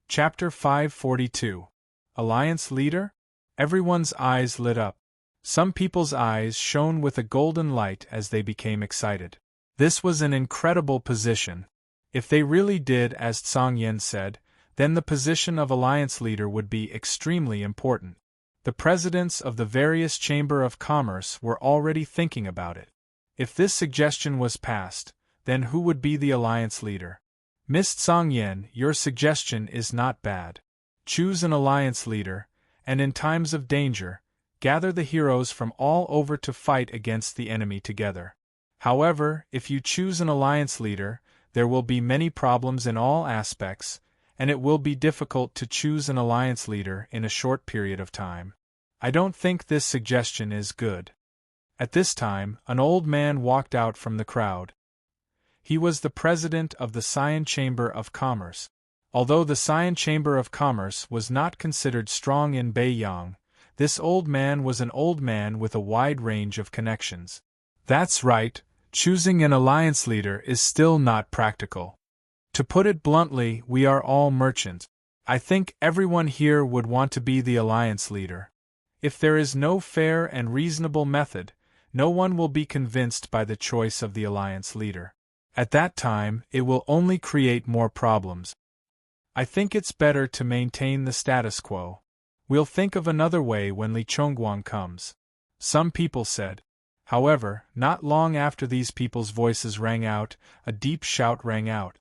Chapter 542. Alliance Leader? Everyone's eyes lit up. Some people's eyes shone with a golden light as they became excited. This was an incredible position. If they really did as Song Yen said, then the position of Alliance Leader would be extremely important. The presidents of the various Chamber of Commerce were already thinking about it. If this suggestion was passed, then who would be the Alliance Leader? Miss Song Yen, your suggestion is not bad. Choose an Alliance Leader, and in times of danger, gather the heroes from all over to fight against the enemy together. However, if you choose an Alliance Leader, there will be many problems in all aspects, and it will be difficult to choose an Alliance Leader in a short period of time. I don't think this suggestion is good. At this time, an old man walked out from the crowd. He was the president of the Sian Chamber of Commerce. Although the Sian Chamber of Commerce was not considered strong in Beiyang, this old man was an old man with a wide range of connections. That's right, choosing an alliance leader is still not practical. To put it bluntly, we are all merchants. I think everyone here would want to be the alliance leader. If there is no fair and reasonable method, no one will be convinced by the choice of the alliance leader. At that time, it will only create more problems. I think it's better to maintain the status quo. We'll think of another way when Li Chongguang comes. Some people said. However, not long after these people's voices rang out, a deep shout rang out.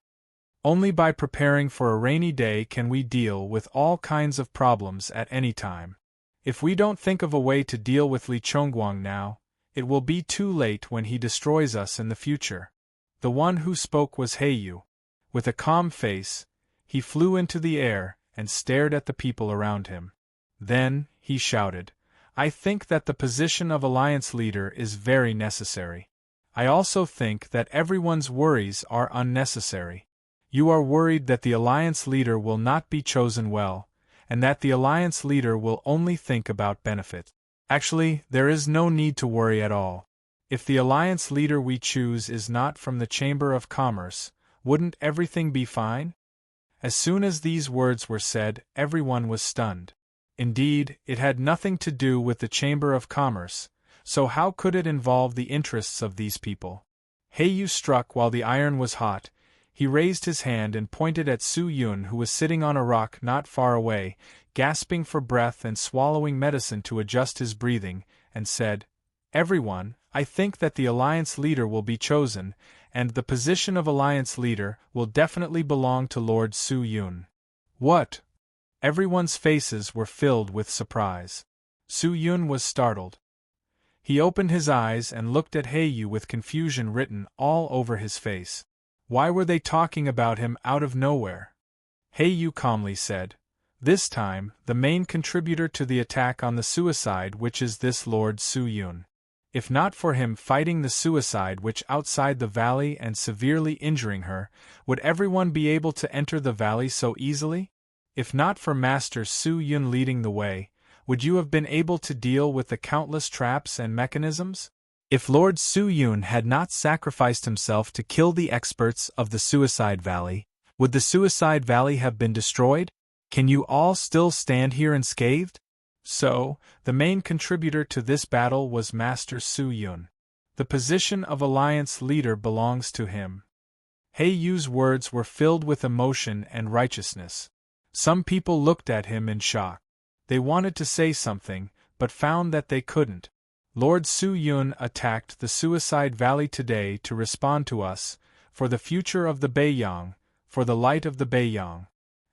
Only by preparing for a rainy day can we deal with all kinds of problems at any time. If we don't think of a way to deal with Li Chongguang now, it will be too late when he destroys us in the future. The one who spoke was Heiyu. With a calm face, he flew into the air and stared at the people around him. Then, he shouted, I think that the position of alliance leader is very necessary. I also think that everyone's worries are unnecessary. You are worried that the alliance leader will not be chosen well, and that the alliance leader will only think about benefit. Actually, there is no need to worry at all. If the alliance leader we choose is not from the Chamber of Commerce, wouldn't everything be fine? As soon as these words were said, everyone was stunned. Indeed, it had nothing to do with the Chamber of Commerce, so how could it involve the interests of these people? Heiyu struck while the iron was hot. He raised his hand and pointed at Su Yun, who was sitting on a rock not far away, gasping for breath and swallowing medicine to adjust his breathing, and said, "Everyone, I think that the alliance leader will be chosen, and the position of alliance leader will definitely belong to Lord Su Yun." "What?" Everyone's faces were filled with surprise. Su Yun was startled. He opened his eyes and looked at Heiyu with confusion written all over his face. Why were they talking about him out of nowhere? Heiyu calmly said, "This time, the main contributor to the attack on the suicide witch is this Lord Su Yun. If not for him fighting the suicide witch outside the valley and severely injuring her, would everyone be able to enter the valley so easily? If not for Master Su Yun leading the way, would you have been able to deal with the countless traps and mechanisms? If Lord Su Yun had not sacrificed himself to kill the experts of the Suicide Valley, would the Suicide Valley have been destroyed? Can you all still stand here unscathed?" So, the main contributor to this battle was Master Su Yun. The position of alliance leader belongs to him. Heiyu's words were filled with emotion and righteousness. Some people looked at him in shock. They wanted to say something, but found that they couldn't. Lord Su Yun attacked the Suicide Valley today to respond to us, for the future of the Beiyang, for the light of the Beiyang.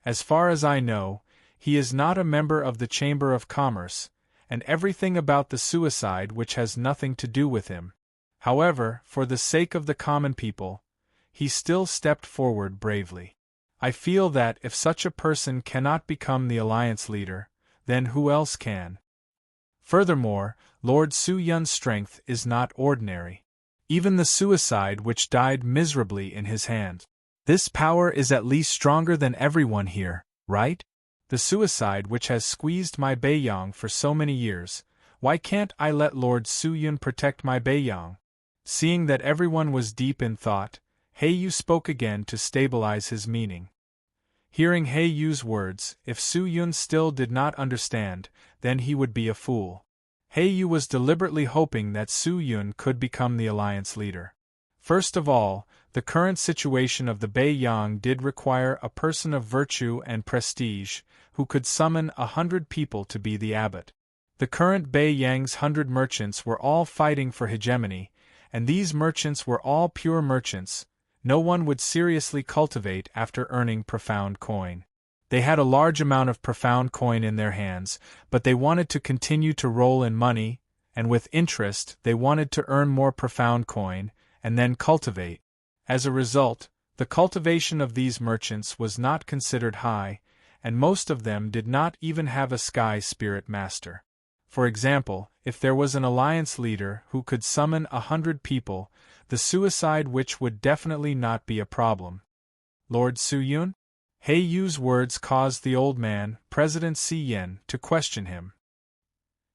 As far as I know, he is not a member of the Chamber of Commerce, and everything about the suicide which has nothing to do with him. However, for the sake of the common people, he still stepped forward bravely. I feel that if such a person cannot become the alliance leader, then who else can? Furthermore, Lord Su Yun's strength is not ordinary. Even the suicide which died miserably in his hand. This power is at least stronger than everyone here, right? The suicide which has squeezed my Beiyang for so many years, why can't I let Lord Su Yun protect my Beiyang? Seeing that everyone was deep in thought, Heiyu spoke again to stabilize his meaning. Hearing Heiyu's words, if Su Yun still did not understand, then he would be a fool. Heiyu was deliberately hoping that Su Yun could become the alliance leader. First of all, the current situation of the Beiyang did require a person of virtue and prestige, who could summon 100 people to be the abbot. The current Beiyang's 100 merchants were all fighting for hegemony, and these merchants were all pure merchants. No one would seriously cultivate after earning profound coin. They had a large amount of profound coin in their hands, but they wanted to continue to roll in money, and with interest they wanted to earn more profound coin, and then cultivate. As a result, the cultivation of these merchants was not considered high, and most of them did not even have a sky spirit master. For example, if there was an alliance leader who could summon 100 people, the suicide witch would definitely not be a problem. Lord Su Yun? Heiyu's words caused the old man, President Si Yen, to question him.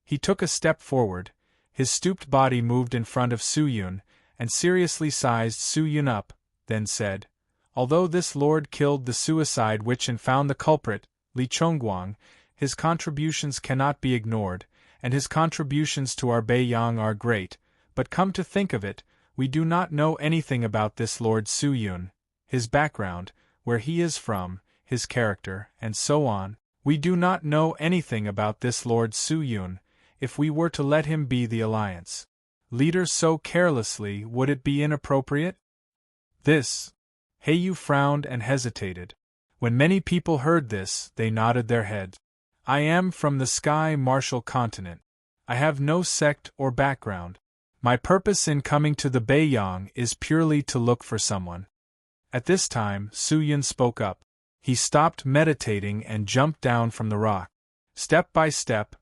He took a step forward, his stooped body moved in front of Su Yun, and seriously sized Su Yun up, then said, "Although this lord killed the suicide witch and found the culprit, Li Chongguang, his contributions cannot be ignored, and his contributions to our Beiyang are great, but come to think of it, we do not know anything about this Lord Su Yun, his background, where he is from, his character, and so on. We do not know anything about this Lord Su Yun. If we were to let him be the alliance leader so carelessly, would it be inappropriate?" This. Heiyu frowned and hesitated. When many people heard this, they nodded their heads. "I am from the Sky Martial Continent. I have no sect or background. My purpose in coming to the Beiyang is purely to look for someone." At this time, Su Yun spoke up. He stopped meditating and jumped down from the rock. Step by step,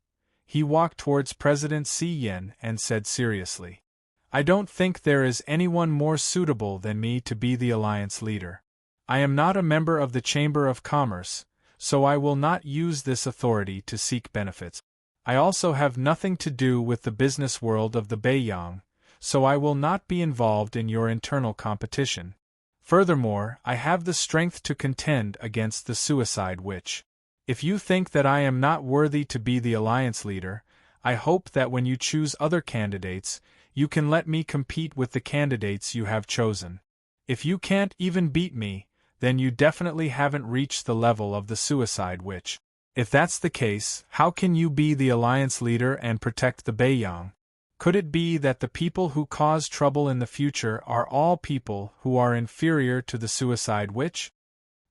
He walked towards President Xi Yin and said seriously, "I don't think there is anyone more suitable than me to be the alliance leader. I am not a member of the Chamber of Commerce, so I will not use this authority to seek benefits. I also have nothing to do with the business world of the Beiyang, so I will not be involved in your internal competition. Furthermore, I have the strength to contend against the suicide witch. If you think that I am not worthy to be the alliance leader, I hope that when you choose other candidates, you can let me compete with the candidates you have chosen. If you can't even beat me, then you definitely haven't reached the level of the suicide witch. If that's the case, how can you be the alliance leader and protect the Beiyang? Could it be that the people who cause trouble in the future are all people who are inferior to the suicide witch?"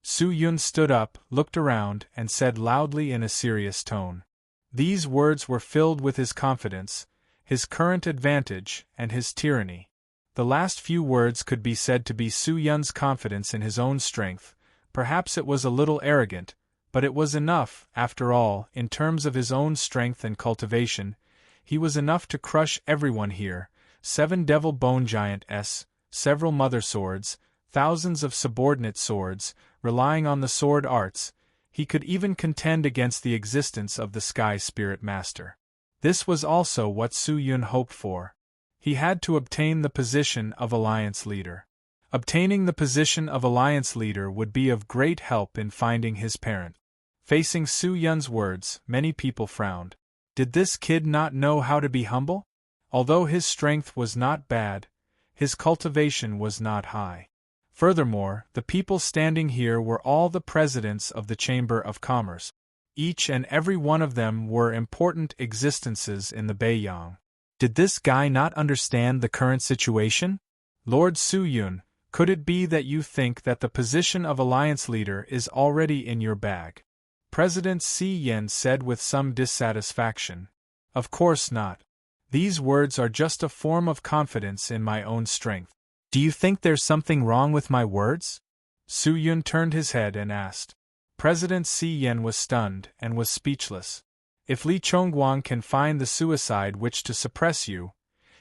Su Yun stood up, looked around, and said loudly in a serious tone. These words were filled with his confidence, his current advantage, and his tyranny. The last few words could be said to be Su Yun's confidence in his own strength. Perhaps it was a little arrogant, but it was enough, after all, in terms of his own strength and cultivation. He was enough to crush everyone here, 7 devil bone giants, several mother swords, thousands of subordinate swords, relying on the sword arts. He could even contend against the existence of the Sky Spirit Master. This was also what Su Yun hoped for. He had to obtain the position of Alliance Leader. Obtaining the position of Alliance Leader would be of great help in finding his parent. Facing Su Yun's words, many people frowned. Did this kid not know how to be humble? Although his strength was not bad, his cultivation was not high. Furthermore, the people standing here were all the presidents of the Chamber of Commerce. Each and every one of them were important existences in the Beiyang. Did this guy not understand the current situation? Lord Su Yun, could it be that you think that the position of alliance leader is already in your bag? President Xi Yin said with some dissatisfaction. Of course not. These words are just a form of confidence in my own strength. Do you think there's something wrong with my words? Su Yun turned his head and asked. President Xi Yin was stunned and was speechless. If Li Chongguang can find the suicide witch to suppress you,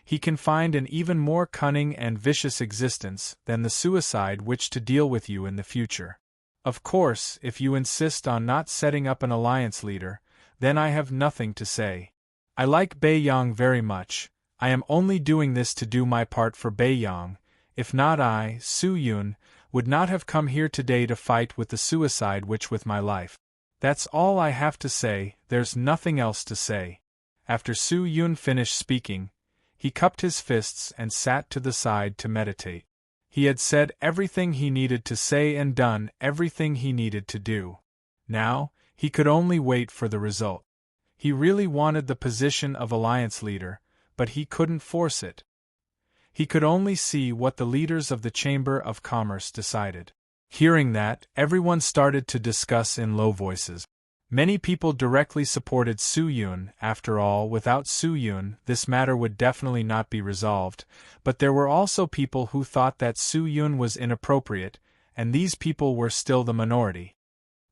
he can find an even more cunning and vicious existence than the suicide witch to deal with you in the future. Of course, if you insist on not setting up an alliance leader, then I have nothing to say. I like Beiyang very much. I am only doing this to do my part for Beiyang. If not, I, Su Yun, would not have come here today to fight with the suicide witch with my life. That's all I have to say, there's nothing else to say. After Su Yun finished speaking, he cupped his fists and sat to the side to meditate. He had said everything he needed to say and done everything he needed to do. Now, he could only wait for the result. He really wanted the position of alliance leader, but he couldn't force it. He could only see what the leaders of the Chamber of Commerce decided. Hearing that, everyone started to discuss in low voices. Many people directly supported Su Yun. After all, without Su Yun, this matter would definitely not be resolved, but there were also people who thought that Su Yun was inappropriate, and these people were still the minority.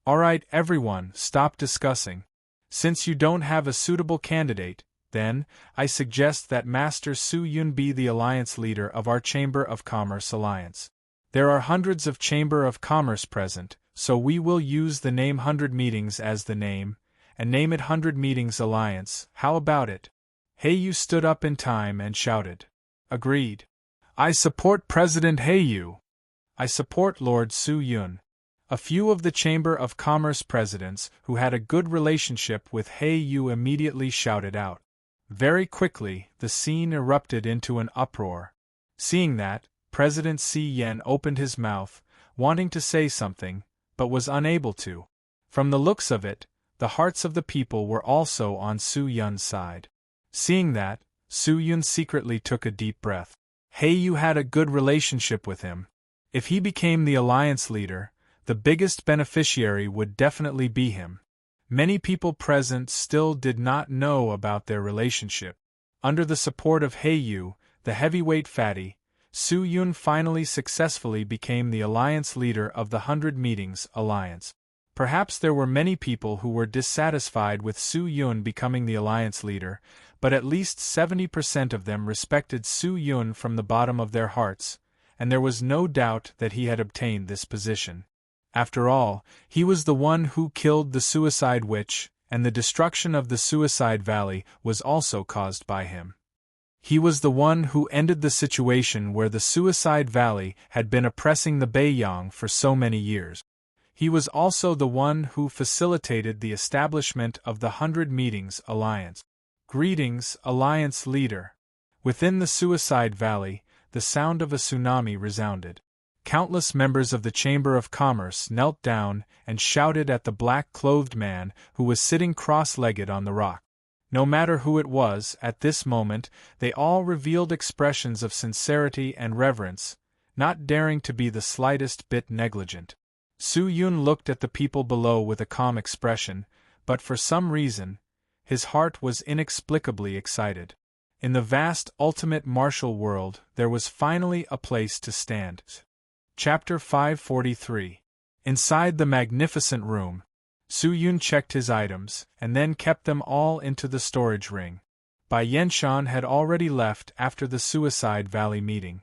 Alright everyone, stop discussing. Since you don't have a suitable candidate, then, I suggest that Master Su Yun be the alliance leader of our Chamber of Commerce Alliance. There are hundreds of Chamber of Commerce present, so we will use the name 100 Meetings as the name, and name it 100 Meetings Alliance. How about it? Heiyu stood up in time and shouted. Agreed. I support President Heiyu. I support Lord Su Yun. A few of the Chamber of Commerce presidents who had a good relationship with Heiyu immediately shouted out. Very quickly, the scene erupted into an uproar. Seeing that, President Xi Yin opened his mouth, wanting to say something, but was unable to. From the looks of it, the hearts of the people were also on Su Yun's side. Seeing that, Su Yun secretly took a deep breath. Heiyu had a good relationship with him. If he became the alliance leader, the biggest beneficiary would definitely be him. Many people present still did not know about their relationship. Under the support of Heiyu, the heavyweight fatty, Su Yun finally successfully became the alliance leader of the 100 Meetings Alliance. Perhaps there were many people who were dissatisfied with Su Yun becoming the alliance leader, but at least 70% of them respected Su Yun from the bottom of their hearts, and there was no doubt that he had obtained this position. After all, he was the one who killed the Suicide Witch, and the destruction of the Suicide Valley was also caused by him. He was the one who ended the situation where the Suicide Valley had been oppressing the Beiyang for so many years. He was also the one who facilitated the establishment of the 100 Meetings Alliance. Greetings, Alliance Leader. Within the Suicide Valley, the sound of a tsunami resounded. Countless members of the Chamber of Commerce knelt down and shouted at the black-clothed man who was sitting cross-legged on the rock. No matter who it was, at this moment, they all revealed expressions of sincerity and reverence, not daring to be the slightest bit negligent. Su Yun looked at the people below with a calm expression, but for some reason, his heart was inexplicably excited. In the vast ultimate martial world, there was finally a place to stand. Chapter 543. Inside the magnificent room, Su Yun checked his items, and then kept them all into the storage ring. Bai Yenshan had already left after the Suicide Valley meeting.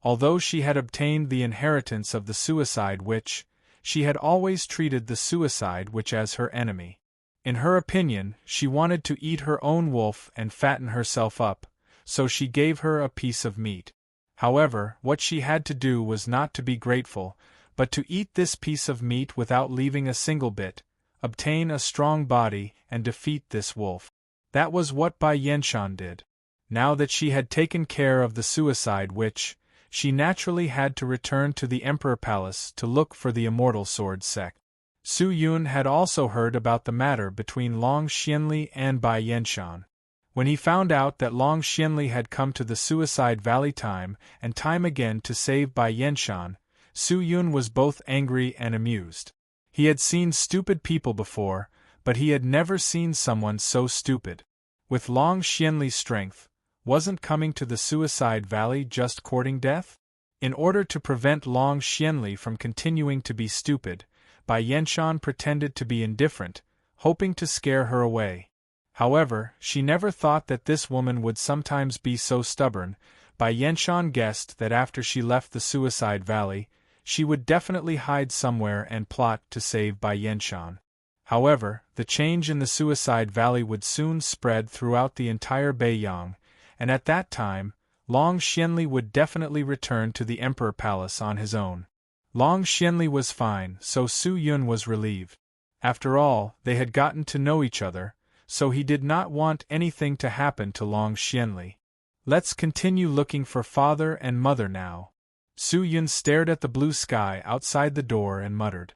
Although she had obtained the inheritance of the Suicide Witch, she had always treated the Suicide Witch as her enemy. In her opinion, she wanted to eat her own wolf and fatten herself up, so she gave her a piece of meat. However, what she had to do was not to be grateful, but to eat this piece of meat without leaving a single bit, obtain a strong body, and defeat this wolf. That was what Bai Yenshan did. Now that she had taken care of the Suicide Witch, she naturally had to return to the Emperor Palace to look for the Immortal Sword sect. Su Yun had also heard about the matter between Long Xianli and Bai Yenshan. When he found out that Long Xianli had come to the Suicide Valley time and time again to save Bai Yenshan, Su Yun was both angry and amused. He had seen stupid people before, but he had never seen someone so stupid. With Long Xianli's strength, wasn't coming to the Suicide Valley just courting death? In order to prevent Long Xianli from continuing to be stupid, Bai Yenshan pretended to be indifferent, hoping to scare her away. However, she never thought that this woman would sometimes be so stubborn. Bai Yenshan guessed that after she left the Suicide Valley, she would definitely hide somewhere and plot to save Bai Yenshan. However, the change in the Suicide Valley would soon spread throughout the entire Beiyang, and at that time, Long Xianli would definitely return to the Emperor Palace on his own. Long Xianli was fine, so Su Yun was relieved. After all, they had gotten to know each other, so he did not want anything to happen to Long Xianli. Let's continue looking for father and mother now. Su Yun stared at the blue sky outside the door and muttered.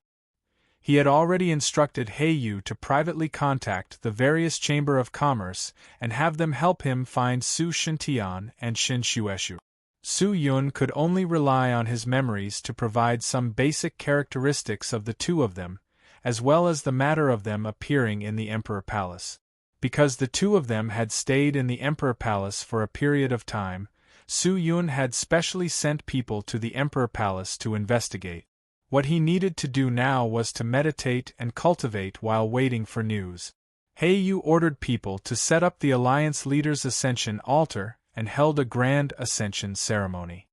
He had already instructed Yu to privately contact the various Chamber of Commerce and have them help him find Su Shintian and Shin Shueshu. Su Yun could only rely on his memories to provide some basic characteristics of the two of them, as well as the matter of them appearing in the Emperor Palace. Because the two of them had stayed in the Emperor Palace for a period of time, Su Yun had specially sent people to the Emperor Palace to investigate. What he needed to do now was to meditate and cultivate while waiting for news. Yu ordered people to set up the Alliance Leader's Ascension altar and held a grand ascension ceremony.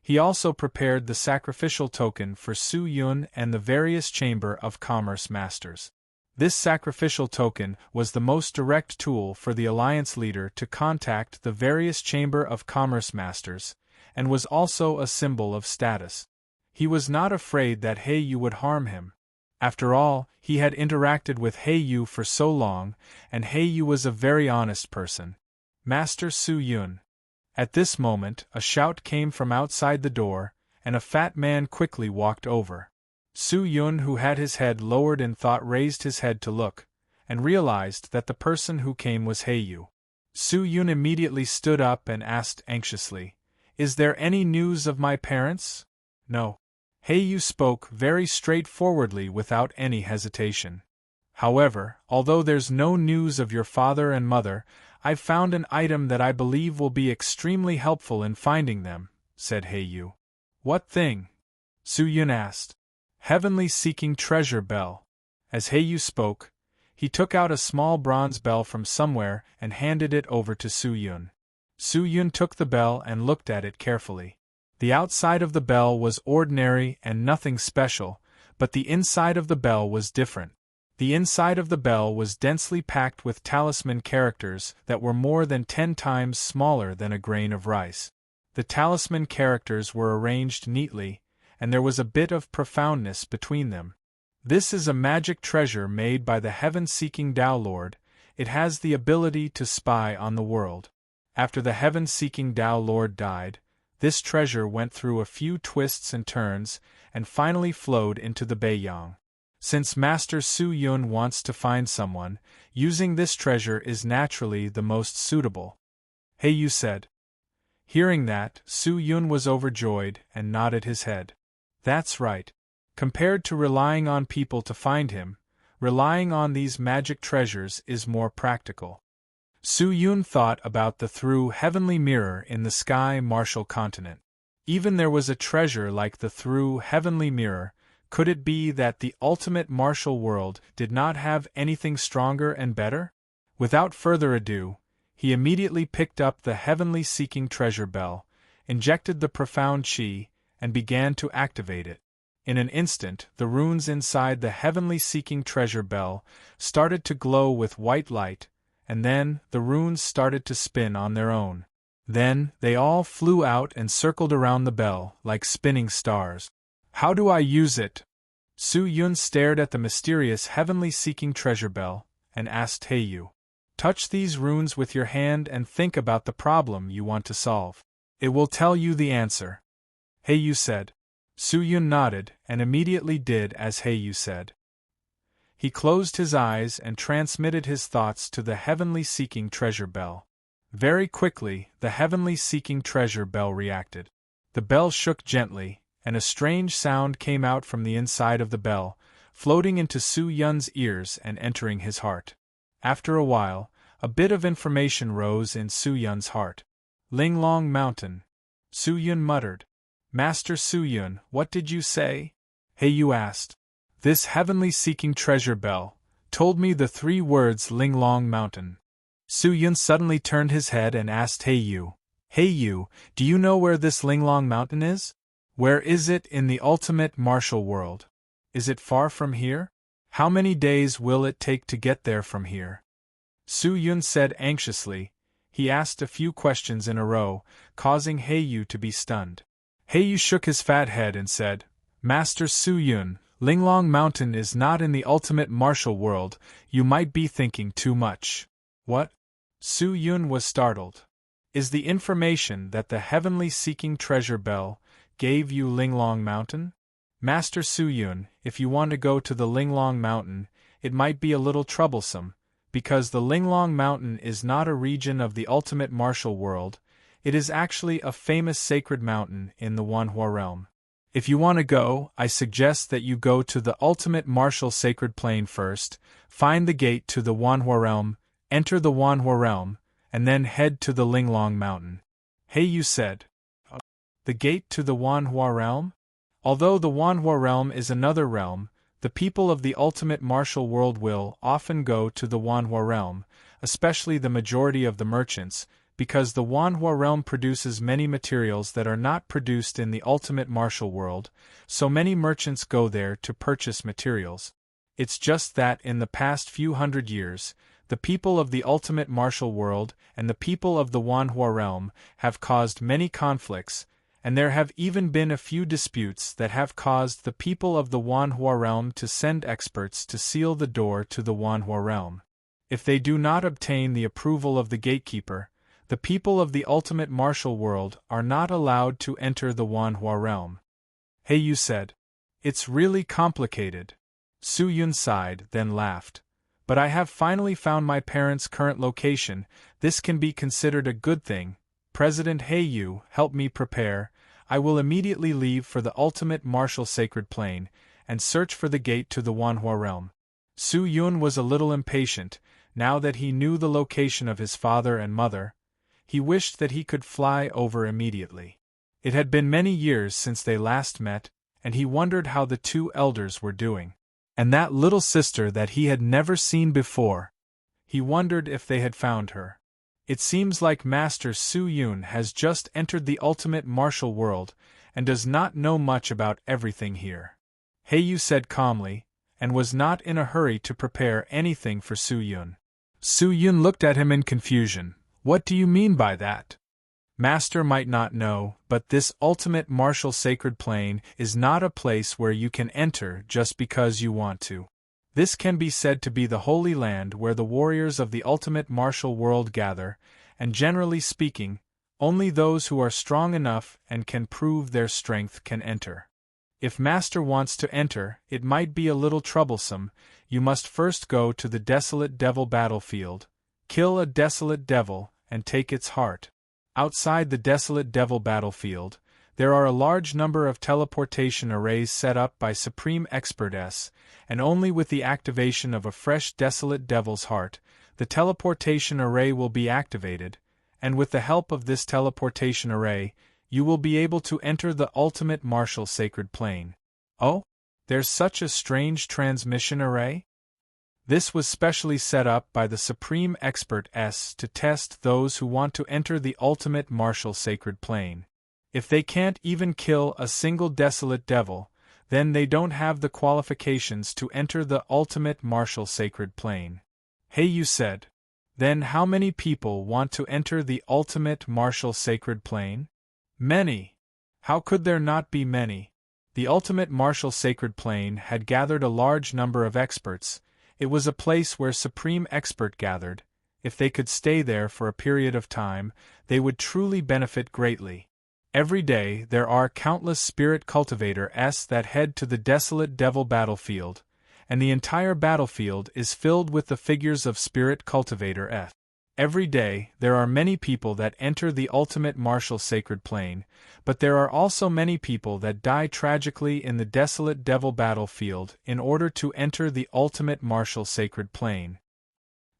He also prepared the sacrificial token for Su Yun and the various Chamber of Commerce masters. This sacrificial token was the most direct tool for the Alliance Leader to contact the various Chamber of Commerce masters, and was also a symbol of status. He was not afraid that Yu would harm him. After all, he had interacted with Yu for so long, and Yu was a very honest person. Master Su Yun. At this moment, a shout came from outside the door, and a fat man quickly walked over. Su Yun, who had his head lowered in thought, raised his head to look, and realized that the person who came was Yu. Su Yun immediately stood up and asked anxiously, "Is there any news of my parents?" "No." Yu spoke very straightforwardly without any hesitation. "However, although there's no news of your father and mother, I've found an item that I believe will be extremely helpful in finding them," said Yu. "What thing?" Su Yun asked. "Heavenly Seeking Treasure Bell." As Heiyu spoke, he took out a small bronze bell from somewhere and handed it over to Su-yun. Su-yun took the bell and looked at it carefully. The outside of the bell was ordinary and nothing special, but the inside of the bell was different. The inside of the bell was densely packed with talisman characters that were more than 10 times smaller than a grain of rice. The talisman characters were arranged neatly, and there was a bit of profoundness between them. This is a magic treasure made by the heaven-seeking Tao Lord. It has the ability to spy on the world. After the heaven-seeking Tao Lord died, this treasure went through a few twists and turns, and finally flowed into the Beiyang. Since Master Su-yun wants to find someone, using this treasure is naturally the most suitable. Heiyu said. Hearing that, Su-yun was overjoyed and nodded his head. That's right. Compared to relying on people to find him, relying on these magic treasures is more practical. Su-yun thought about the through heavenly mirror in the sky martial continent. Even there was a treasure like the through heavenly mirror. Could it be that the ultimate martial world did not have anything stronger and better? Without further ado, he immediately picked up the heavenly seeking treasure bell, injected the profound chi, and began to activate it. In an instant, the runes inside the heavenly seeking treasure bell started to glow with white light, and then the runes started to spin on their own. Then, they all flew out and circled around the bell like spinning stars. How do I use it? Su-yun stared at the mysterious heavenly seeking treasure bell, and asked Heiyu. Touch these runes with your hand and think about the problem you want to solve. It will tell you the answer. Heiyu said. Su-yun nodded and immediately did as Heiyu said. He closed his eyes and transmitted his thoughts to the heavenly seeking treasure bell. Very quickly, the heavenly seeking treasure bell reacted. The bell shook gently, and a strange sound came out from the inside of the bell, floating into Su-yun's ears and entering his heart. After a while, a bit of information rose in Su-yun's heart. Linglong Mountain. Su-yun muttered. Master Su-yun, what did you say? Heiyu asked. This heavenly seeking treasure bell told me the 3 words Linglong Mountain. Su-yun suddenly turned his head and asked Heiyu. Heiyu, do you know where this Linglong Mountain is? Where is it in the ultimate martial world? Is it far from here? How many days will it take to get there from here? Su-yun said anxiously. He asked a few questions in a row, causing Heiyu to be stunned. Heiyu shook his fat head and said, Master Su-yun, Linglong Mountain is not in the ultimate martial world, you might be thinking too much. What? Su-yun was startled. Is the information that the heavenly seeking treasure bell gave you Linglong Mountain? Master Su-yun, if you want to go to the Linglong Mountain, it might be a little troublesome, because the Linglong Mountain is not a region of the ultimate martial world, it is actually a famous sacred mountain in the Wanhua realm. If you want to go, I suggest that you go to the ultimate martial sacred plane first, find the gate to the Wanhua realm, enter the Wanhua realm, and then head to the Linglong Mountain. Heiyu said. The gate to the Wanhua realm? Although the Wanhua realm is another realm, the people of the ultimate martial world will often go to the Wanhua realm, especially the majority of the merchants, because the Wanhua realm produces many materials that are not produced in the ultimate martial world, so many merchants go there to purchase materials. It's just that in the past few hundred years, the people of the ultimate martial world and the people of the Wanhua realm have caused many conflicts, and there have even been a few disputes that have caused the people of the Wanhua realm to send experts to seal the door to the Wanhua realm. If they do not obtain the approval of the gatekeeper, the people of the ultimate martial world are not allowed to enter the Wanhua realm. Heiyu said. It's really complicated. Su-yun sighed, then laughed. But I have finally found my parents' current location, this can be considered a good thing. President Heiyu, help me prepare. I will immediately leave for the ultimate martial sacred plane, and search for the gate to the Wanhua realm. Su-yun was a little impatient, now that he knew the location of his father and mother. He wished that he could fly over immediately. It had been many years since they last met, and he wondered how the 2 elders were doing. And that little sister that he had never seen before. He wondered if they had found her. It seems like Master Su Yun has just entered the ultimate martial world, and does not know much about everything here. Yu said calmly, and was not in a hurry to prepare anything for Su Yun. Su Yun looked at him in confusion. What do you mean by that? Master might not know, but this ultimate martial sacred plane is not a place where you can enter just because you want to. This can be said to be the holy land where the warriors of the ultimate martial world gather, and generally speaking, only those who are strong enough and can prove their strength can enter. If Master wants to enter, it might be a little troublesome. You must first go to the desolate devil battlefield, kill a desolate devil, and take its heart. Outside the desolate devil battlefield, there are a large number of teleportation arrays set up by Supreme Expert S, and only with the activation of a fresh desolate devil's heart, the teleportation array will be activated, and with the help of this teleportation array, you will be able to enter the ultimate martial sacred plane. Oh? There's such a strange transmission array? This was specially set up by the Supreme Expert S to test those who want to enter the ultimate martial sacred plane. If they can't even kill a single desolate devil, then they don't have the qualifications to enter the ultimate martial sacred plane. Yu said. Then how many people want to enter the ultimate martial sacred plane? Many. How could there not be many? The ultimate martial sacred plane had gathered a large number of experts. It was a place where Supreme Expert gathered. If they could stay there for a period of time, they would truly benefit greatly. Every day there are countless spirit cultivator S that head to the desolate devil battlefield, and the entire battlefield is filled with the figures of spirit cultivator S. Every day there are many people that enter the ultimate martial sacred plane, but there are also many people that die tragically in the desolate devil battlefield in order to enter the ultimate martial sacred plane.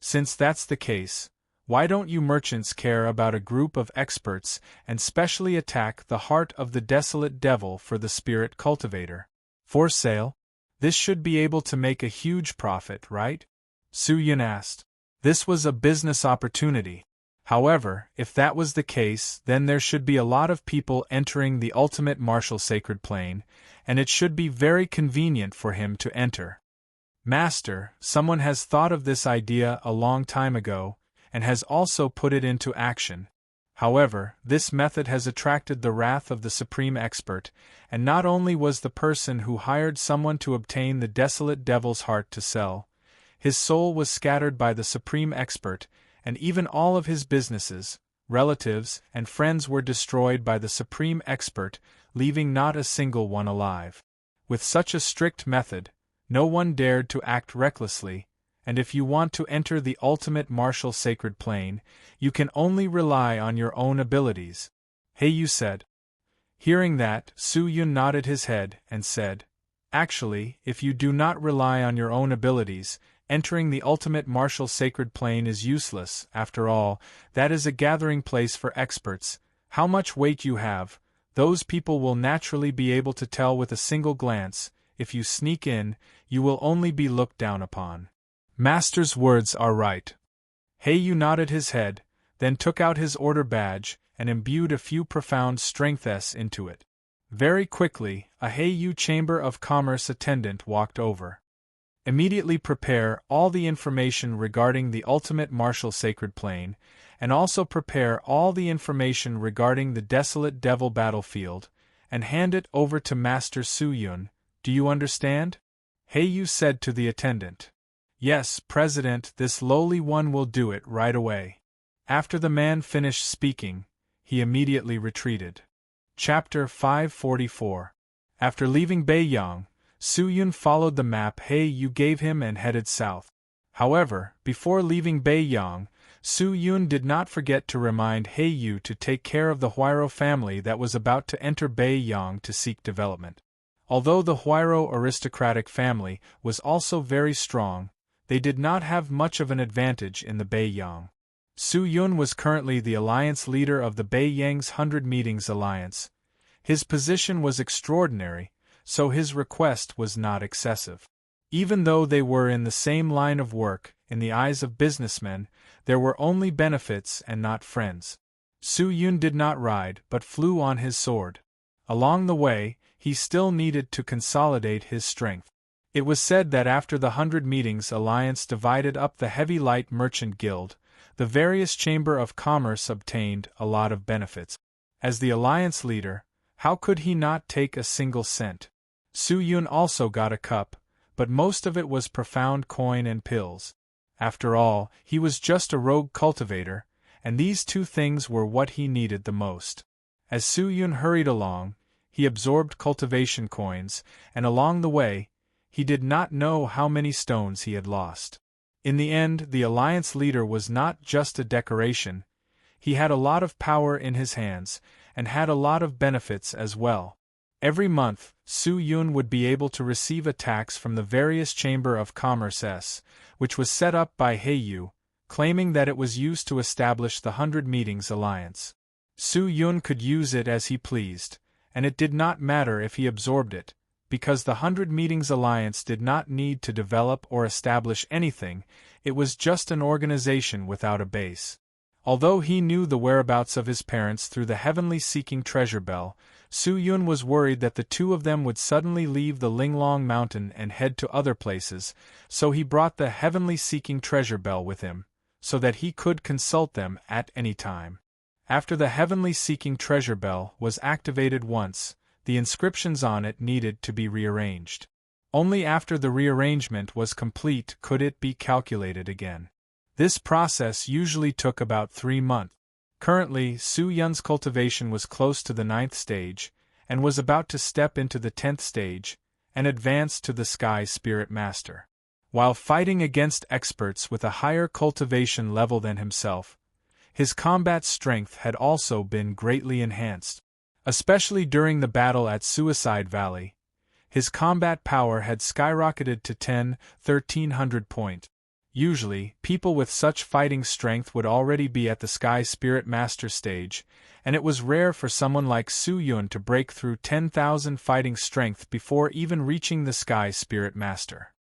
Since that's the case, why don't you merchants care about a group of experts and specially attack the heart of the desolate devil for the spirit cultivator? For sale? This should be able to make a huge profit, right? Su Yun asked. This was a business opportunity. However, if that was the case, then there should be a lot of people entering the ultimate martial sacred plane, and it should be very convenient for him to enter. Master, someone has thought of this idea a long time ago, and has also put it into action. However, this method has attracted the wrath of the Supreme Expert, and not only was the person who hired someone to obtain the desolate devil's heart to sell, his soul was scattered by the Supreme Expert, and even all of his businesses, relatives, and friends were destroyed by the Supreme Expert, leaving not a single one alive. With such a strict method, no one dared to act recklessly, and if you want to enter the ultimate martial sacred plane, you can only rely on your own abilities. Yu said. Hearing that, Su Yun nodded his head and said, Actually, if you do not rely on your own abilities, entering the ultimate martial sacred plane is useless. After all, that is a gathering place for experts. How much weight you have, those people will naturally be able to tell with a single glance. If you sneak in, you will only be looked down upon. Master's words are right. Yu nodded his head, then took out his order badge, and imbued a few profound strengths into it. Very quickly, a Yu Chamber of Commerce attendant walked over. Immediately prepare all the information regarding the ultimate martial sacred plane, and also prepare all the information regarding the desolate devil battlefield, and hand it over to Master Su Yun. Do you understand? Yu said to the attendant. Yes, President, this lowly one will do it right away. After the man finished speaking, he immediately retreated. Chapter 544. After leaving Beiyang, Su Yun followed the map Yu gave him and headed south. However, before leaving Beiyang, Su Yun did not forget to remind Yu to take care of the Huairou family that was about to enter Beiyang to seek development. Although the Huairou aristocratic family was also very strong, they did not have much of an advantage in the Beiyang. Su Yun was currently the alliance leader of the Beiyang's 100 Meetings Alliance. His position was extraordinary, so his request was not excessive. Even though they were in the same line of work, in the eyes of businessmen, there were only benefits and not friends. Su Yun did not ride but flew on his sword. Along the way, he still needed to consolidate his strength. It was said that after the 100 Meetings Alliance divided up the Heavy Light Merchant Guild, the various Chamber of Commerce obtained a lot of benefits. As the Alliance leader, how could he not take a single cent? Su Yun also got a cup, but most of it was profound coin and pills. After all, he was just a rogue cultivator, and these two things were what he needed the most. As Su Yun hurried along, he absorbed cultivation coins, and along the way, he did not know how many stones he had lost. In the end, the Alliance leader was not just a decoration. He had a lot of power in his hands, and had a lot of benefits as well. Every month, Su Yun would be able to receive a tax from the various Chamber of Commerce, which was set up by Heiyu, claiming that it was used to establish the 100 Meetings Alliance. Su Yun could use it as he pleased, and it did not matter if he absorbed it, because the 100 Meetings Alliance did not need to develop or establish anything, it was just an organization without a base. Although he knew the whereabouts of his parents through the heavenly seeking treasure bell, Su Yun was worried that the two of them would suddenly leave the Linglong Mountain and head to other places, so he brought the heavenly seeking treasure bell with him, so that he could consult them at any time. After the heavenly seeking treasure bell was activated once, the inscriptions on it needed to be rearranged. Only after the rearrangement was complete could it be calculated again. This process usually took about 3 months. Currently, Su Yun's cultivation was close to the 9th stage, and was about to step into the 10th stage, and advance to the Sky Spirit Master. While fighting against experts with a higher cultivation level than himself, his combat strength had also been greatly enhanced. Especially during the battle at Suicide Valley, his combat power had skyrocketed to 1,300 points. Usually, people with such fighting strength would already be at the Sky Spirit Master stage, and it was rare for someone like Su Yun to break through 10,000 fighting strength before even reaching the Sky Spirit Master.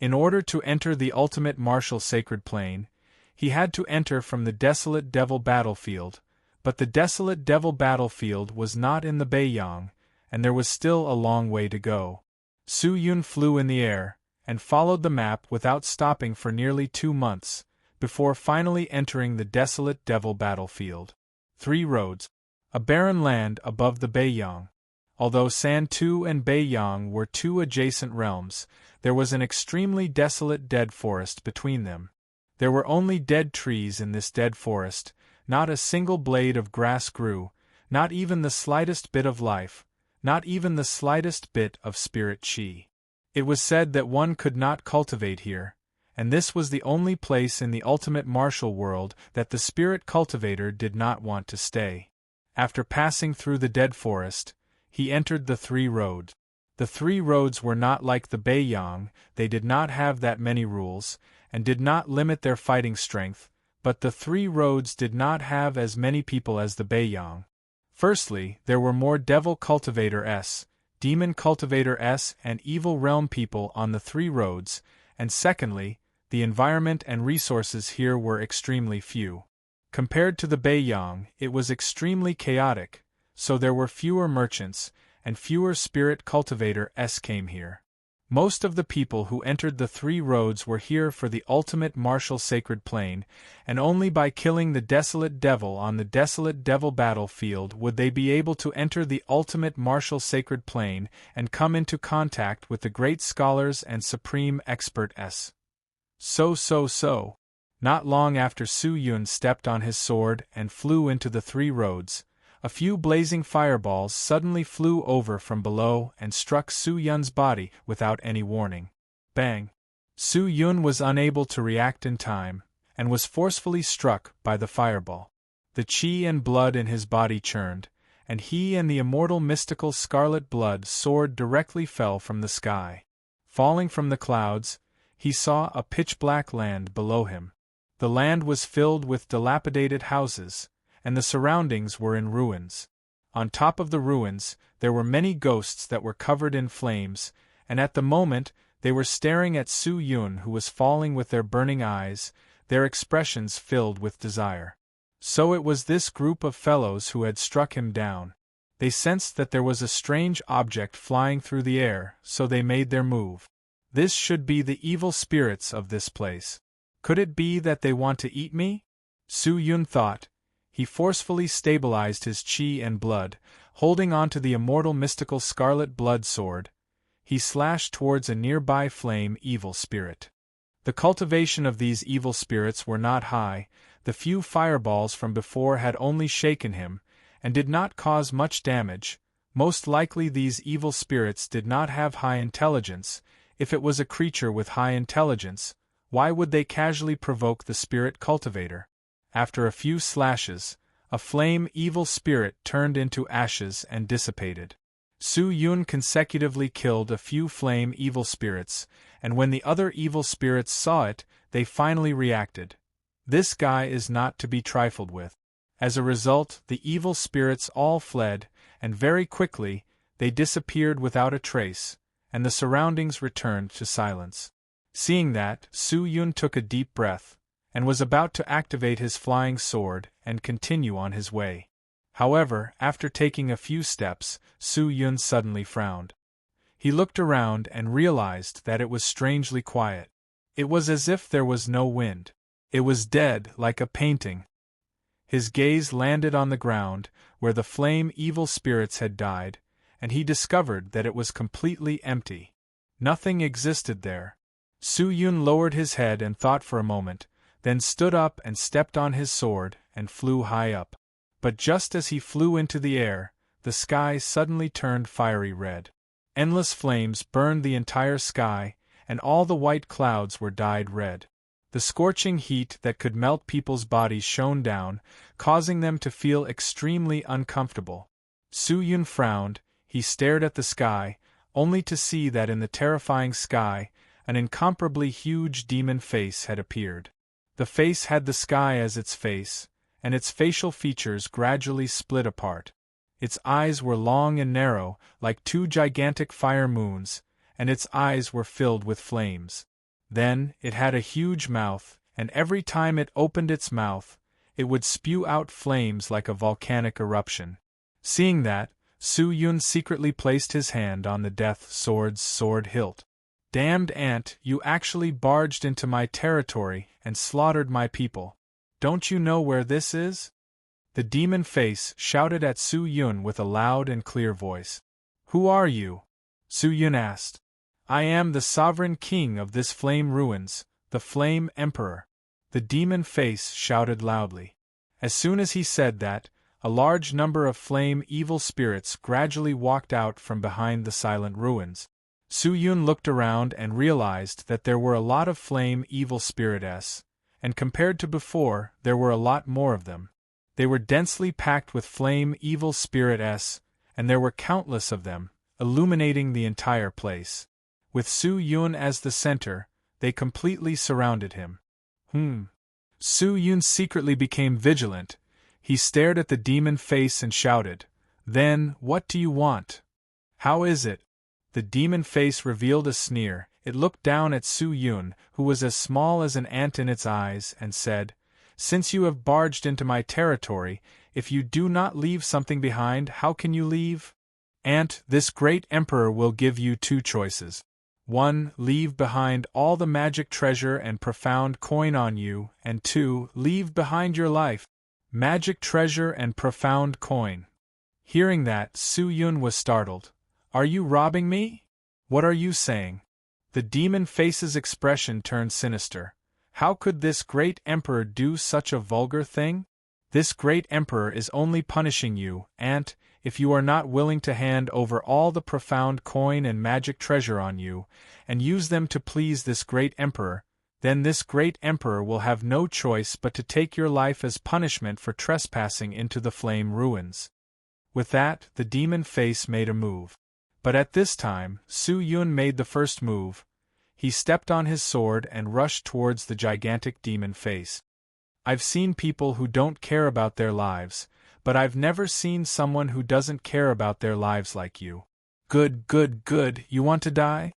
In order to enter the ultimate martial sacred plane, he had to enter from the Desolate Devil battlefield, but the Desolate Devil battlefield was not in the Beiyang, and there was still a long way to go. Su Yun flew in the air, and followed the map without stopping for nearly 2 months, before finally entering the Desolate Devil battlefield. 3 roads. A barren land above the Beiyang. Although Santu and Beiyang were 2 adjacent realms, there was an extremely desolate dead forest between them. There were only dead trees in this dead forest, not a single blade of grass grew, not even the slightest bit of life, not even the slightest bit of spirit chi. It was said that one could not cultivate here, and this was the only place in the ultimate martial world that the spirit cultivator did not want to stay. After passing through the dead forest, he entered the 3 roads. The 3 roads were not like the Beiyang, they did not have that many rules, and did not limit their fighting strength, but the 3 roads did not have as many people as the Beiyang. Firstly, there were more Devil Cultivator S, Demon Cultivator S and Evil Realm people on the 3 roads, and secondly, the environment and resources here were extremely few. Compared to the Beiyang, it was extremely chaotic, so there were fewer merchants, and fewer Spirit Cultivator S came here. Most of the people who entered the 3 roads were here for the ultimate martial sacred plane, and only by killing the Desolate Devil on the Desolate Devil battlefield would they be able to enter the ultimate martial sacred plane and come into contact with the great scholars and supreme expert S. So. Not long after Su Yun stepped on his sword and flew into the 3 roads, a few blazing fireballs suddenly flew over from below and struck Su Yun's body without any warning. Bang! Su Yun was unable to react in time, and was forcefully struck by the fireball. The chi and blood in his body churned, and he and the immortal mystical scarlet blood sword directly fell from the sky. Falling from the clouds, he saw a pitch-black land below him. The land was filled with dilapidated houses, and the surroundings were in ruins. On top of the ruins, there were many ghosts that were covered in flames, and at the moment, They were staring at Su Yun, who was falling with their burning eyes, their expressions filled with desire. So it was this group of fellows who had struck him down. They sensed that there was a strange object flying through the air, so they made their move. This should be the evil spirits of this place. Could it be that they want to eat me? Su Yun thought. He forcefully stabilized his chi and blood, holding on to the immortal mystical scarlet blood sword. He slashed towards a nearby flame evil spirit. The cultivation of these evil spirits were not high, the few fireballs from before had only shaken him, and did not cause much damage. Most likely these evil spirits did not have high intelligence. If it was a creature with high intelligence, why would they casually provoke the spirit cultivator? After a few slashes, a flame evil spirit turned into ashes and dissipated. Su Yun consecutively killed a few flame evil spirits, and when the other evil spirits saw it, they finally reacted. This guy is not to be trifled with. As a result, the evil spirits all fled, and very quickly, they disappeared without a trace, and the surroundings returned to silence. Seeing that, Su Yun took a deep breath, and was about to activate his flying sword and continue on his way. However, after taking a few steps, Su Yun suddenly frowned. He looked around and realized that it was strangely quiet. It was as if there was no wind. It was dead, like a painting. His gaze landed on the ground, where the flame evil spirits had died, and he discovered that it was completely empty. Nothing existed there. Su Yun lowered his head and thought for a moment, then stood up and stepped on his sword and flew high up. But just as he flew into the air, the sky suddenly turned fiery red. Endless flames burned the entire sky, and all the white clouds were dyed red. The scorching heat that could melt people's bodies shone down, causing them to feel extremely uncomfortable. Su Yun frowned. He stared at the sky, only to see that in the terrifying sky, an incomparably huge demon face had appeared. The face had the sky as its face, and its facial features gradually split apart. Its eyes were long and narrow, like two gigantic fire moons, and its eyes were filled with flames. Then, it had a huge mouth, and every time it opened its mouth, it would spew out flames like a volcanic eruption. Seeing that, Su Yun secretly placed his hand on the death sword's sword hilt. "Damned ant, you actually barged into my territory and slaughtered my people. Don't you know where this is?" The demon face shouted at Su Yun with a loud and clear voice. "Who are you?" Su Yun asked. "I am the sovereign king of this flame ruins, the Flame Emperor." The demon face shouted loudly. As soon as he said that, a large number of flame evil spirits gradually walked out from behind the silent ruins. Su Yun looked around and realized that there were a lot of flame evil spirits, and compared to before, there were a lot more of them. They were densely packed with flame evil spirits, and there were countless of them, illuminating the entire place. With Su Yun as the center, they completely surrounded him. Su Yun secretly became vigilant. He stared at the demon face and shouted, "Then, what do you want? How is it?" The demon face revealed a sneer. It looked down at Su Yun, who was as small as an ant in its eyes, and said, "Since you have barged into my territory, if you do not leave something behind, how can you leave? Ant, this great emperor will give you two choices. 1. Leave behind all the magic treasure and profound coin on you, and 2. Leave behind your life. Magic treasure and profound coin." Hearing that, Su Yun was startled. "Are you robbing me? What are you saying?" The demon face's expression turned sinister. How could this great emperor do such a vulgar thing? This great emperor is only punishing you, Ant, if you are not willing to hand over all the profound coin and magic treasure on you, and use them to please this great emperor, then this great emperor will have no choice but to take your life as punishment for trespassing into the flame ruins. With that, the demon face made a move. But at this time, Su Yun made the first move. He stepped on his sword and rushed towards the gigantic demon face. I've seen people who don't care about their lives, but I've never seen someone who doesn't care about their lives like you. Good, you want to die?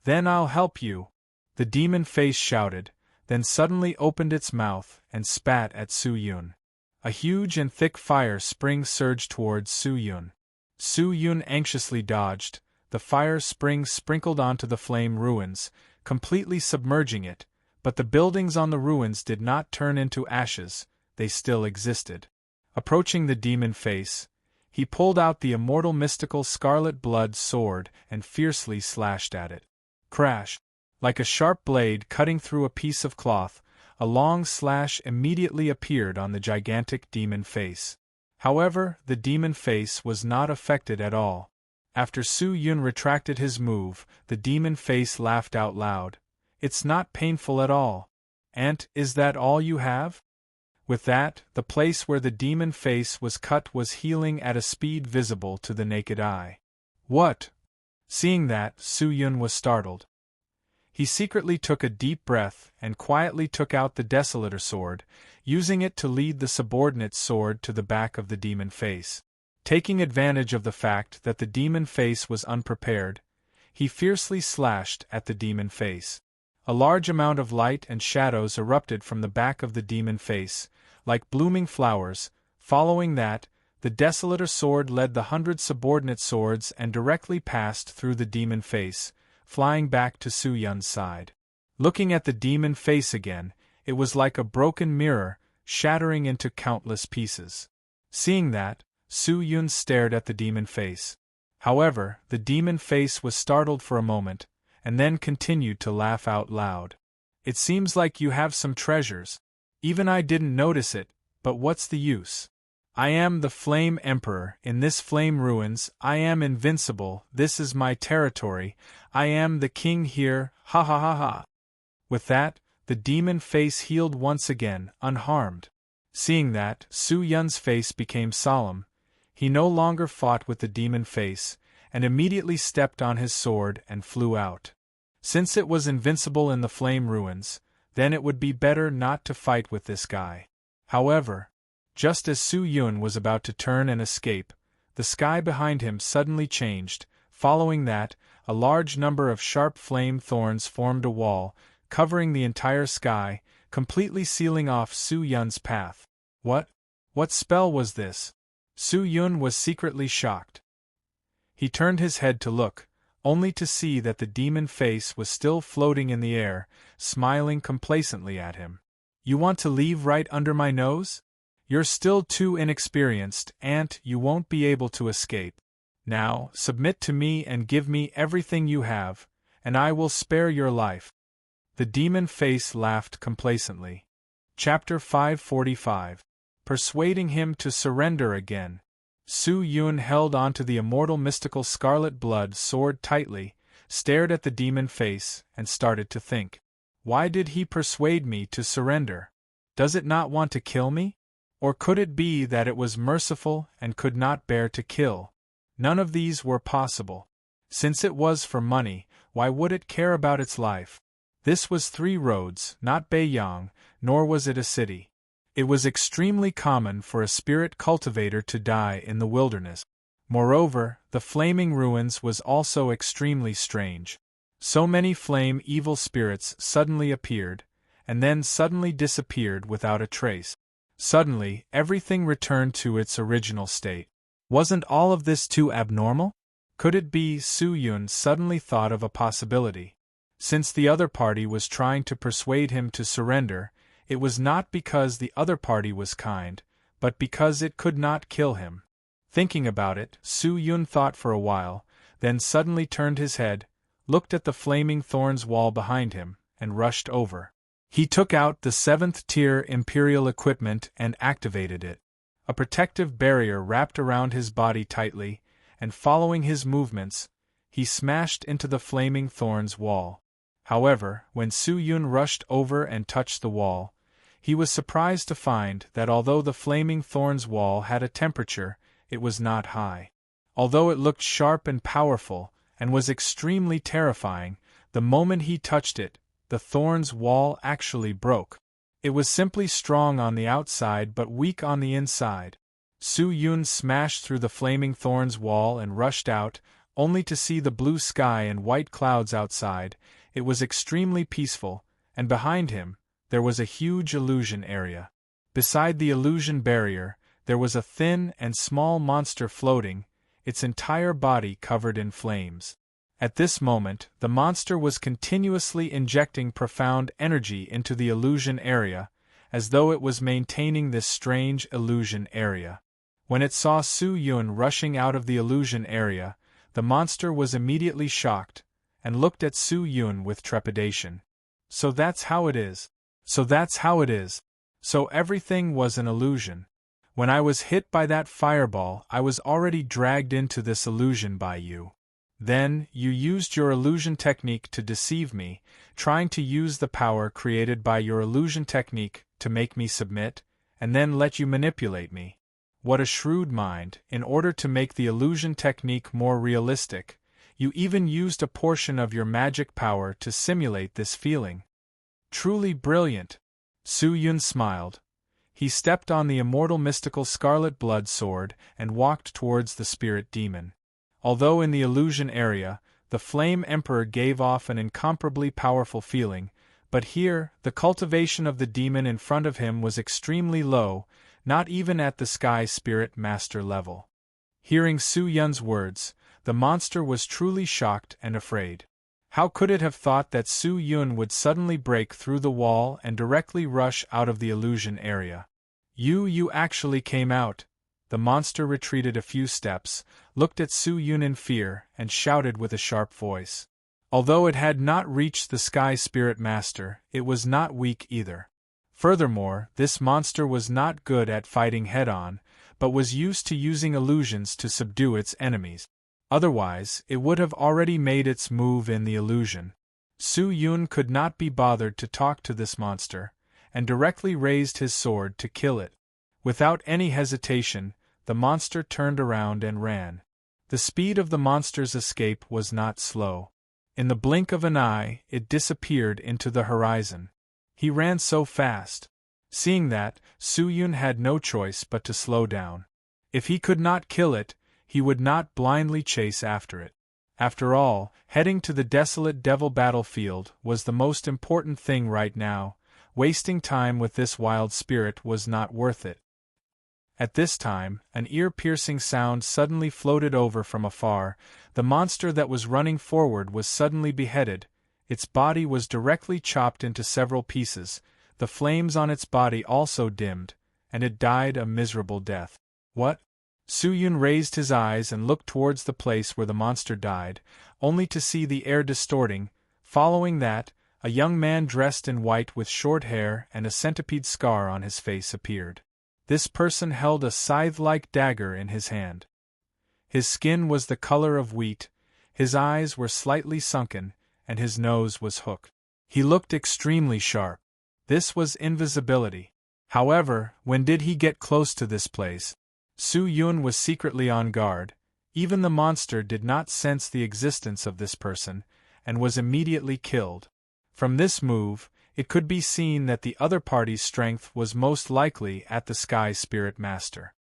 Then I'll help you, the demon face shouted, then suddenly opened its mouth and spat at Su Yun. A huge and thick fire spring surged towards Su Yun. Su Yun anxiously dodged. The fire spring sprinkled onto the flame ruins, completely submerging it, but the buildings on the ruins did not turn into ashes, they still existed. Approaching the demon face, he pulled out the immortal mystical scarlet blood sword and fiercely slashed at it. Crash! Like a sharp blade cutting through a piece of cloth, a long slash immediately appeared on the gigantic demon face. However, the demon face was not affected at all. After Su Yun retracted his move, the demon face laughed out loud. It's not painful at all. And is that all you have? With that, the place where the demon face was cut was healing at a speed visible to the naked eye. What? Seeing that, Su Yun was startled. He secretly took a deep breath and quietly took out the Desolator sword, using it to lead the subordinate sword to the back of the demon face. Taking advantage of the fact that the demon face was unprepared, he fiercely slashed at the demon face. A large amount of light and shadows erupted from the back of the demon face, like blooming flowers. Following that, the Desolator sword led the 100 subordinate swords and directly passed through the demon face, flying back to Su Yun's side. Looking at the demon face again, it was like a broken mirror, shattering into countless pieces. Seeing that, Su Yun stared at the demon face. However, the demon face was startled for a moment, and then continued to laugh out loud. It seems like you have some treasures. Even I didn't notice it, but what's the use? I am the Flame Emperor in this flame ruins, I am invincible, this is my territory, I am the king here, ha ha ha ha. With that, the demon face healed once again, unharmed. Seeing that, Su Yun's face became solemn. He no longer fought with the demon face, and immediately stepped on his sword and flew out. Since it was invincible in the flame ruins, then it would be better not to fight with this guy. However, just as Su Yun was about to turn and escape, the sky behind him suddenly changed. Following that, a large number of sharp flame thorns formed a wall, covering the entire sky, completely sealing off Su Yun's path. What spell was this? Su Yun was secretly shocked. He turned his head to look, only to see that the demon face was still floating in the air, smiling complacently at him. You want to leave right under my nose? You're still too inexperienced, and you won't be able to escape. Now, submit to me and give me everything you have, and I will spare your life. The demon face laughed complacently. Chapter 545. Persuading him to surrender again. Su Yun held onto the immortal mystical scarlet blood sword tightly, stared at the demon face, and started to think. Why did he persuade me to surrender? Does it not want to kill me? Or could it be that it was merciful and could not bear to kill? None of these were possible. Since it was for money, why would it care about its life? This was 3 roads, not Beiyang, nor was it a city. It was extremely common for a spirit cultivator to die in the wilderness. Moreover, the flaming ruins was also extremely strange. So many flame evil spirits suddenly appeared, and then suddenly disappeared without a trace. Suddenly, everything returned to its original state. Wasn't all of this too abnormal? Could it be? Su Yun suddenly thought of a possibility. Since the other party was trying to persuade him to surrender, it was not because the other party was kind, but because it could not kill him. Thinking about it, Su Yun thought for a while, then suddenly turned his head, looked at the flaming thorns wall behind him, and rushed over. He took out the 7th-tier Imperial equipment and activated it. A protective barrier wrapped around his body tightly, and following his movements, he smashed into the flaming thorns wall. However, when Su Yun rushed over and touched the wall, he was surprised to find that although the flaming thorns wall had a temperature, it was not high. Although it looked sharp and powerful, and was extremely terrifying, the moment he touched it, the thorns wall actually broke. It was simply strong on the outside but weak on the inside. Su Yun smashed through the flaming thorns wall and rushed out, only to see the blue sky and white clouds outside. It was extremely peaceful, and behind him, there was a huge illusion area. Beside the illusion barrier, there was a thin and small monster floating, its entire body covered in flames. At this moment, the monster was continuously injecting profound energy into the illusion area, as though it was maintaining this strange illusion area. When it saw Su Yun rushing out of the illusion area, the monster was immediately shocked, and looked at Su Yun with trepidation. So that's how it is. So that's how it is. So everything was an illusion. When I was hit by that fireball, I was already dragged into this illusion by you. Then, you used your illusion technique to deceive me, trying to use the power created by your illusion technique to make me submit, and then let you manipulate me. What a shrewd mind! In order to make the illusion technique more realistic, you even used a portion of your magic power to simulate this feeling. Truly brilliant! Su Yun smiled. He stepped on the immortal mystical scarlet blood sword and walked towards the spirit demon. Although in the illusion area, the Flame Emperor gave off an incomparably powerful feeling, but here, the cultivation of the demon in front of him was extremely low, not even at the Sky Spirit Master level. Hearing Su Yun's words, the monster was truly shocked and afraid. How could it have thought that Su Yun would suddenly break through the wall and directly rush out of the illusion area? You actually came out. The monster retreated a few steps, looked at Su Yun in fear, and shouted with a sharp voice. Although it had not reached the Sky Spirit Master, it was not weak either. Furthermore, this monster was not good at fighting head-on, but was used to using illusions to subdue its enemies. Otherwise, it would have already made its move in the illusion. Su Yun could not be bothered to talk to this monster, and directly raised his sword to kill it. Without any hesitation, the monster turned around and ran. The speed of the monster's escape was not slow. In the blink of an eye, it disappeared into the horizon. He ran so fast. Seeing that, Su Yun had no choice but to slow down. If he could not kill it, he would not blindly chase after it. After all, heading to the desolate devil battlefield was the most important thing right now. Wasting time with this wild spirit was not worth it. At this time, an ear-piercing sound suddenly floated over from afar. The monster that was running forward was suddenly beheaded. Its body was directly chopped into several pieces. The flames on its body also dimmed, and it died a miserable death. What? Su Yun raised his eyes and looked towards the place where the monster died, only to see the air distorting. Following that, a young man dressed in white with short hair and a centipede scar on his face appeared. This person held a scythe-like dagger in his hand. His skin was the color of wheat, his eyes were slightly sunken, and his nose was hooked. He looked extremely sharp. This was invisibility. However, when did he get close to this place? Su Yun was secretly on guard. Even the monster did not sense the existence of this person, and was immediately killed. From this move, it could be seen that the other party's strength was most likely at the Sky Spirit Master.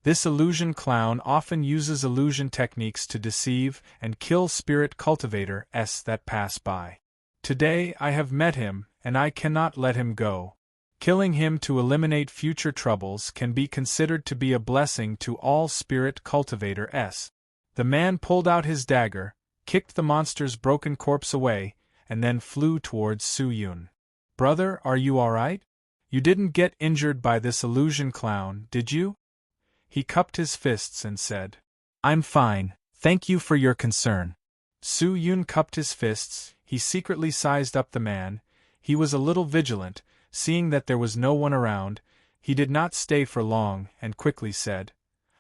This illusion clown often uses illusion techniques to deceive and kill spirit cultivators that pass by. Today I have met him, and I cannot let him go. Killing him to eliminate future troubles can be considered to be a blessing to all spirit cultivators. The man pulled out his dagger, kicked the monster's broken corpse away, and then flew towards Su Yun. Brother, are you alright? You didn't get injured by this illusion clown, did you? He cupped his fists and said, I'm fine, thank you for your concern. Su Yun cupped his fists. He secretly sized up the man. He was a little vigilant. Seeing that there was no one around, he did not stay for long, and quickly said,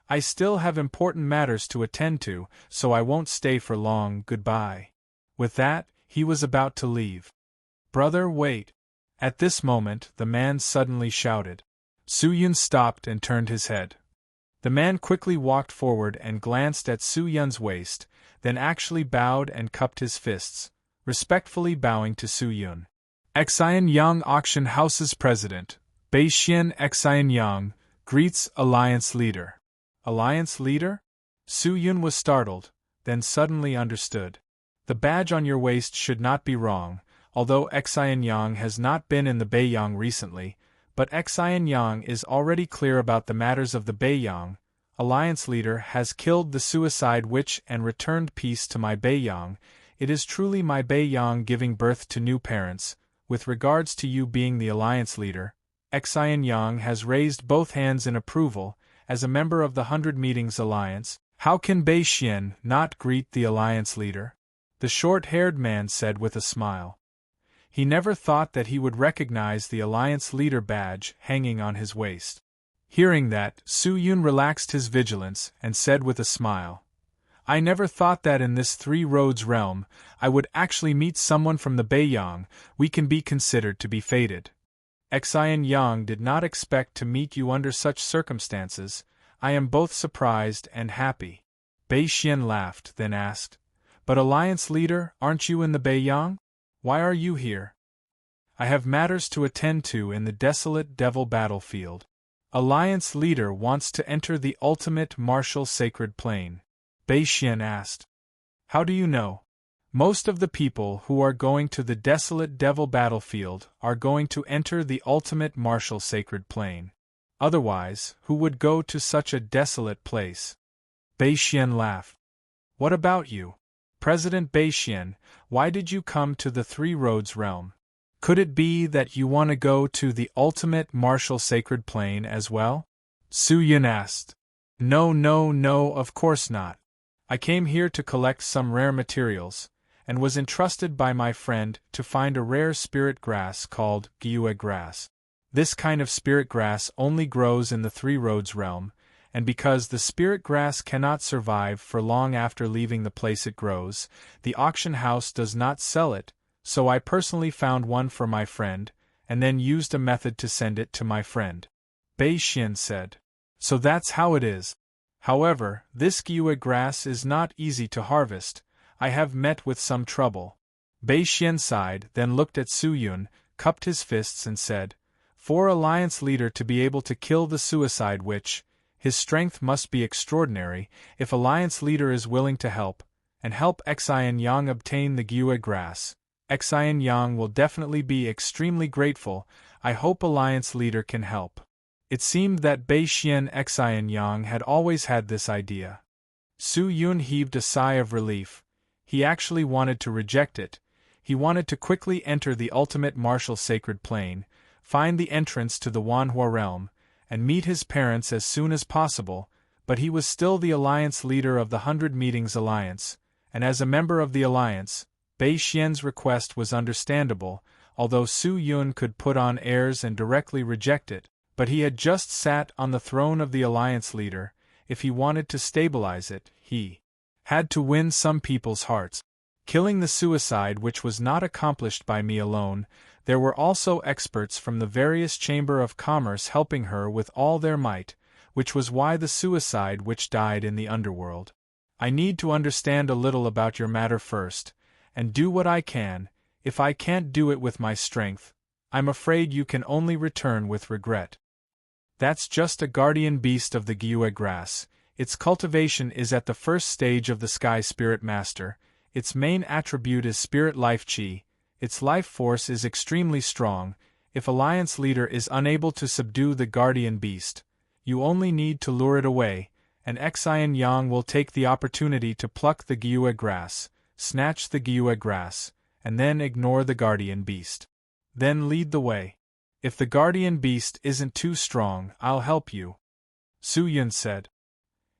I still have important matters to attend to, so I won't stay for long, goodbye. With that, he was about to leave. Brother, wait. At this moment, the man suddenly shouted. Su Yun stopped and turned his head. The man quickly walked forward and glanced at Su Yun's waist, then actually bowed and cupped his fists, respectfully bowing to Su Yun. Xian Yang Auction House's president, Beixian Xian Yang, greets Alliance Leader. Alliance Leader? Su Yun was startled. then suddenly understood. The badge on your waist should not be wrong, although Xian Yang has not been in the Beiyang recently, but Xian Yang is already clear about the matters of the Beiyang. Alliance leader has killed the suicide witch and returned peace to my Beiyang. It is truly my Beiyang giving birth to new parents. With regards to you being the alliance leader, Xian Yang has raised both hands in approval. As a member of the 100 Meetings Alliance, how can Bei Xian not greet the alliance leader? The short-haired man said with a smile. He never thought that he would recognize the alliance leader badge hanging on his waist. Hearing that, Su Yun relaxed his vigilance and said with a smile, I never thought that in this Three Roads realm, I would actually meet someone from the Beiyang. We can be considered to be fated. Xian Yang did not expect to meet you under such circumstances. I am both surprised and happy. Bei Xian laughed, then asked, But alliance leader, aren't you in the Beiyang? Why are you here? I have matters to attend to in the desolate devil battlefield. Alliance leader wants to enter the ultimate martial sacred plane. Bei Xian asked. How do you know? Most of the people who are going to the desolate devil battlefield are going to enter the ultimate martial sacred plane. Otherwise, who would go to such a desolate place? Bei Xian laughed. What about you? President Bei Xian, why did you come to the Three Roads realm? Could it be that you want to go to the ultimate martial sacred plane as well? Su Yun asked. No, of course not. I came here to collect some rare materials, and was entrusted by my friend to find a rare spirit grass called Gyue grass. This kind of spirit grass only grows in the Three Roads realm, and because the spirit grass cannot survive for long after leaving the place it grows, the auction house does not sell it, so I personally found one for my friend, and then used a method to send it to my friend. Bei Xian said. So that's how it is. However, this Gyue grass is not easy to harvest. I have met with some trouble. Bei Xian sighed, then looked at Su Yun, cupped his fists and said, For alliance leader to be able to kill the suicide witch, his strength must be extraordinary. If alliance leader is willing to help, and help Xian Yang obtain the Gyue grass, Xian Yang will definitely be extremely grateful. I hope alliance leader can help. It seemed that Bei Xian Xian Yang had always had this idea. Su Yun heaved a sigh of relief. He actually wanted to reject it. He wanted to quickly enter the ultimate martial sacred plane, find the entrance to the Wanhua realm, and meet his parents as soon as possible, but he was still the alliance leader of the 100 Meetings Alliance, and as a member of the alliance, Bei Xian's request was understandable, although Su Yun could put on airs and directly reject it, but he had just sat on the throne of the alliance leader. If he wanted to stabilize it, he had to win some people's hearts. Killing the suicide which was not accomplished by me alone, there were also experts from the various Chamber of Commerce helping her with all their might, which was why the suicide witch died in the underworld. I need to understand a little about your matter first, and do what I can. If I can't do it with my strength, I'm afraid you can only return with regret. That's just a guardian beast of the Gyue grass. Its cultivation is at the first stage of the Sky Spirit Master. Its main attribute is Spirit Life Chi. Its life force is extremely strong. If Alliance leader is unable to subdue the guardian beast, you only need to lure it away, and Xian Yang will take the opportunity to pluck the Gyue grass, snatch the Gyue grass, and then ignore the guardian beast. Then lead the way. If the guardian beast isn't too strong, I'll help you. Su Yun said.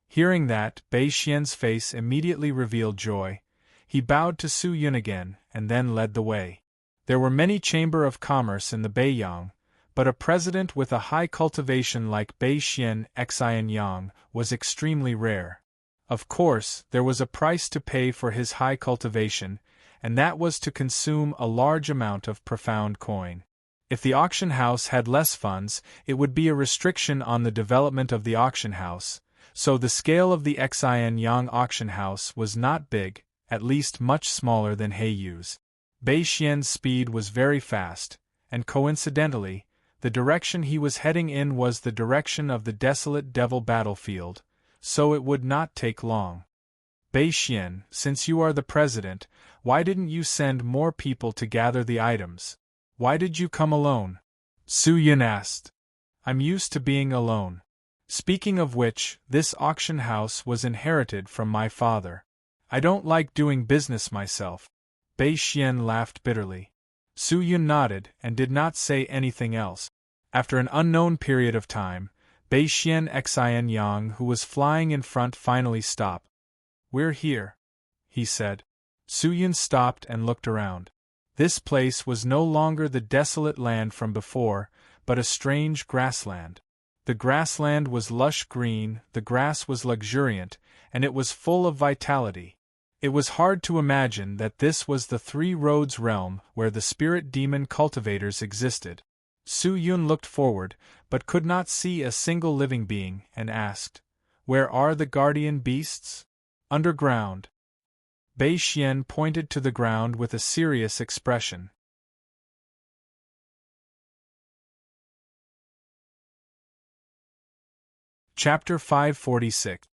Hearing that, Bei Xian's face immediately revealed joy. He bowed to Su Yun again, and then led the way. There were many Chamber of Commerce in the Beiyang, but a president with a high cultivation like Bei Xian Xian Yang was extremely rare. Of course, there was a price to pay for his high cultivation, and that was to consume a large amount of profound coin. If the auction house had less funds, it would be a restriction on the development of the auction house, so the scale of the Xian Yang auction house was not big, at least much smaller than Heiyu's. Bei Xian's speed was very fast, and coincidentally, the direction he was heading in was the direction of the desolate devil battlefield, so it would not take long. Bei Xian, since you are the president, why didn't you send more people to gather the items? Why did you come alone? Su Yun asked. I'm used to being alone. Speaking of which, this auction house was inherited from my father. I don't like doing business myself. Bei Xian laughed bitterly. Su Yun nodded and did not say anything else. After an unknown period of time, Bei Xian Xin Yang, who was flying in front, finally stopped. We're here, he said. Su Yun stopped and looked around. This place was no longer the desolate land from before, but a strange grassland. The grassland was lush green, the grass was luxuriant, and it was full of vitality. It was hard to imagine that this was the Three Roads realm where the spirit demon cultivators existed. Su Yun looked forward, but could not see a single living being, and asked, Where are the guardian beasts? Underground. Bei Xian pointed to the ground with a serious expression. Chapter 546.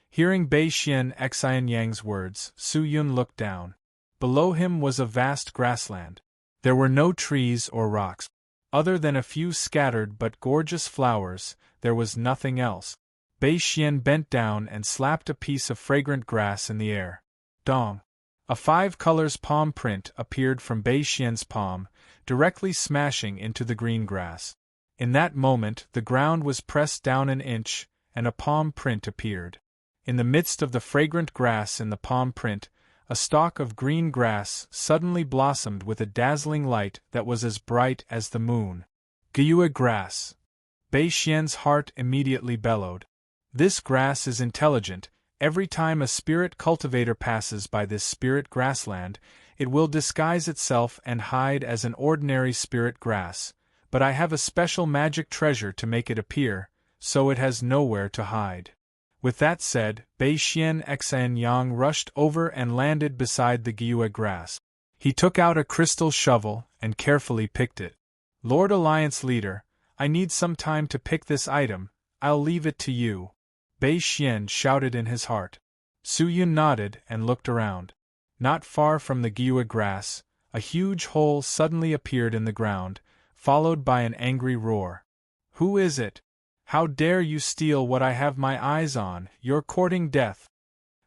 Hearing Bei Xian Xin Yang's words, Su Yun looked down. Below him was a vast grassland. There were no trees or rocks. Other than a few scattered but gorgeous flowers, there was nothing else. Bei Xian bent down and slapped a piece of fragrant grass in the air. Dong! A 5 colors palm print appeared from Bei Xian's palm, directly smashing into the green grass. In that moment the ground was pressed down an inch, and a palm print appeared. In the midst of the fragrant grass in the palm print, a stalk of green grass suddenly blossomed with a dazzling light that was as bright as the moon. Gyue grass! Bei Xian's heart immediately bellowed. This grass is intelligent. Every time a spirit cultivator passes by this spirit grassland, it will disguise itself and hide as an ordinary spirit grass, but I have a special magic treasure to make it appear, so it has nowhere to hide. With that said, Bei Xian Xin Yang rushed over and landed beside the Gyue grass. He took out a crystal shovel and carefully picked it. Lord Alliance Leader, I need some time to pick this item, I'll leave it to you. Bei Xian shouted in his heart. Su Yun nodded and looked around. Not far from the Gyue grass, a huge hole suddenly appeared in the ground, followed by an angry roar. Who is it? How dare you steal what I have my eyes on? You're courting death.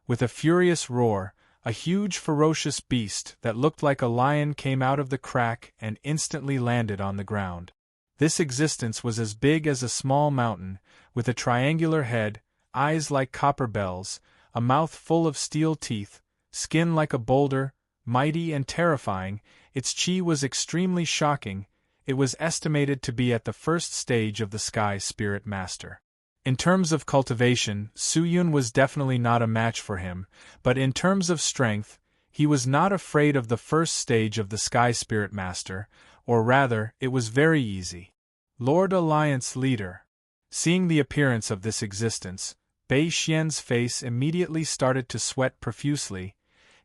With a furious roar, a huge ferocious beast that looked like a lion came out of the crack and instantly landed on the ground. This existence was as big as a small mountain, with a triangular head, eyes like copper bells, a mouth full of steel teeth, skin like a boulder, mighty and terrifying. Its chi was extremely shocking. It was estimated to be at the first stage of the Sky Spirit Master. In terms of cultivation, Su Yun was definitely not a match for him, but in terms of strength, he was not afraid of the first stage of the Sky Spirit Master, or rather, it was very easy. Lord Alliance Leader. Seeing the appearance of this existence, Bei Xian's face immediately started to sweat profusely.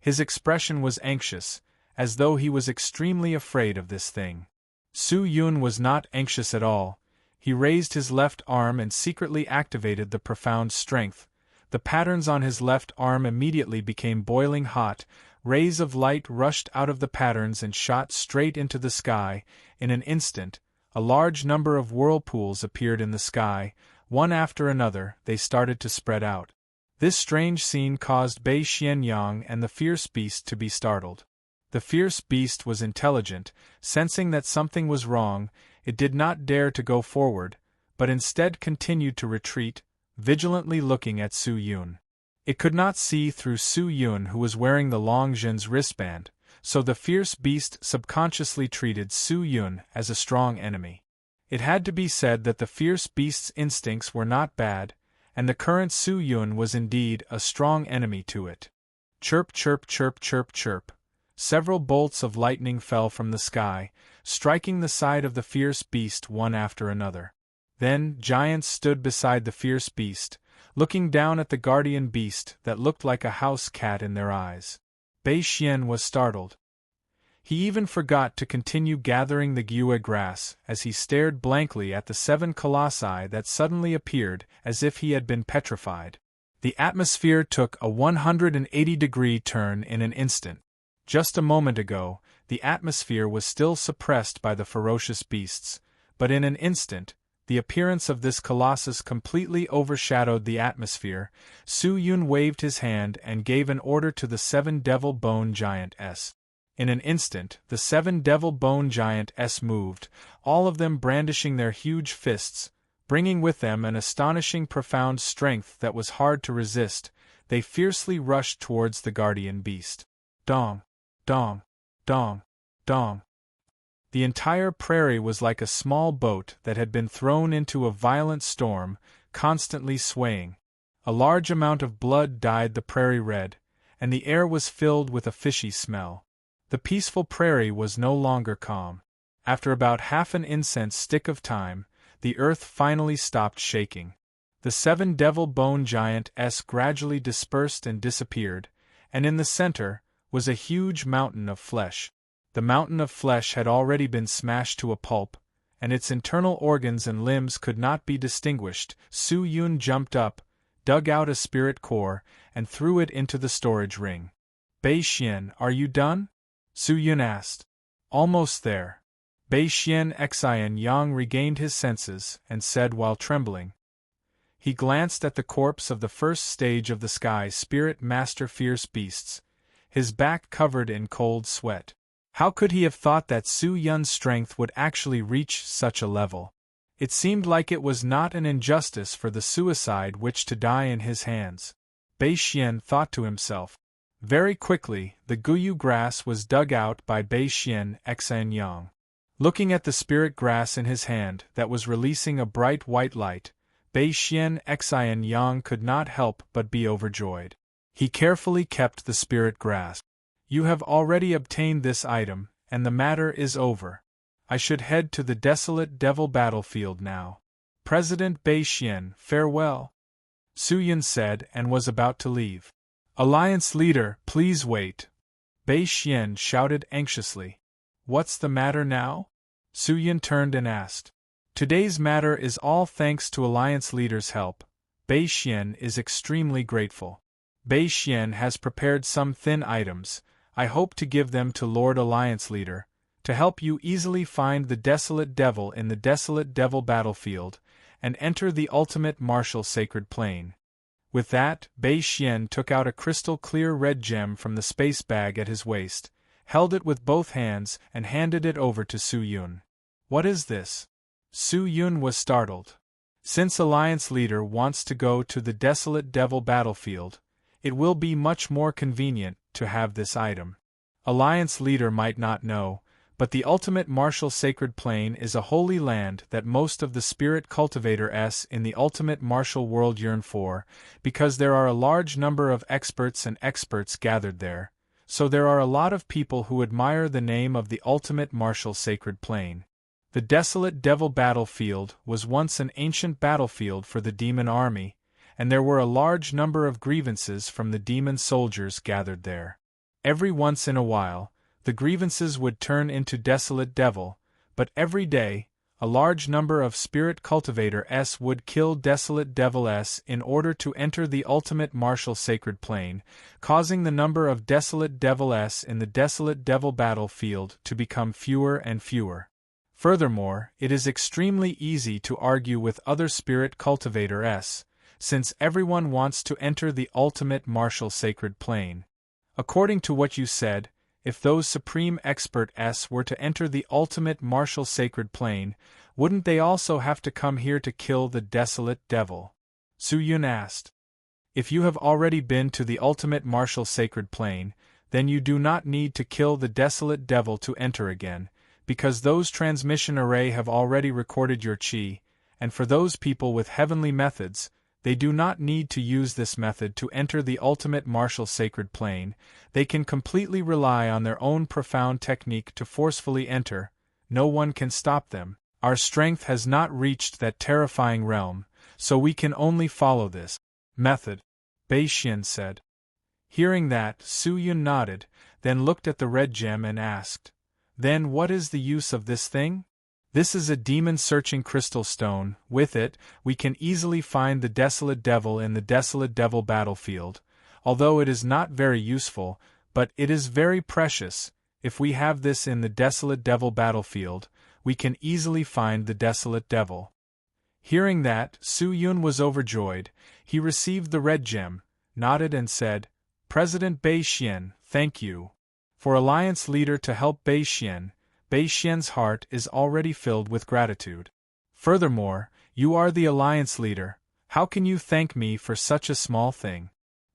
His expression was anxious, as though he was extremely afraid of this thing. Su Yun was not anxious at all. He raised his left arm and secretly activated the profound strength. The patterns on his left arm immediately became boiling hot. Rays of light rushed out of the patterns and shot straight into the sky. In an instant, a large number of whirlpools appeared in the sky. One after another, they started to spread out. This strange scene caused Bei Xian Yang and the fierce beast to be startled. The fierce beast was intelligent. Sensing that something was wrong, it did not dare to go forward, but instead continued to retreat, vigilantly looking at Su Yun. It could not see through Su Yun, who was wearing the Long Zhen's wristband, so the fierce beast subconsciously treated Su Yun as a strong enemy. It had to be said that the fierce beast's instincts were not bad, and the current Su Yun was indeed a strong enemy to it. Chirp, chirp, chirp, chirp, chirp. Several bolts of lightning fell from the sky, striking the side of the fierce beast one after another. Then giants stood beside the fierce beast, looking down at the guardian beast that looked like a house cat in their eyes. Bei Xian was startled. He even forgot to continue gathering the Gyue grass as he stared blankly at the 7 colossi that suddenly appeared as if he had been petrified. The atmosphere took a 180-degree turn in an instant. Just a moment ago, the atmosphere was still suppressed by the ferocious beasts, but in an instant, the appearance of this colossus completely overshadowed the atmosphere. Su Yun waved his hand and gave an order to the 7 devil bone giants. In an instant, the 7 devil bone giants moved, all of them brandishing their huge fists, bringing with them an astonishing profound strength that was hard to resist. They fiercely rushed towards the guardian beast. Dong! Dong! Dong! Dong! The entire prairie was like a small boat that had been thrown into a violent storm, constantly swaying. A large amount of blood dyed the prairie red, and the air was filled with a fishy smell. The peaceful prairie was no longer calm. After about half an incense stick of time, the earth finally stopped shaking. The 7 devil bone giants gradually dispersed and disappeared, and in the center was a huge mountain of flesh. The mountain of flesh had already been smashed to a pulp, and its internal organs and limbs could not be distinguished. Su Yun jumped up, dug out a spirit core, and threw it into the storage ring. Bei Xian, are you done? Su Yun asked. Almost there. Bei Xian Xian Yang regained his senses and said while trembling. He glanced at the corpse of the first stage of the sky spirit master fierce beasts, his back covered in cold sweat. How could he have thought that Su Yun's strength would actually reach such a level? It seemed like it was not an injustice for the suicide witch to die in his hands. Bei Xian thought to himself. Very quickly, the Guyu grass was dug out by Bei Xian Xian Yang. Looking at the spirit grass in his hand that was releasing a bright white light, Bei Xian Xian Yang could not help but be overjoyed. He carefully kept the spirit grass. You have already obtained this item, and the matter is over. I should head to the desolate devil battlefield now. President Bei Xian, farewell. Su Yun said and was about to leave. Alliance leader, please wait. Bei Xian shouted anxiously. What's the matter now? Su Yun turned and asked. Today's matter is all thanks to Alliance leader's help. Bei Xian is extremely grateful. Bei Xian has prepared some thin items. I hope to give them to Lord Alliance Leader, to help you easily find the Desolate Devil in the Desolate Devil battlefield, and enter the ultimate martial sacred plane. With that, Bei Xian took out a crystal-clear red gem from the space bag at his waist, held it with both hands, and handed it over to Su Yun. What is this? Su Yun was startled. Since Alliance Leader wants to go to the Desolate Devil battlefield, it will be much more convenient to have this item. Alliance Leader might not know, but the ultimate martial sacred plane is a holy land that most of the spirit cultivators in the ultimate martial world yearn for, because there are a large number of experts and experts gathered there, so there are a lot of people who admire the name of the ultimate martial sacred plane. The Desolate Devil battlefield was once an ancient battlefield for the demon army, and there were a large number of grievances from the demon soldiers gathered there. Every once in a while, the grievances would turn into Desolate Devil, but every day, a large number of spirit cultivators would kill Desolate Devils in order to enter the ultimate martial sacred plane, causing the number of Desolate Devils in the Desolate Devil battlefield to become fewer and fewer. Furthermore, it is extremely easy to argue with other spirit cultivators, since everyone wants to enter the ultimate martial sacred plane. According to what you said, if those supreme experts were to enter the ultimate martial sacred plane, wouldn't they also have to come here to kill the Desolate Devil? Su Yun asked. If you have already been to the ultimate martial sacred plane, then you do not need to kill the Desolate Devil to enter again, because those transmission array have already recorded your chi, and for those people with heavenly methods, they do not need to use this method to enter the ultimate martial sacred plane. They can completely rely on their own profound technique to forcefully enter. No one can stop them. Our strength has not reached that terrifying realm, so we can only follow this method, Bei Xian said. Hearing that, Su Yun nodded, then looked at the red gem and asked, Then what is the use of this thing? This is a demon-searching crystal stone. With it, we can easily find the Desolate Devil in the Desolate Devil battlefield, although it is not very useful, but it is very precious. If we have this in the Desolate Devil battlefield, we can easily find the Desolate Devil. Hearing that, Su Yun was overjoyed. He received the red gem, nodded and said, "President Bei Xian, thank you. For Alliance Leader to help Bei Xian's heart is already filled with gratitude. Furthermore, you are the Alliance Leader. How can you thank me for such a small thing?"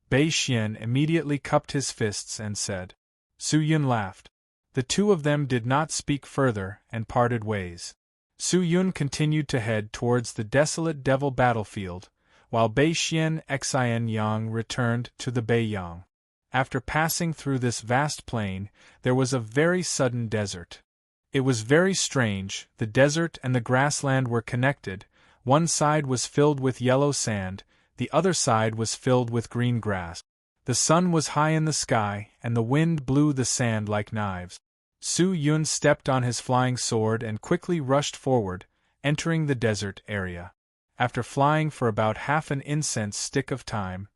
Bei Xian immediately cupped his fists and said. Su Yun laughed. The two of them did not speak further and parted ways. Su Yun continued to head towards the Desolate Devil battlefield, while Bei Xian Xin Yang returned to the Beiyang. After passing through this vast plain, there was a very sudden desert. It was very strange. The desert and the grassland were connected. One side was filled with yellow sand, the other side was filled with green grass. The sun was high in the sky, and the wind blew the sand like knives. Su Yun stepped on his flying sword and quickly rushed forward, entering the desert area. After flying for about half an incense stick of time,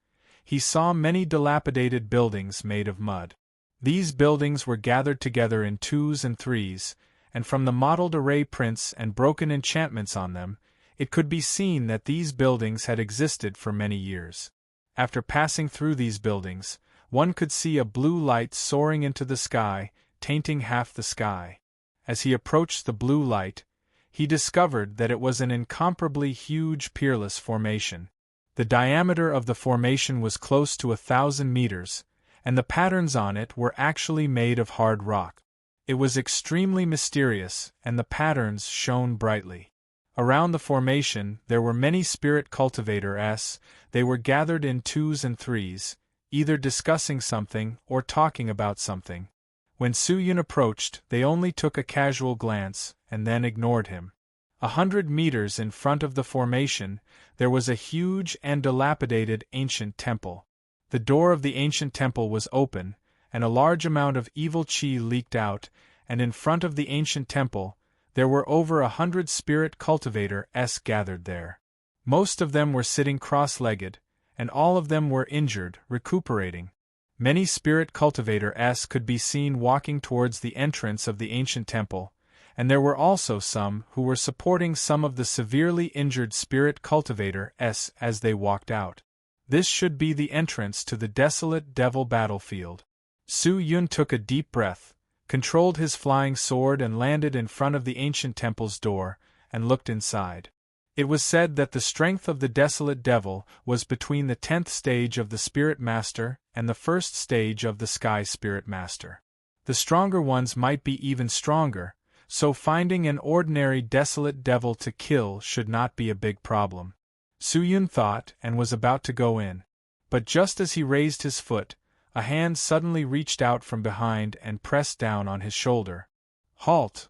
he saw many dilapidated buildings made of mud. These buildings were gathered together in twos and threes, and from the mottled array prints and broken enchantments on them, it could be seen that these buildings had existed for many years. After passing through these buildings, one could see a blue light soaring into the sky, tainting half the sky. As he approached the blue light, he discovered that it was an incomparably huge peerless formation. The diameter of the formation was close to 1,000 meters, and the patterns on it were actually made of hard rock. It was extremely mysterious, and the patterns shone brightly. Around the formation there were many spirit cultivators. They were gathered in twos and threes, either discussing something or talking about something. When Su Yun approached, they only took a casual glance, and then ignored him. 100 meters in front of the formation, there was a huge and dilapidated ancient temple. The door of the ancient temple was open, and a large amount of evil qi leaked out, and in front of the ancient temple, there were over 100 spirit cultivators gathered there. Most of them were sitting cross-legged, and all of them were injured, recuperating. Many spirit cultivators could be seen walking towards the entrance of the ancient temple, and there were also some who were supporting some of the severely injured spirit cultivators as they walked out. This should be the entrance to the Desolate Devil battlefield. Su Yun took a deep breath, controlled his flying sword and landed in front of the ancient temple's door, and looked inside. It was said that the strength of the Desolate Devil was between the 10th stage of the Spirit Master and the 1st stage of the Sky Spirit Master. The stronger ones might be even stronger, so finding an ordinary Desolate Devil to kill should not be a big problem. Su Yun thought and was about to go in. But just as he raised his foot, a hand suddenly reached out from behind and pressed down on his shoulder. "Halt!"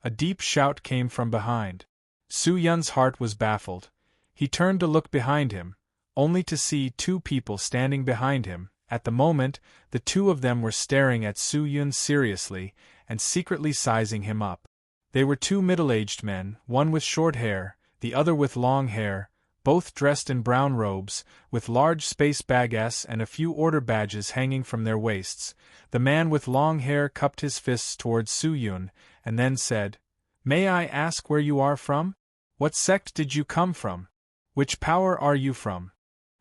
A deep shout came from behind. Su Yun's heart was baffled. He turned to look behind him, only to see two people standing behind him. At the moment, the two of them were staring at Su Yun seriously and secretly sizing him up. They were two middle-aged men, one with short hair, the other with long hair, both dressed in brown robes, with large space bags and a few order badges hanging from their waists. The man with long hair cupped his fists towards Su Yun, and then said, "May I ask where you are from? What sect did you come from? Which power are you from?"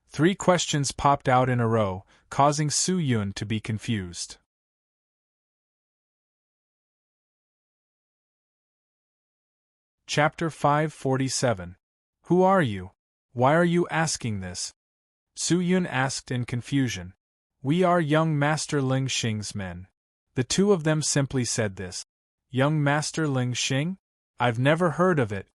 3 questions popped out in a row, causing Su Yun to be confused. Chapter 547. Who are you? Why are you asking this? Su Yun asked in confusion. "We are young Master Ling Xing's men." The two of them simply said this. "Young Master Ling Xing? I've never heard of it."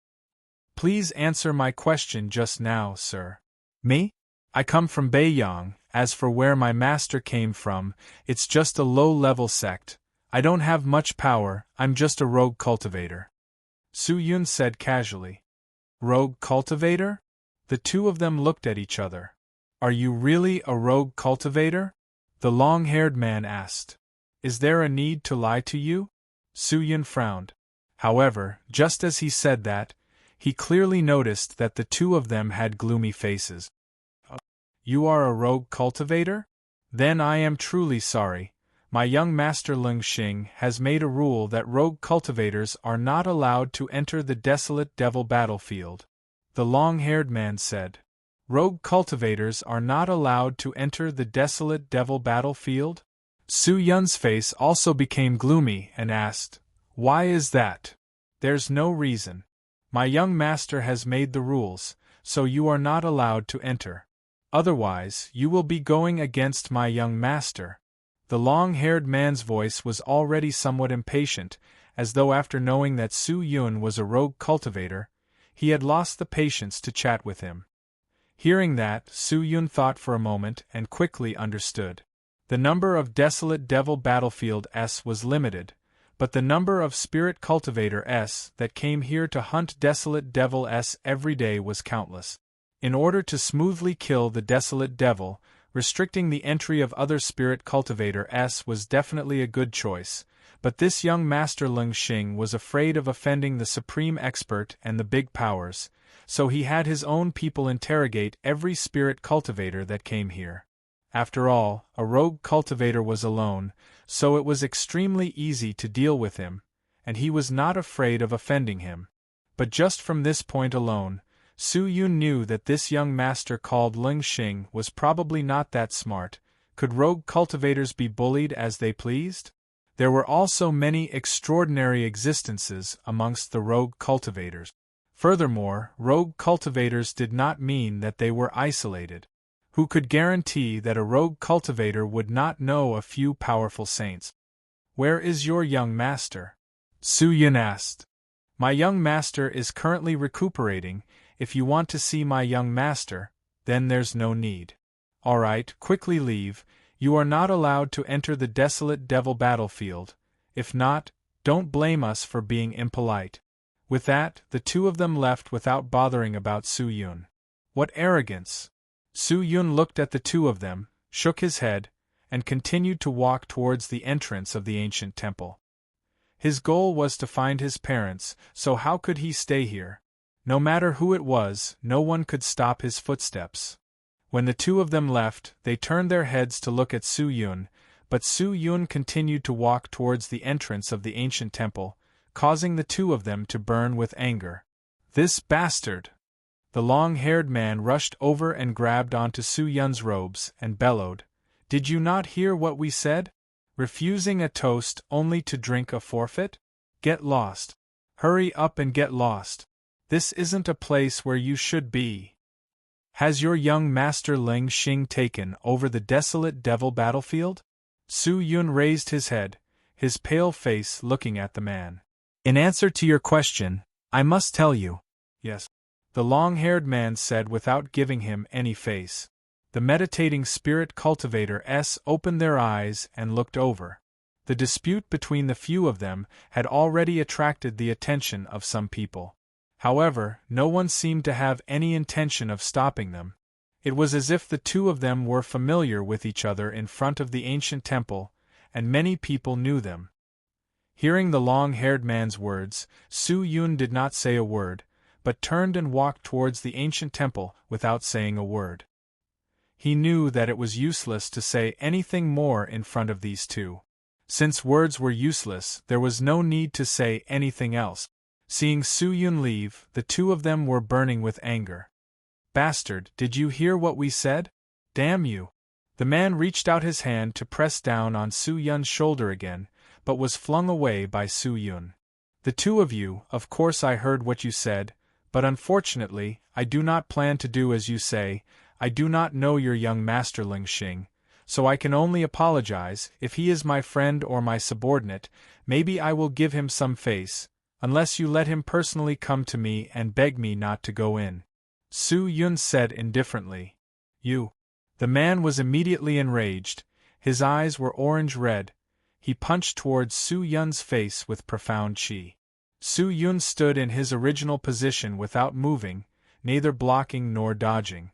"Please answer my question just now, sir." "Me? I come from Beiyang. As for where my master came from, it's just a low-level sect. I don't have much power, I'm just a rogue cultivator." Su Yun said casually. "Rogue cultivator?" The two of them looked at each other. "Are you really a rogue cultivator?" the long-haired man asked. "Is there a need to lie to you?" Su Yun frowned. However, just as he said that, he clearly noticed that the two of them had gloomy faces. You are a rogue cultivator? Then I am truly sorry. My young master Ling Xing has made a rule that rogue cultivators are not allowed to enter the desolate devil battlefield. The long-haired man said. Rogue cultivators are not allowed to enter the desolate devil battlefield? Su Yun's face also became gloomy and asked, Why is that? There's no reason. My young master has made the rules, so you are not allowed to enter. Otherwise, you will be going against my young master. The long-haired man's voice was already somewhat impatient, as though after knowing that Su Yun was a rogue cultivator, he had lost the patience to chat with him. Hearing that, Su Yun thought for a moment and quickly understood. The number of desolate devil battlefield S was limited, but the number of spirit cultivator S that came here to hunt desolate devil S every day was countless. In order to smoothly kill the desolate devil, restricting the entry of other spirit cultivator S was definitely a good choice, but this young master Ling Xing was afraid of offending the supreme expert and the big powers, so he had his own people interrogate every spirit cultivator that came here. After all, a rogue cultivator was alone, so it was extremely easy to deal with him, and he was not afraid of offending him. But just from this point alone, Su Yun knew that this young master called Ling Xing was probably not that smart. Could rogue cultivators be bullied as they pleased? There were also many extraordinary existences amongst the rogue cultivators. Furthermore, rogue cultivators did not mean that they were isolated. Who could guarantee that a rogue cultivator would not know a few powerful saints? Where is your young master? Su Yun asked. My young master is currently recuperating. If you want to see my young master, then there's no need. All right, quickly leave. You are not allowed to enter the desolate devil battlefield. If not, don't blame us for being impolite. With that, the two of them left without bothering about Su Yun. What arrogance! Su Yun looked at the two of them, shook his head, and continued to walk towards the entrance of the ancient temple. His goal was to find his parents, so how could he stay here? No matter who it was, no one could stop his footsteps. When the two of them left, they turned their heads to look at Su Yun, but Su Yun continued to walk towards the entrance of the ancient temple, causing the two of them to burn with anger. This bastard! The long-haired man rushed over and grabbed onto Su Yun's robes and bellowed, Did you not hear what we said? Refusing a toast only to drink a forfeit? Get lost. Hurry up and get lost. This isn't a place where you should be. Has your young master Ling Xing taken over the desolate devil battlefield? Su Yun raised his head, his pale face looking at the man. In answer to your question, I must tell you. Yes. The long-haired man said without giving him any face. The meditating spirit cultivator S opened their eyes and looked over. The dispute between the few of them had already attracted the attention of some people. However, no one seemed to have any intention of stopping them. It was as if the two of them were familiar with each other in front of the ancient temple, and many people knew them. Hearing the long-haired man's words, Su Yun did not say a word, but turned and walked towards the ancient temple without saying a word. He knew that it was useless to say anything more in front of these two. Since words were useless, there was no need to say anything else. Seeing Su Yun leave, the two of them were burning with anger. Bastard, did you hear what we said? Damn you! The man reached out his hand to press down on Su Yun's shoulder again, but was flung away by Su Yun. The two of you, of course I heard what you said, but unfortunately, I do not plan to do as you say. I do not know your young master Ling Xing, so I can only apologize. If he is my friend or my subordinate, maybe I will give him some face, unless you let him personally come to me and beg me not to go in. Su Yun said indifferently. You. The man was immediately enraged, his eyes were orange-red. He punched towards Su Yun's face with profound chi. Su Yun stood in his original position without moving, neither blocking nor dodging.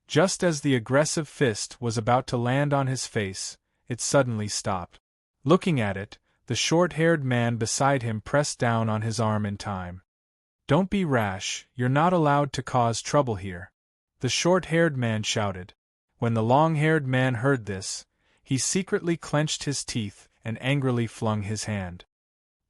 Just as the aggressive fist was about to land on his face, it suddenly stopped. Looking at it, The short-haired man beside him pressed down on his arm in time. "Don't be rash, you're not allowed to cause trouble here," the short-haired man shouted. When the long-haired man heard this, he secretly clenched his teeth and angrily flung his hand.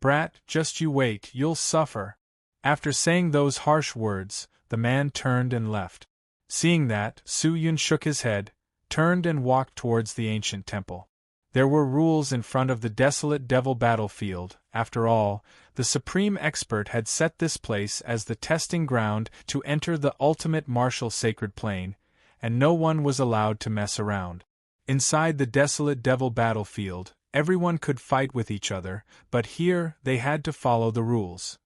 "Brat, just you wait, you'll suffer." After saying those harsh words, the man turned and left. Seeing that, Su-yun shook his head, turned and walked towards the ancient temple. There were rules in front of the desolate devil battlefield. After all, the supreme expert had set this place as the testing ground to enter the ultimate martial sacred plane, and no one was allowed to mess around. Inside the desolate devil battlefield, everyone could fight with each other, but here they had to follow the rules.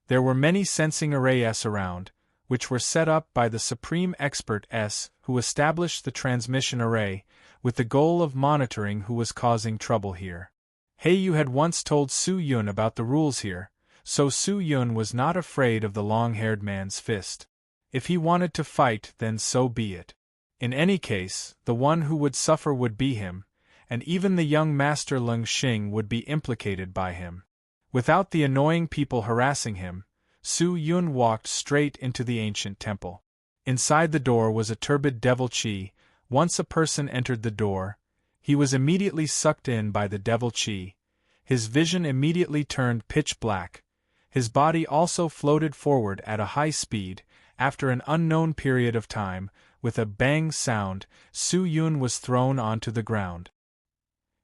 There were many sensing arrays around, which were set up by the supreme expert S, who established the transmission array, with the goal of monitoring who was causing trouble here. Hei-yu had once told Su-yun about the rules here, so Su-yun was not afraid of the long-haired man's fist. If he wanted to fight, then so be it. In any case, the one who would suffer would be him, and even the young master Lung Xing would be implicated by him. Without the annoying people harassing him, Su-yun walked straight into the ancient temple. Inside the door was a turbid devil chi. Once a person entered the door, he was immediately sucked in by the devil chi. His vision immediately turned pitch black. His body also floated forward at a high speed. After an unknown period of time, with a bang sound, Su-yun was thrown onto the ground.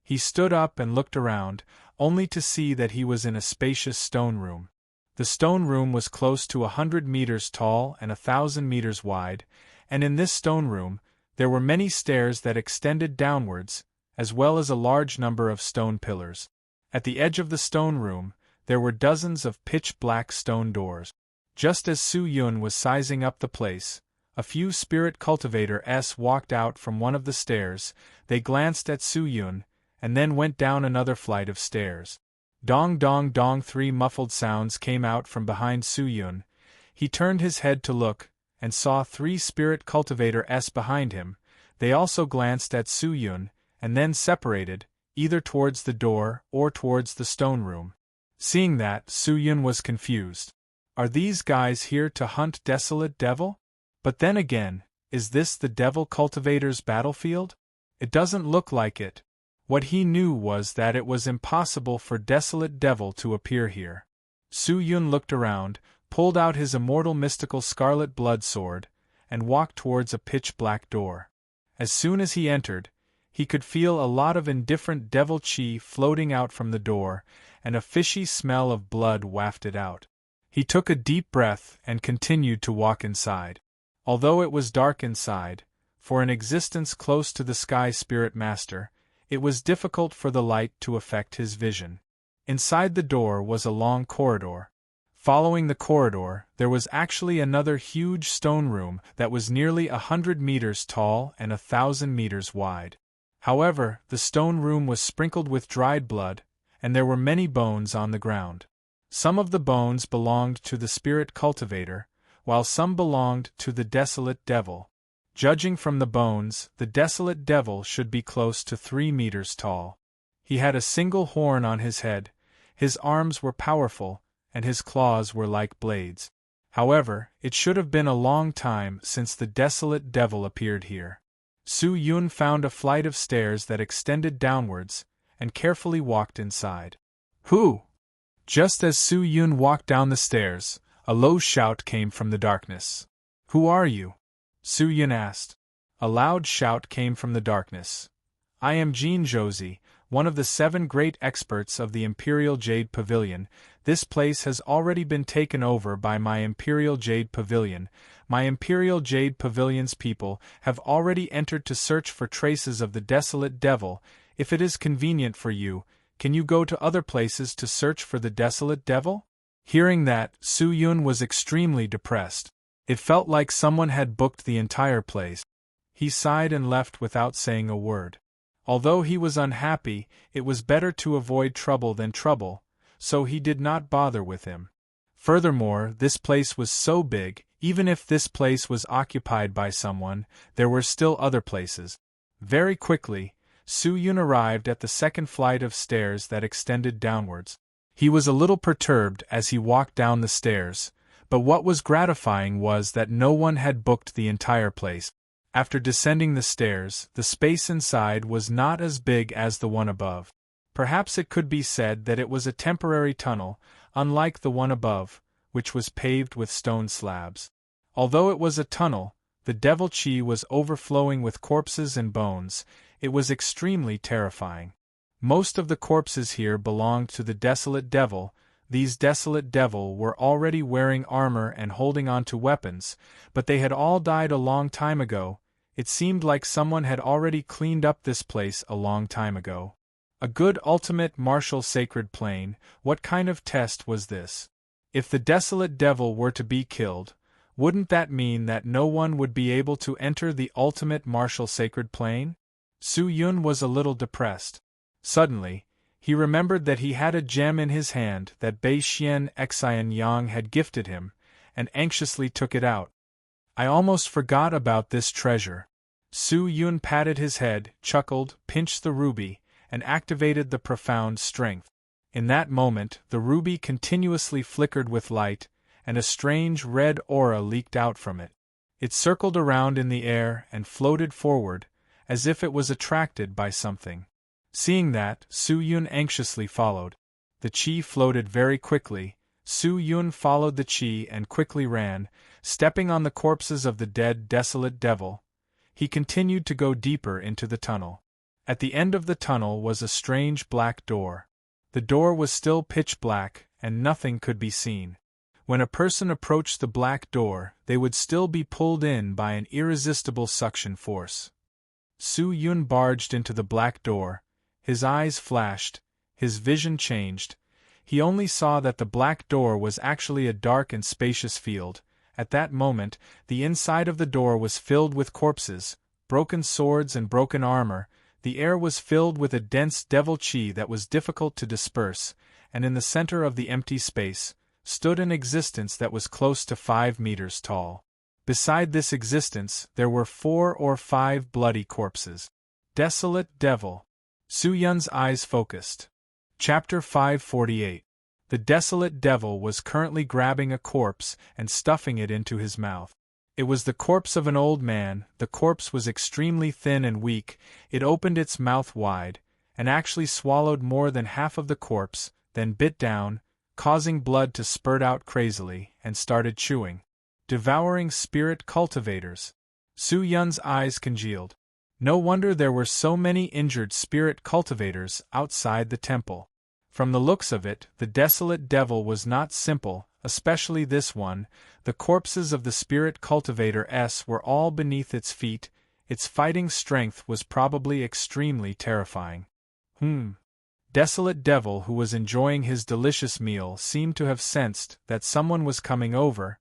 He stood up and looked around, only to see that he was in a spacious stone room. The stone room was close to 100 meters tall and 1,000 meters wide, and in this stone room, there were many stairs that extended downwards, as well as a large number of stone pillars. At the edge of the stone room, there were dozens of pitch-black stone doors. Just as Su-yun was sizing up the place, a few spirit cultivators walked out from one of the stairs. They glanced at Su-yun, and then went down another flight of stairs. Dong dong dong, 3 muffled sounds came out from behind Su-yun. He turned his head to look, and saw 3 spirit cultivators behind him. They also glanced at Su-yun, and then separated, either towards the door or towards the stone room. Seeing that, Su-yun was confused. Are these guys here to hunt desolate devil? But then again, is this the devil cultivator's battlefield? It doesn't look like it. What he knew was that it was impossible for desolate devil to appear here. Su-yun looked around, pulled out his immortal mystical scarlet blood sword, and walked towards a pitch-black door. As soon as he entered, he could feel a lot of indifferent devil chi floating out from the door, and a fishy smell of blood wafted out. He took a deep breath and continued to walk inside. Although it was dark inside, for an existence close to the Sky Spirit Master, it was difficult for the light to affect his vision. Inside the door was a long corridor. Following the corridor, there was actually another huge stone room that was nearly 100 meters tall and 1,000 meters wide. However, the stone room was sprinkled with dried blood, and there were many bones on the ground. Some of the bones belonged to the spirit cultivator, while some belonged to the desolate devil. Judging from the bones, the desolate devil should be close to 3 meters tall. He had a single horn on his head, his arms were powerful, and his claws were like blades. However, it should have been a long time since the desolate devil appeared here. Su-yun found a flight of stairs that extended downwards, and carefully walked inside. "Who?" Just as Su-yun walked down the stairs, a low shout came from the darkness. "Who are you?" Su-yun asked. A loud shout came from the darkness. "I am Jin Josie, one of the 7 great experts of the Imperial Jade Pavilion. This place has already been taken over by my Imperial Jade Pavilion. My Imperial Jade Pavilion's people have already entered to search for traces of the desolate devil. If it is convenient for you, can you go to other places to search for the desolate devil?" Hearing that, Su-yun was extremely depressed. It felt like someone had booked the entire place. He sighed and left without saying a word. Although he was unhappy, it was better to avoid trouble than trouble, so he did not bother with him. Furthermore, this place was so big, even if this place was occupied by someone, there were still other places. Very quickly, Su Yun arrived at the second flight of stairs that extended downwards. He was a little perturbed as he walked down the stairs, but what was gratifying was that no one had booked the entire place. After descending the stairs, the space inside was not as big as the one above. Perhaps it could be said that it was a temporary tunnel, unlike the one above, which was paved with stone slabs. Although it was a tunnel, the devil chi was overflowing with corpses and bones. It was extremely terrifying. Most of the corpses here belonged to the desolate devil. These desolate devil were already wearing armor and holding on to weapons, but they had all died a long time ago. It seemed like someone had already cleaned up this place a long time ago. A good ultimate martial sacred plane. What kind of test was this? If the desolate devil were to be killed, wouldn't that mean that no one would be able to enter the ultimate martial sacred plane? Su Yun was a little depressed. Suddenly, he remembered that he had a gem in his hand that Bei Xian Xian Yang had gifted him, and anxiously took it out. I almost forgot about this treasure. Su Yun patted his head, chuckled, pinched the ruby, and activated the profound strength. In that moment, the ruby continuously flickered with light, and a strange red aura leaked out from it. It circled around in the air and floated forward, as if it was attracted by something. Seeing that, Su Yun anxiously followed. The chi floated very quickly. Su Yun followed the chi and quickly ran, stepping on the corpses of the dead desolate devil. He continued to go deeper into the tunnel. At the end of the tunnel was a strange black door. The door was still pitch black, and nothing could be seen. When a person approached the black door, they would still be pulled in by an irresistible suction force. Su Yun barged into the black door. His eyes flashed, his vision changed. He only saw that the black door was actually a dark and spacious field. At that moment, the inside of the door was filled with corpses, broken swords and broken armor. The air was filled with a dense devil chi that was difficult to disperse, and in the center of the empty space stood an existence that was close to 5 meters tall. Beside this existence, there were 4 or 5 bloody corpses. Desolate devil. Su Yun's eyes focused. Chapter 548. The desolate devil was currently grabbing a corpse and stuffing it into his mouth. It was the corpse of an old man. The corpse was extremely thin and weak. It opened its mouth wide, and actually swallowed more than half of the corpse, then bit down, causing blood to spurt out crazily, and started chewing. Devouring spirit cultivators. Su Yun's eyes congealed. No wonder there were so many injured spirit cultivators outside the temple. From the looks of it, the desolate devil was not simple, especially this one. The corpses of the spirit cultivator S were all beneath its feet. Its fighting strength was probably extremely terrifying. Desolate devil, who was enjoying his delicious meal, seemed to have sensed that someone was coming over.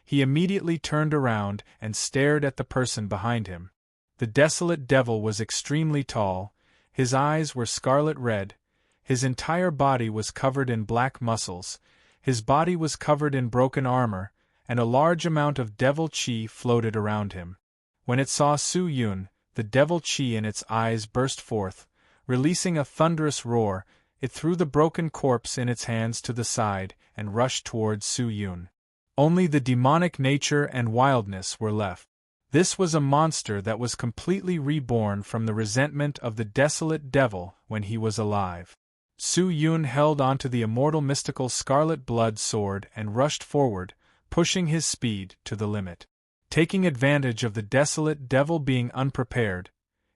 He immediately turned around and stared at the person behind him. The desolate devil was extremely tall. His eyes were scarlet red. His entire body was covered in black muscles. His body was covered in broken armor, and a large amount of devil chi floated around him. When it saw Su Yun, the devil chi in its eyes burst forth. Releasing a thunderous roar, it threw the broken corpse in its hands to the side and rushed towards Su Yun. Only the demonic nature and wildness were left. This was a monster that was completely reborn from the resentment of the desolate devil when he was alive. Su Yun held onto the immortal mystical scarlet blood sword and rushed forward, pushing his speed to the limit. Taking advantage of the desolate devil being unprepared,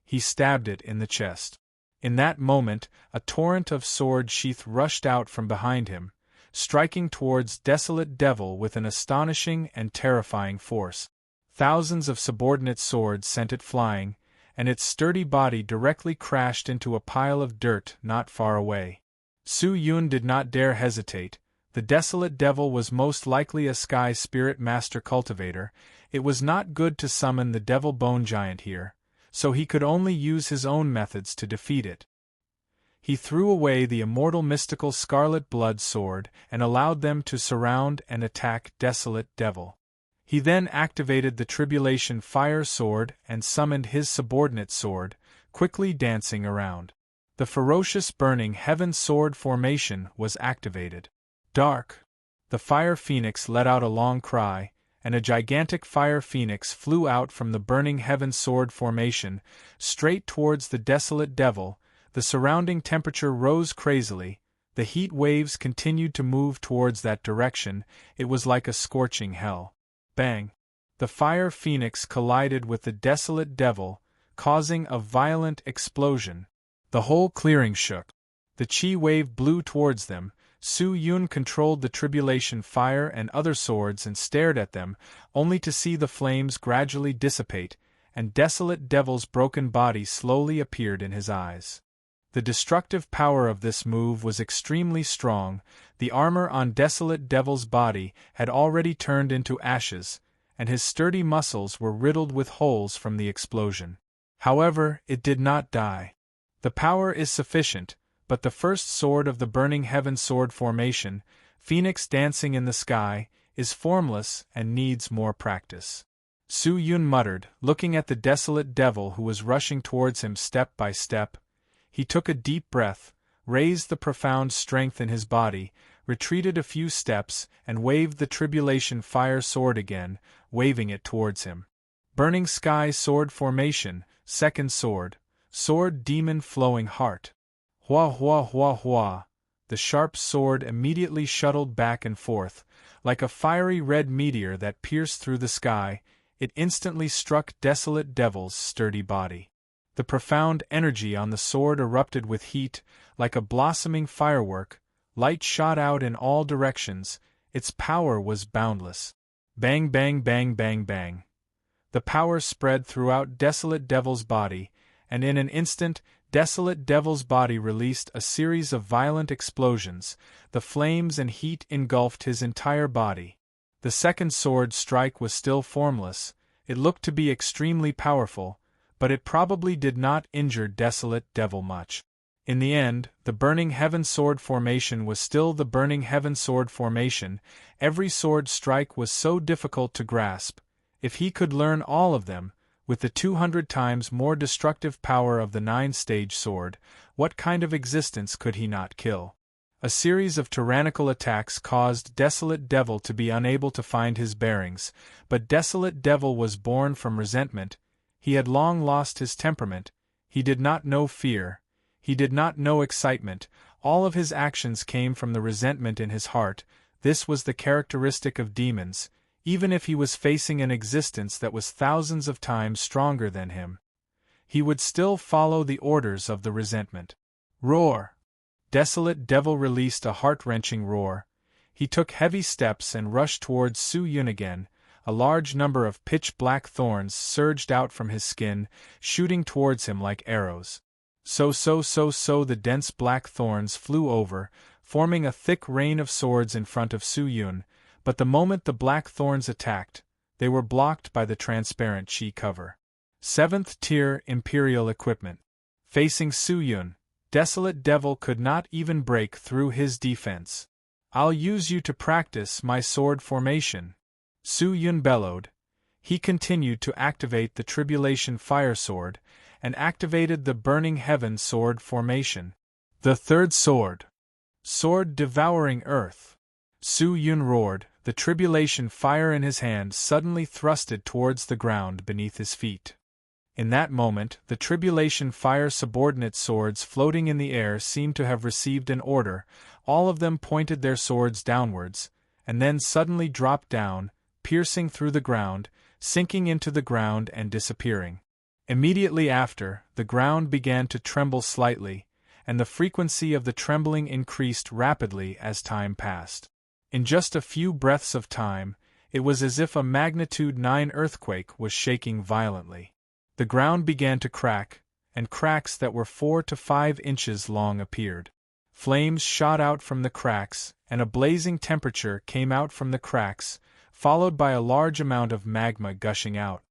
he stabbed it in the chest. In that moment, a torrent of sword sheath rushed out from behind him, striking towards desolate devil with an astonishing and terrifying force. Thousands of subordinate swords sent it flying, and its sturdy body directly crashed into a pile of dirt not far away. Su Yun did not dare hesitate. The desolate devil was most likely a sky spirit master cultivator. It was not good to summon the devil bone giant here, so he could only use his own methods to defeat it. He threw away the immortal mystical scarlet blood sword and allowed them to surround and attack desolate devil. He then activated the tribulation fire sword and summoned his subordinate sword, quickly dancing around. The ferocious burning heaven sword formation was activated. Dark! The fire phoenix let out a long cry, and a gigantic fire phoenix flew out from the burning heaven sword formation, straight towards the desolate devil. The surrounding temperature rose crazily. The heat waves continued to move towards that direction. It was like a scorching hell. Bang! The fire phoenix collided with the desolate devil, causing a violent explosion. The whole clearing shook. The chi wave blew towards them. Su Yun controlled the tribulation fire and other swords and stared at them, only to see the flames gradually dissipate, and desolate devil's broken body slowly appeared in his eyes. The destructive power of this move was extremely strong. The armor on desolate devil's body had already turned into ashes, and his sturdy muscles were riddled with holes from the explosion. However, it did not die. The power is sufficient, but the first sword of the burning heaven sword formation, Phoenix dancing in the sky, is formless and needs more practice. Su Yun muttered, looking at the desolate devil who was rushing towards him step by step. He took a deep breath, raised the profound strength in his body, retreated a few steps, and waved the tribulation fire sword again, waving it towards him. Burning sky sword formation, second sword, sword demon flowing heart. Hua hua hua hua. The sharp sword immediately shuttled back and forth, like a fiery red meteor that pierced through the sky. It instantly struck desolate devil's sturdy body. The profound energy on the sword erupted with heat, like a blossoming firework. Light shot out in all directions. Its power was boundless. Bang bang bang bang bang. The power spread throughout desolate devil's body, and in an instant, desolate devil's body released a series of violent explosions. The flames and heat engulfed his entire body. The second sword strike was still formless. It looked to be extremely powerful, but it probably did not injure desolate devil much. In the end, the burning heaven sword formation was still the burning heaven sword formation. Every sword strike was so difficult to grasp. If he could learn all of them, with the 200 times more destructive power of the 9-stage sword, what kind of existence could he not kill? A series of tyrannical attacks caused Desolate Devil to be unable to find his bearings, but Desolate Devil was born from resentment. He had long lost his temperament. He did not know fear. He did not know excitement. All of his actions came from the resentment in his heart. This was the characteristic of demons. Even if he was facing an existence that was thousands of times stronger than him, he would still follow the orders of the resentment. Roar! Desolate Devil released a heart-wrenching roar. He took heavy steps and rushed towards Su Yun again. A large number of pitch-black thorns surged out from his skin, shooting towards him like arrows. So the dense black thorns flew over, forming a thick rain of swords in front of Su Yun. But the moment the black thorns attacked, they were blocked by the transparent chi cover. 7th tier Imperial equipment. Facing Su Yun, Desolate Devil could not even break through his defense. I'll use you to practice my sword formation, Su Yun bellowed. He continued to activate the Tribulation Fire Sword, and activated the Burning Heaven Sword formation. The third sword. Sword devouring earth. Su Yun roared. The tribulation fire in his hand suddenly thrusted towards the ground beneath his feet. In that moment, the tribulation fire subordinate swords floating in the air seemed to have received an order. All of them pointed their swords downwards, and then suddenly dropped down, piercing through the ground, sinking into the ground and disappearing. Immediately after, the ground began to tremble slightly, and the frequency of the trembling increased rapidly as time passed. In just a few breaths of time, it was as if a magnitude 9 earthquake was shaking violently. The ground began to crack, and cracks that were 4 to 5 inches long appeared. Flames shot out from the cracks, and a blazing temperature came out from the cracks, followed by a large amount of magma gushing out.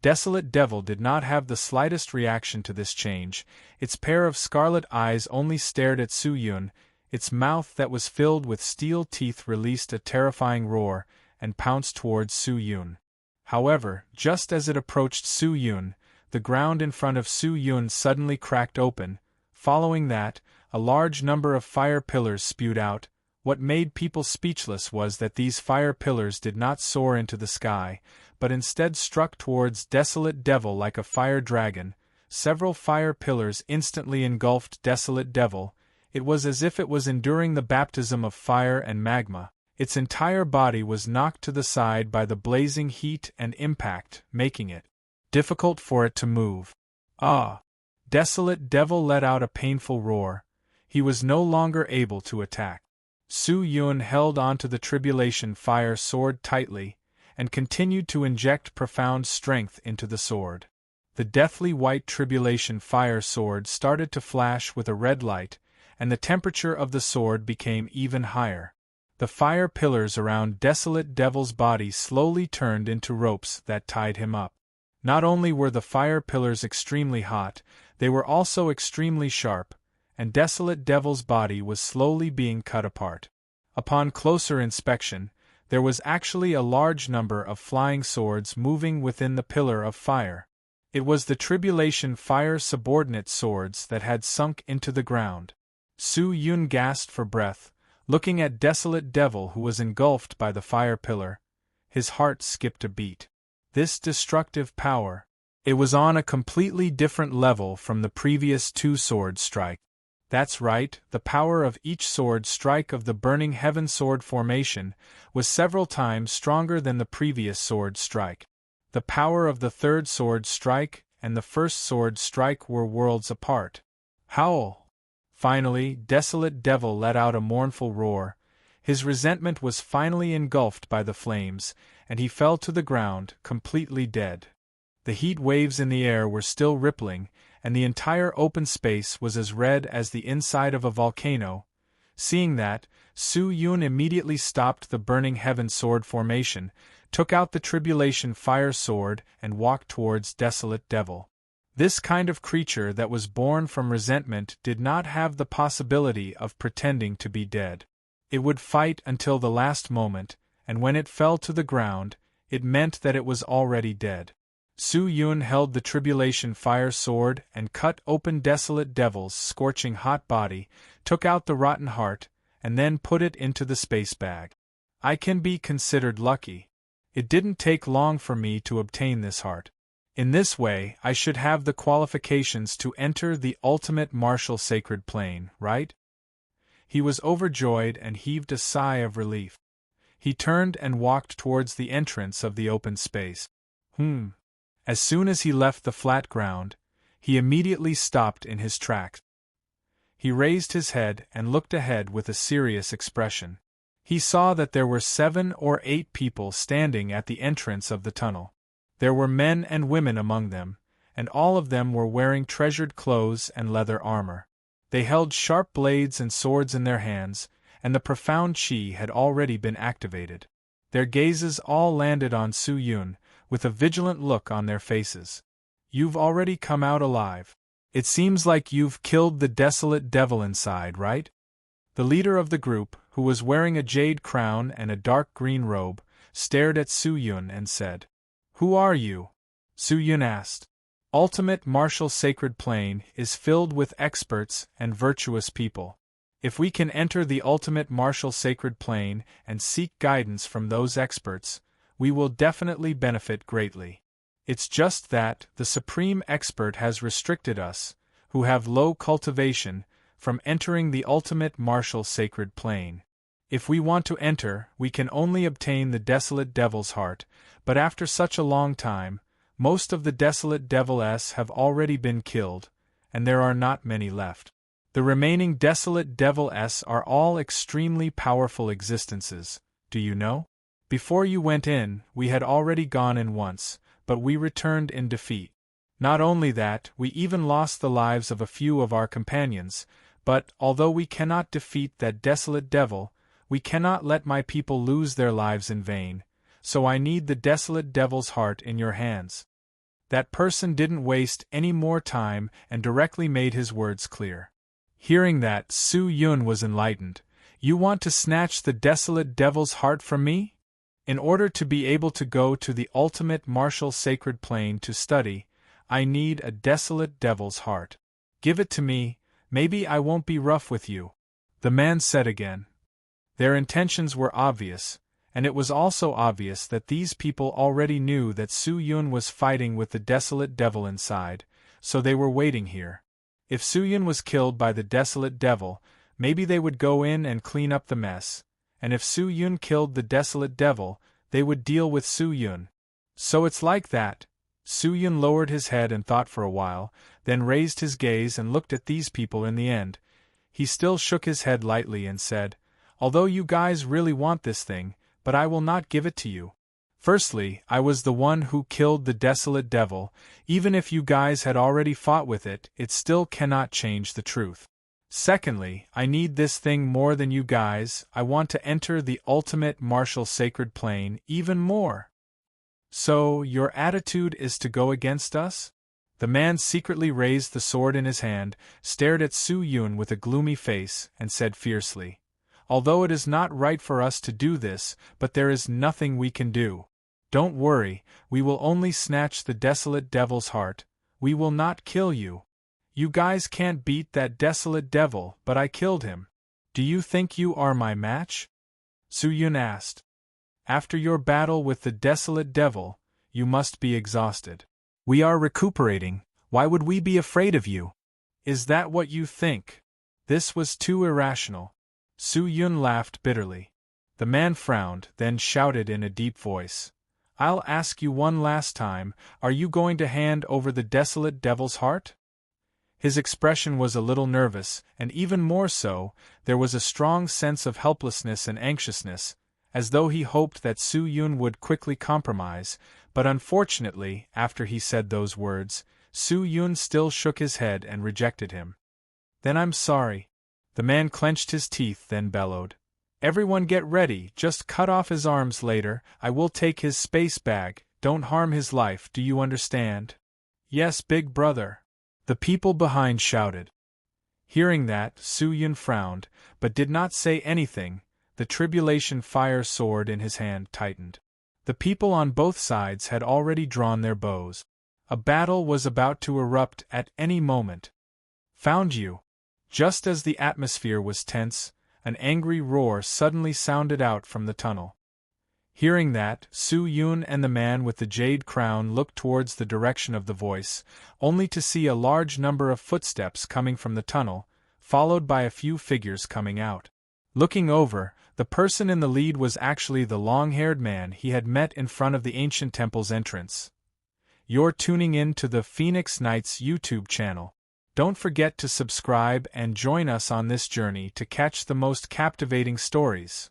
Desolate Devil did not have the slightest reaction to this change. Its pair of scarlet eyes only stared at Su Yun. Its mouth that was filled with steel teeth released a terrifying roar, and pounced towards Su Yun. However, just as it approached Su Yun, the ground in front of Su Yun suddenly cracked open. Following that, a large number of fire pillars spewed out. What made people speechless was that these fire pillars did not soar into the sky, but instead struck towards Desolate Devil like a fire dragon. Several fire pillars instantly engulfed Desolate Devil. It was as if it was enduring the baptism of fire and magma. Its entire body was knocked to the side by the blazing heat and impact, making it difficult for it to move. Ah! Desolate Devil let out a painful roar. He was no longer able to attack. Su Yun held onto the Tribulation Fire Sword tightly, and continued to inject profound strength into the sword. The deathly white Tribulation Fire Sword started to flash with a red light, and the temperature of the sword became even higher. The fire pillars around Desolate Devil's body slowly turned into ropes that tied him up. Not only were the fire pillars extremely hot, they were also extremely sharp, and Desolate Devil's body was slowly being cut apart. Upon closer inspection, there was actually a large number of flying swords moving within the pillar of fire. It was the Tribulation Fire subordinate swords that had sunk into the ground. Su Yun gasped for breath, looking at Desolate Devil who was engulfed by the fire pillar. His heart skipped a beat. This destructive power. It was on a completely different level from the previous two sword strike. That's right, the power of each sword strike of the Burning Heaven sword formation was several times stronger than the previous sword strike. The power of the third sword strike and the first sword strike were worlds apart. Howl! Finally, Desolate Devil let out a mournful roar. His resentment was finally engulfed by the flames, and he fell to the ground, completely dead. The heat waves in the air were still rippling, and the entire open space was as red as the inside of a volcano. Seeing that, Su Yun immediately stopped the Burning Heaven sword formation, took out the Tribulation Fire sword, and walked towards Desolate Devil. This kind of creature that was born from resentment did not have the possibility of pretending to be dead. It would fight until the last moment, and when it fell to the ground, it meant that it was already dead. Su Yun held the Tribulation Fire sword and cut open Desolate Devil's scorching hot body, took out the rotten heart, and then put it into the space bag. I can be considered lucky. It didn't take long for me to obtain this heart. In this way, I should have the qualifications to enter the ultimate martial sacred plane, right? He was overjoyed and heaved a sigh of relief. He turned and walked towards the entrance of the open space. As soon as he left the flat ground, he immediately stopped in his tracks. He raised his head and looked ahead with a serious expression. He saw that there were 7 or 8 people standing at the entrance of the tunnel. There were men and women among them, and all of them were wearing treasured clothes and leather armor. They held sharp blades and swords in their hands, and the profound chi had already been activated. Their gazes all landed on Su Yun, with a vigilant look on their faces. You've already come out alive. It seems like you've killed the Desolate Devil inside, right? The leader of the group, who was wearing a jade crown and a dark green robe, stared at Su Yun and said, "Who are you?" Su Yun asked. Ultimate martial sacred plane is filled with experts and virtuous people. If we can enter the ultimate martial sacred plane and seek guidance from those experts, we will definitely benefit greatly. It's just that the supreme expert has restricted us, who have low cultivation, from entering the ultimate martial sacred plane. If we want to enter, we can only obtain the Desolate Devil's heart, but after such a long time, most of the Desolate Devils have already been killed, and there are not many left. The remaining Desolate Devils are all extremely powerful existences, do you know? Before you went in, we had already gone in once, but we returned in defeat. Not only that, we even lost the lives of a few of our companions, but, although we cannot defeat that Desolate Devil, we cannot let my people lose their lives in vain, so I need the Desolate Devil's heart in your hands. That person didn't waste any more time and directly made his words clear. Hearing that, Su Yun was enlightened. You want to snatch the Desolate Devil's heart from me? In order to be able to go to the ultimate martial sacred plane to study, I need a desolate devil's heart. Give it to me, maybe I won't be rough with you. The man said again. Their intentions were obvious, and it was also obvious that these people already knew that Su Yun was fighting with the desolate devil inside, so they were waiting here. If Su Yun was killed by the desolate devil, maybe they would go in and clean up the mess, and if Su Yun killed the desolate devil, they would deal with Su Yun. So it's like that. Su Yun lowered his head and thought for a while, then raised his gaze and looked at these people in the end. He still shook his head lightly and said, although you guys really want this thing, but I will not give it to you. Firstly, I was the one who killed the desolate devil. Even if you guys had already fought with it, it still cannot change the truth. Secondly, I need this thing more than you guys. I want to enter the ultimate martial sacred plane even more. So, your attitude is to go against us? The man secretly raised the sword in his hand, stared at Su Yun with a gloomy face, and said fiercely, although it is not right for us to do this, but there is nothing we can do. Don't worry, we will only snatch the desolate devil's heart. We will not kill you. You guys can't beat that desolate devil, but I killed him. Do you think you are my match? Su Yun asked. After your battle with the desolate devil, you must be exhausted. We are recuperating. Why would we be afraid of you? Is that what you think? This was too irrational. Su Yun laughed bitterly. The man frowned, then shouted in a deep voice. I'll ask you one last time, are you going to hand over the desolate devil's heart? His expression was a little nervous, and even more so, there was a strong sense of helplessness and anxiousness, as though he hoped that Su Yun would quickly compromise, but unfortunately, after he said those words, Su Yun still shook his head and rejected him. Then I'm sorry. The man clenched his teeth, then bellowed. Everyone get ready, just cut off his arms later, I will take his space bag, don't harm his life, do you understand? Yes, big brother. The people behind shouted. Hearing that, Su Yun frowned, but did not say anything. The tribulation fire sword in his hand tightened. The people on both sides had already drawn their bows. A battle was about to erupt at any moment. Found you. Just as the atmosphere was tense, an angry roar suddenly sounded out from the tunnel. Hearing that, Su Yun and the man with the jade crown looked towards the direction of the voice, only to see a large number of footsteps coming from the tunnel, followed by a few figures coming out. Looking over, the person in the lead was actually the long-haired man he had met in front of the ancient temple's entrance. You're tuning in to the Phoenix Knights YouTube channel. Don't forget to subscribe and join us on this journey to catch the most captivating stories.